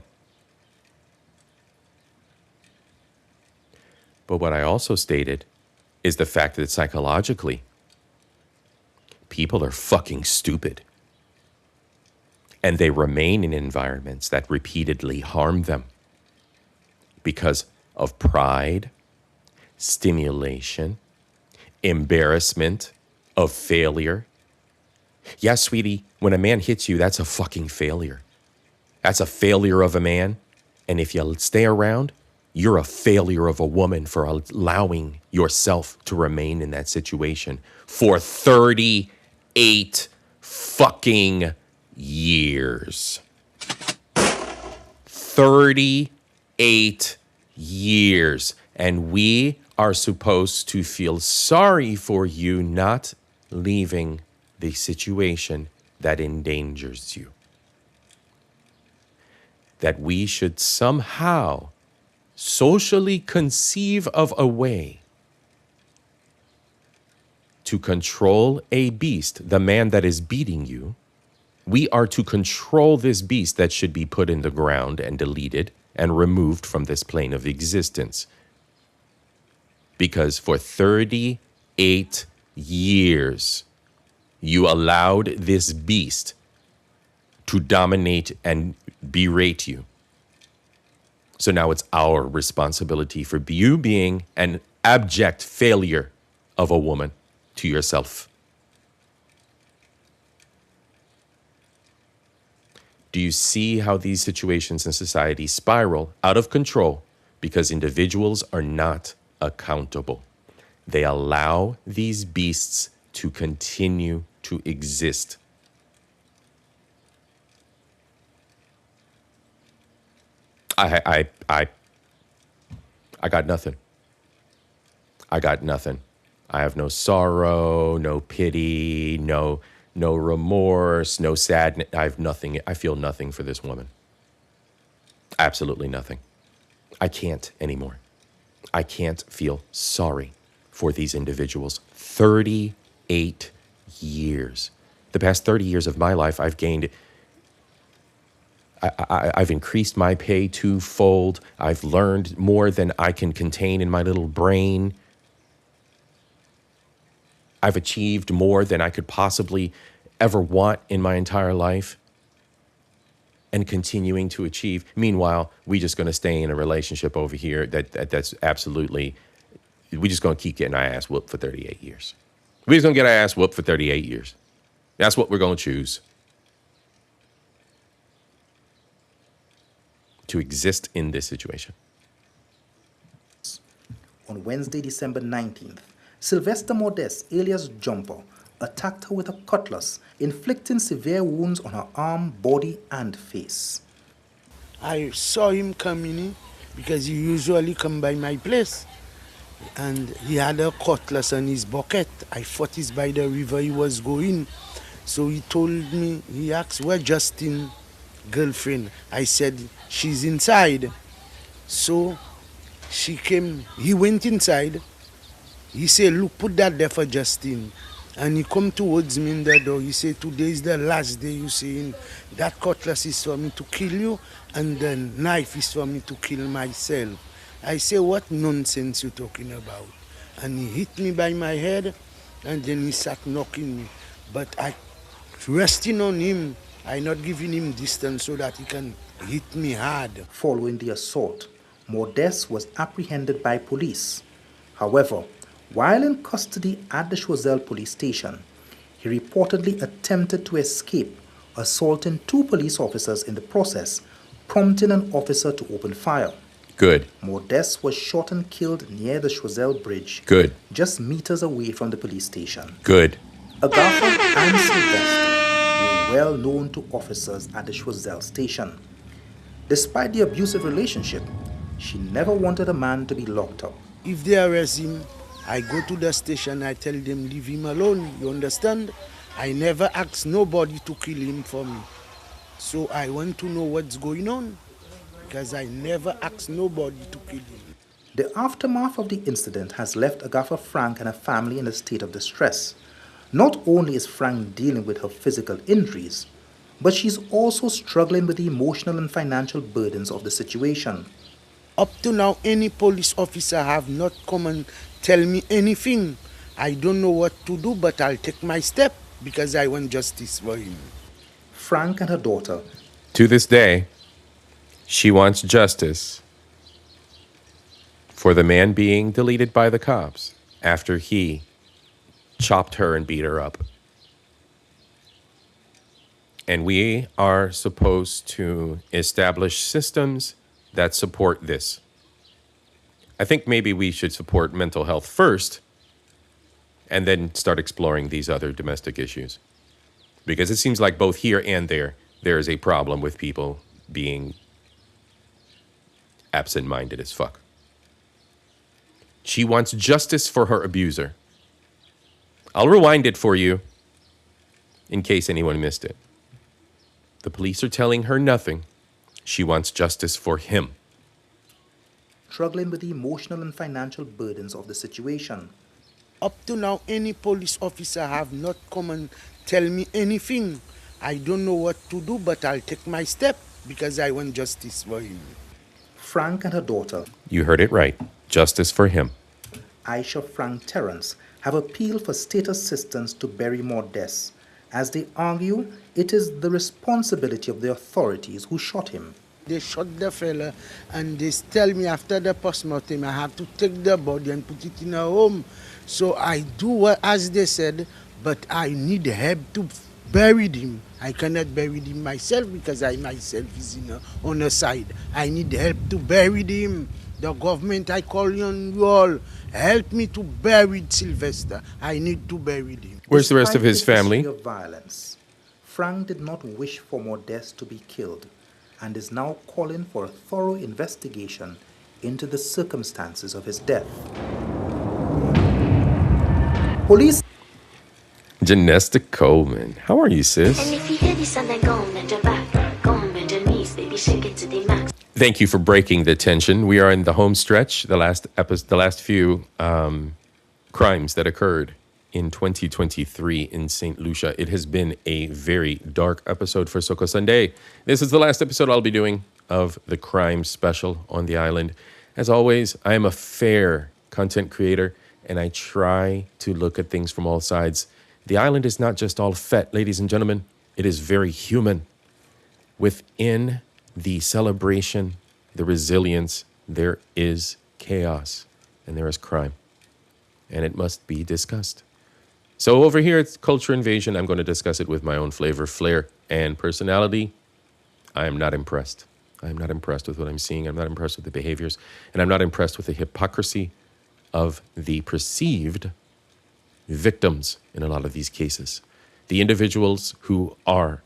But what I also stated is the fact that psychologically, people are fucking stupid. And they remain in environments that repeatedly harm them because of pride, stimulation, embarrassment, of failure. Yeah, sweetie, when a man hits you, that's a fucking failure. That's a failure of a man. And if you stay around, you're a failure of a woman for allowing yourself to remain in that situation for 38 fucking years. 38 years. And we are supposed to feel sorry for you not leaving the situation that endangers you. That we should somehow socially conceive of a way to control a beast, the man that is beating you. We are to control this beast that should be put in the ground and deleted and removed from this plane of existence. Because for 38 years, you allowed this beast to dominate and berate you. So now it's our responsibility for you being an abject failure of a woman to yourself. Do you see how these situations in society spiral out of control because individuals are not accountable? They allow these beasts to continue to exist. I got nothing. I got nothing. I have no sorrow, no pity, no remorse, no sadness. I have nothing. I feel nothing for this woman. Absolutely nothing. I can't anymore. I can't feel sorry for these individuals. 38 years. The past 30 years of my life, I've gained, I've increased my pay twofold. I've learned more than I can contain in my little brain. I've achieved more than I could possibly ever want in my entire life, and continuing to achieve. Meanwhile, we just going to stay in a relationship over here that's absolutely, we just going to keep getting our ass whooped for 38 years. We're just going to get our ass whooped for 38 years. That's what we're going to choose. To exist in this situation. On Wednesday, December 19th, Sylvester Modeste, alias Jumper, attacked her with a cutlass, inflicting severe wounds on her arm, body, and face. I saw him coming in because he usually come by my place. And he had a cutlass on his bucket. I thought it's by the river he was going. So he told me, he asked, where Justin girlfriend? I said, she's inside. So she came, he went inside. He said, look, put that there for Justin. And he come towards me in the door. He said, today is the last day, you saying that cutlass is for me to kill you and the knife is for me to kill myself. I say, what nonsense you talking about? And he hit me by my head and then he sat knocking me. But I resting on him, I not giving him distance so that he can hit me hard. Following the assault, Modeste was apprehended by police. However, while in custody at the Choiseul police station, he reportedly attempted to escape, assaulting 2 police officers in the process, prompting an officer to open fire. Good. Modeste was shot and killed near the Choiseul Bridge, Good. just meters away from the police station. Good. Agatha and Sylvester were well known to officers at the Choiseul station. Despite the abusive relationship, she never wanted a man to be locked up. If they arrest him, I go to the station, I tell them, leave him alone, you understand? I never ask nobody to kill him for me. So I want to know what's going on, because I never ask nobody to kill him. The aftermath of the incident has left Agatha Frank and her family in a state of distress. Not only is Frank dealing with her physical injuries, but she's also struggling with the emotional and financial burdens of the situation. Up to now, any police officer have not come and tell me anything. I don't know what to do, but I'll take my step because I want justice for him. Frank and her daughter. To this day, she wants justice for the man being deleted by the cops after he chopped her and beat her up. And we are supposed to establish systems that support this. I think maybe we should support mental health first and then start exploring these other domestic issues. Because it seems like both here and there is a problem with people being absent-minded as fuck. She wants justice for her abuser. I'll rewind it for you in case anyone missed it. The police are telling her nothing. She wants justice for him. Struggling with the emotional and financial burdens of the situation. Up to now, any police officer have not come and tell me anything. I don't know what to do, but I'll take my step because I want justice for him. Frank and her daughter. You heard it right. Justice for him. Aisha Frank Terrence have appealed for state assistance to bury more deaths, as they argue it is the responsibility of the authorities who shot him. They shot the fella and they tell me after the postmortem I have to take the body and put it in a home. So I do as they said, but I need help to bury him. I cannot bury him myself because I myself is on the side. I need help to bury him. The government, I call on you all, help me to bury Sylvester. I need to bury him. Where's the rest of his family? Of violence, Frank did not wish for more deaths to be killed and is now calling for a thorough investigation into the circumstances of his death. Police. Janesta Coleman. How are you, sis? And if you hear this and then go on and back, go on and the knees, baby, shake it to the max. Thank you for breaking the tension. We are in the home stretch, the last few crimes that occurred in 2023 in St. Lucia. It has been a very dark episode for Soca Sunday. This is the last episode I'll be doing of the crime special on the island. As always, I am a fair content creator, and I try to look at things from all sides. The island is not just all fet, ladies and gentlemen. It is very human. Within the celebration, the resilience, there is chaos and there is crime. And it must be discussed. So over here at Culture Invasion, I'm going to discuss it with my own flavor, flair, and personality. I am not impressed. I am not impressed with what I'm seeing. I'm not impressed with the behaviors. And I'm not impressed with the hypocrisy of the perceived victims in a lot of these cases. The individuals who are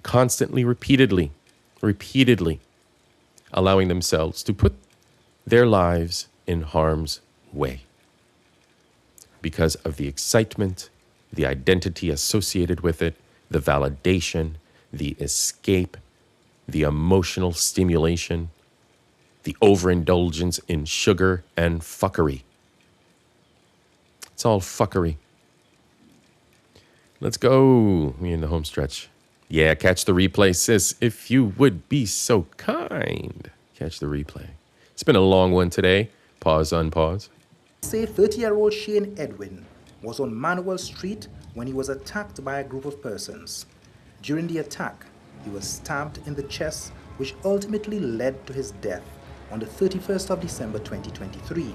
constantly, repeatedly allowing themselves to put their lives in harm's way because of the excitement, the identity associated with it, the validation, the escape, the emotional stimulation, the overindulgence in sugar and fuckery. It's all fuckery. Let's go. We in the home stretch. Yeah, catch the replay, sis, if you would be so kind. Catch the replay. It's been a long one today. Pause, unpause. Say 30-year-old Shane Edwin was on Manuel Street when he was attacked by a group of persons. During the attack, he was stabbed in the chest, which ultimately led to his death on the 31st of December 2023.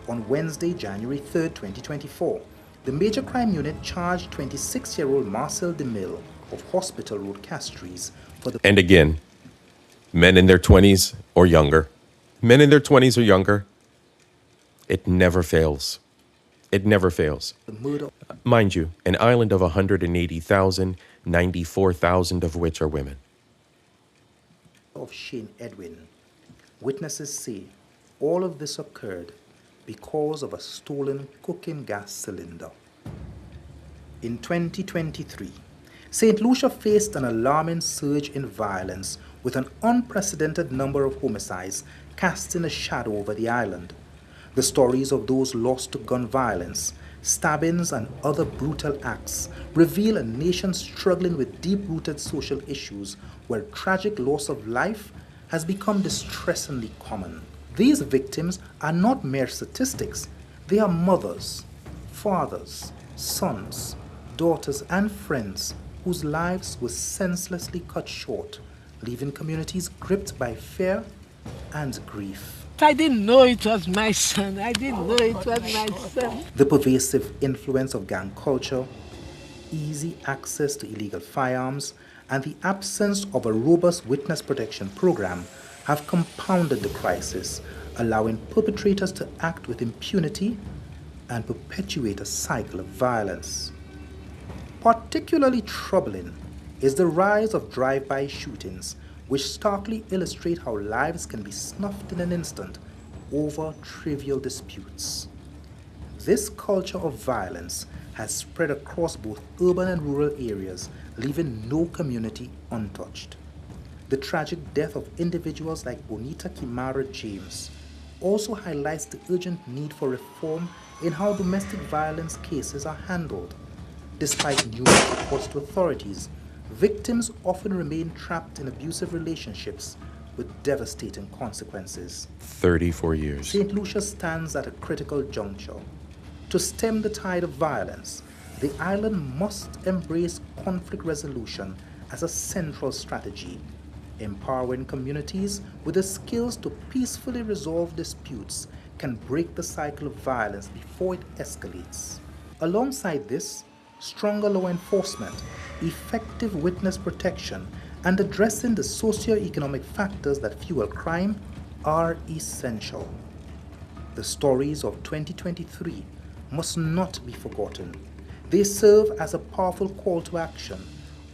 On Wednesday, January 3rd, 2024, the Major Crime Unit charged 26-year-old Marcel DeMille of Hospital Road, Castries for the... And again, men in their 20s or younger. Men in their 20s or younger. It never fails. It never fails. The murder. Mind you, an island of 180,000, 94,000 of which are women. Of Shane Edwin. Witnesses say all of this occurred because of a stolen cooking gas cylinder. In 2023, St. Lucia faced an alarming surge in violence with an unprecedented number of homicides casting a shadow over the island. The stories of those lost to gun violence, stabbings, and other brutal acts reveal a nation struggling with deep-rooted social issues where tragic loss of life has become distressingly common. These victims are not mere statistics. They are mothers, fathers, sons, daughters, and friends whose lives were senselessly cut short, leaving communities gripped by fear and grief. I didn't know it was my son. I didn't know it was my son. The pervasive influence of gang culture, easy access to illegal firearms, and the absence of a robust witness protection program have compounded the crisis, allowing perpetrators to act with impunity and perpetuate a cycle of violence. Particularly troubling is the rise of drive-by shootings, which starkly illustrate how lives can be snuffed in an instant over trivial disputes. This culture of violence has spread across both urban and rural areas, leaving no community untouched. The tragic death of individuals like Bonita Kimara James also highlights the urgent need for reform in how domestic violence cases are handled. Despite numerous reports to authorities, victims often remain trapped in abusive relationships with devastating consequences. 34 years. St. Lucia stands at a critical juncture. To stem the tide of violence, the island must embrace conflict resolution as a central strategy, empowering communities with the skills to peacefully resolve disputes can break the cycle of violence before it escalates. Alongside this, stronger law enforcement, effective witness protection, and addressing the socio-economic factors that fuel crime are essential. The stories of 2023 must not be forgotten. They serve as a powerful call to action,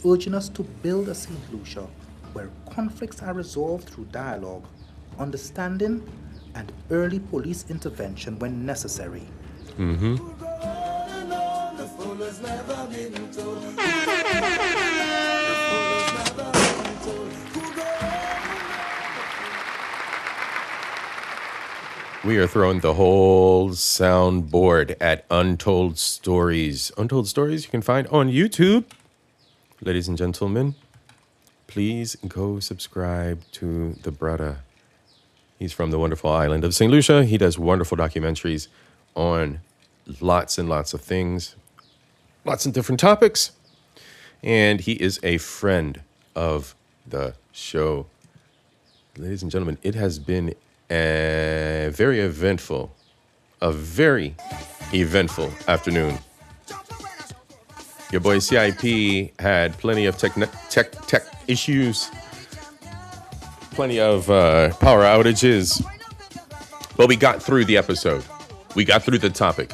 urging us to build a St. Lucia where conflicts are resolved through dialogue, understanding, and early police intervention when necessary. We are throwing the whole soundboard at Untold Stories. Untold Stories you can find on YouTube. Ladies and gentlemen, please go subscribe to the brother. He's from the wonderful island of St. Lucia. He does wonderful documentaries on lots and lots of things, lots of different topics. And he is a friend of the show. Ladies and gentlemen, it has been a very eventful afternoon. Your boy CIP had plenty of tech issues, plenty of power outages, but we got through the episode. We got through the topic.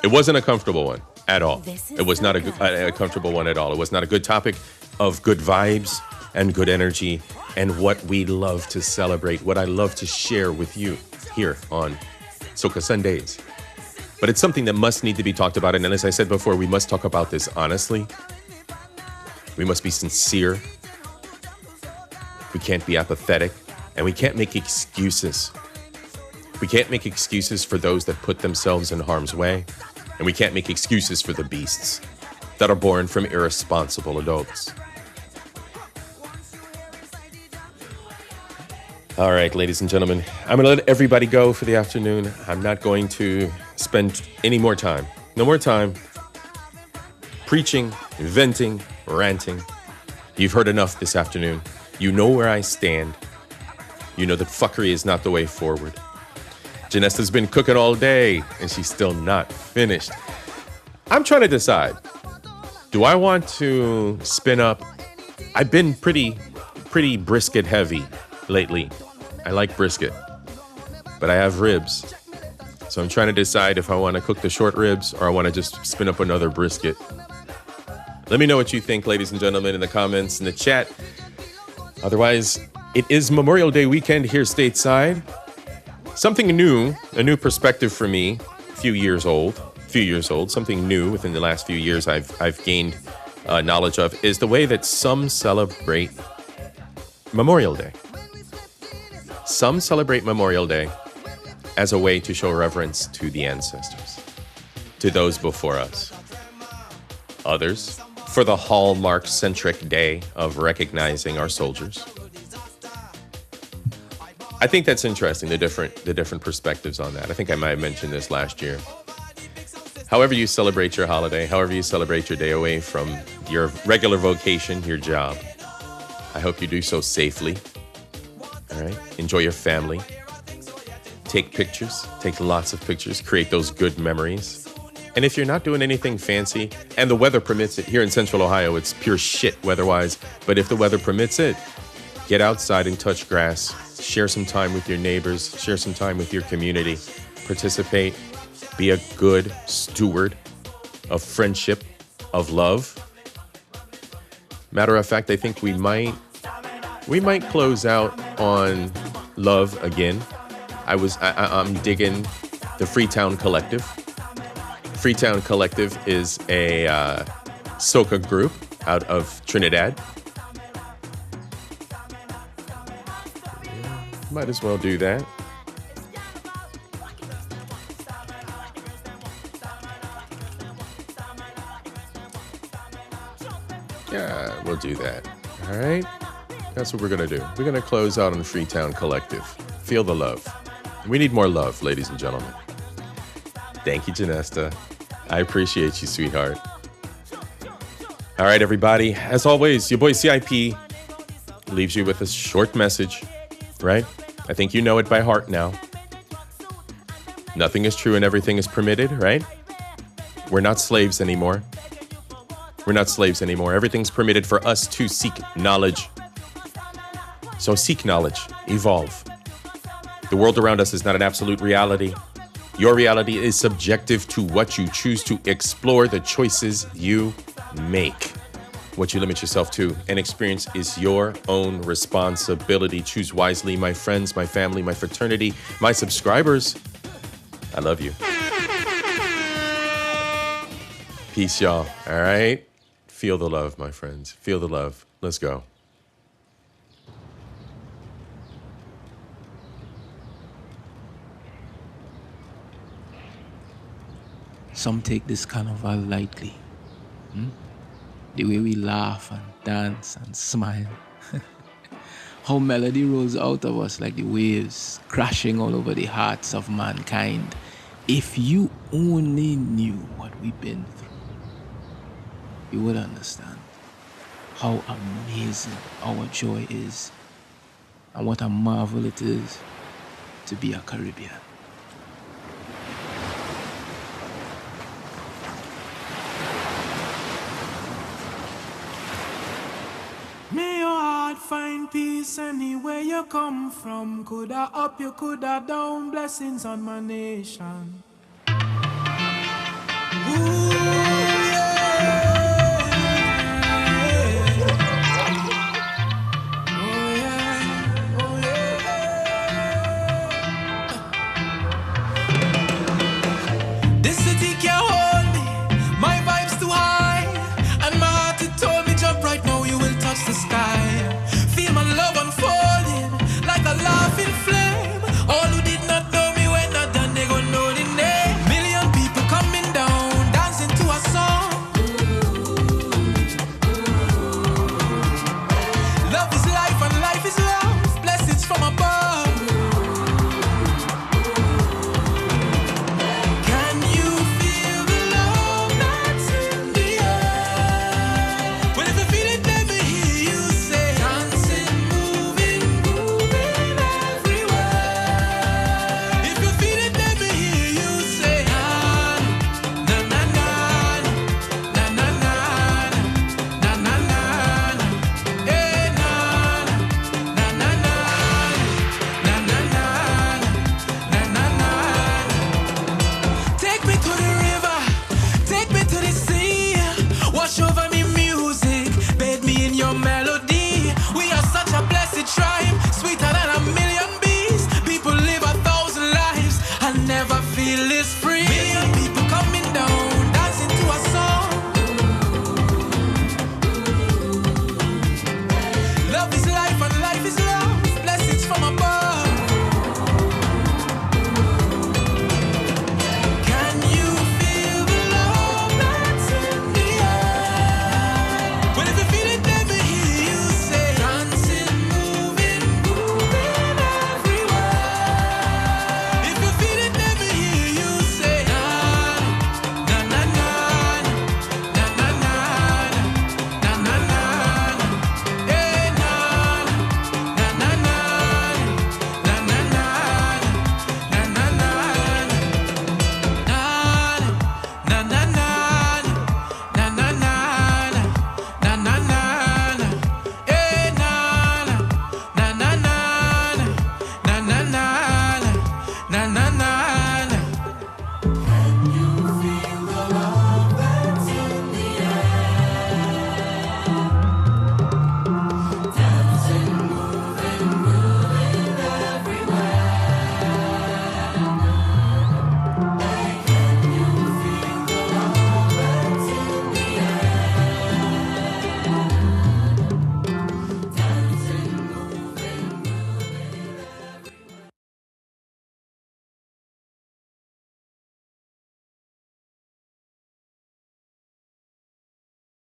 It wasn't a comfortable one at all. It was not a comfortable one at all. It was not a good topic of good vibes and good energy and what we love to celebrate, what I love to share with you here on Soca Sundays. But it's something that must need to be talked about. And as I said before, we must talk about this honestly. We must be sincere. We can't be apathetic. And we can't make excuses. We can't make excuses for those that put themselves in harm's way. And we can't make excuses for the beasts that are born from irresponsible adults. All right, ladies and gentlemen, I'm going to let everybody go for the afternoon. I'm not going to spend any more time. No more time preaching, venting, ranting. You've heard enough this afternoon. You know where I stand. You know that fuckery is not the way forward. Janessa's been cooking all day, and she's still not finished. I'm trying to decide. Do I want to spin up? I've been pretty brisket heavy lately. I like brisket, but I have ribs. So I'm trying to decide if I want to cook the short ribs or I want to just spin up another brisket. Let me know what you think, ladies and gentlemen, in the comments, in the chat. Otherwise, it is Memorial Day weekend here stateside. Something new, a new perspective for me, a few years old, something new within the last few years I've gained knowledge of is the way that some celebrate Memorial Day. Some celebrate Memorial Day as a way to show reverence to the ancestors, to those before us. Others, for the hallmark-centric day of recognizing our soldiers. I think that's interesting, the different perspectives on that. I think I might have mentioned this last year. However you celebrate your holiday, however you celebrate your day away from your regular vocation, your job, I hope you do so safely. All right? Enjoy your family. Take pictures. Take lots of pictures. Create those good memories. And if you're not doing anything fancy, and the weather permits it, here in Central Ohio, it's pure shit weather-wise, but if the weather permits it, get outside and touch grass. Share some time with your neighbors. Share some time with your community. Participate. Be a good steward of friendship, of love. Matter of fact, I think we might close out on love again. I'm digging the Freetown Collective. Freetown Collective is a soca group out of Trinidad. Might as well do that. Yeah, we'll do that. All right? That's what we're going to do. We're going to close out on Freetown Collective. Feel the love. We need more love, ladies and gentlemen. Thank you, Janesta. I appreciate you, sweetheart. All right, everybody. As always, your boy CIP leaves you with a short message, right? I think you know it by heart now. Nothing is true and everything is permitted, right? We're not slaves anymore. We're not slaves anymore. Everything's permitted for us to seek knowledge. So seek knowledge, evolve. The world around us is not an absolute reality. Your reality is subjective to what you choose to explore, the choices you make. What you limit yourself to and experience is your own responsibility. Choose wisely, my friends, my family, my fraternity, my subscribers. I love you. Peace, y'all. All right? Feel the love, my friends. Feel the love. Let's go. Some take this carnival lightly. The way we laugh and dance and smile. How melody rolls out of us like the waves crashing all over the hearts of mankind. If you only knew what we've been through, you would understand how amazing our joy is and what a marvel it is to be a Caribbean. May your heart find peace anywhere you come from. Coulda up, you coulda down, blessings on my nation.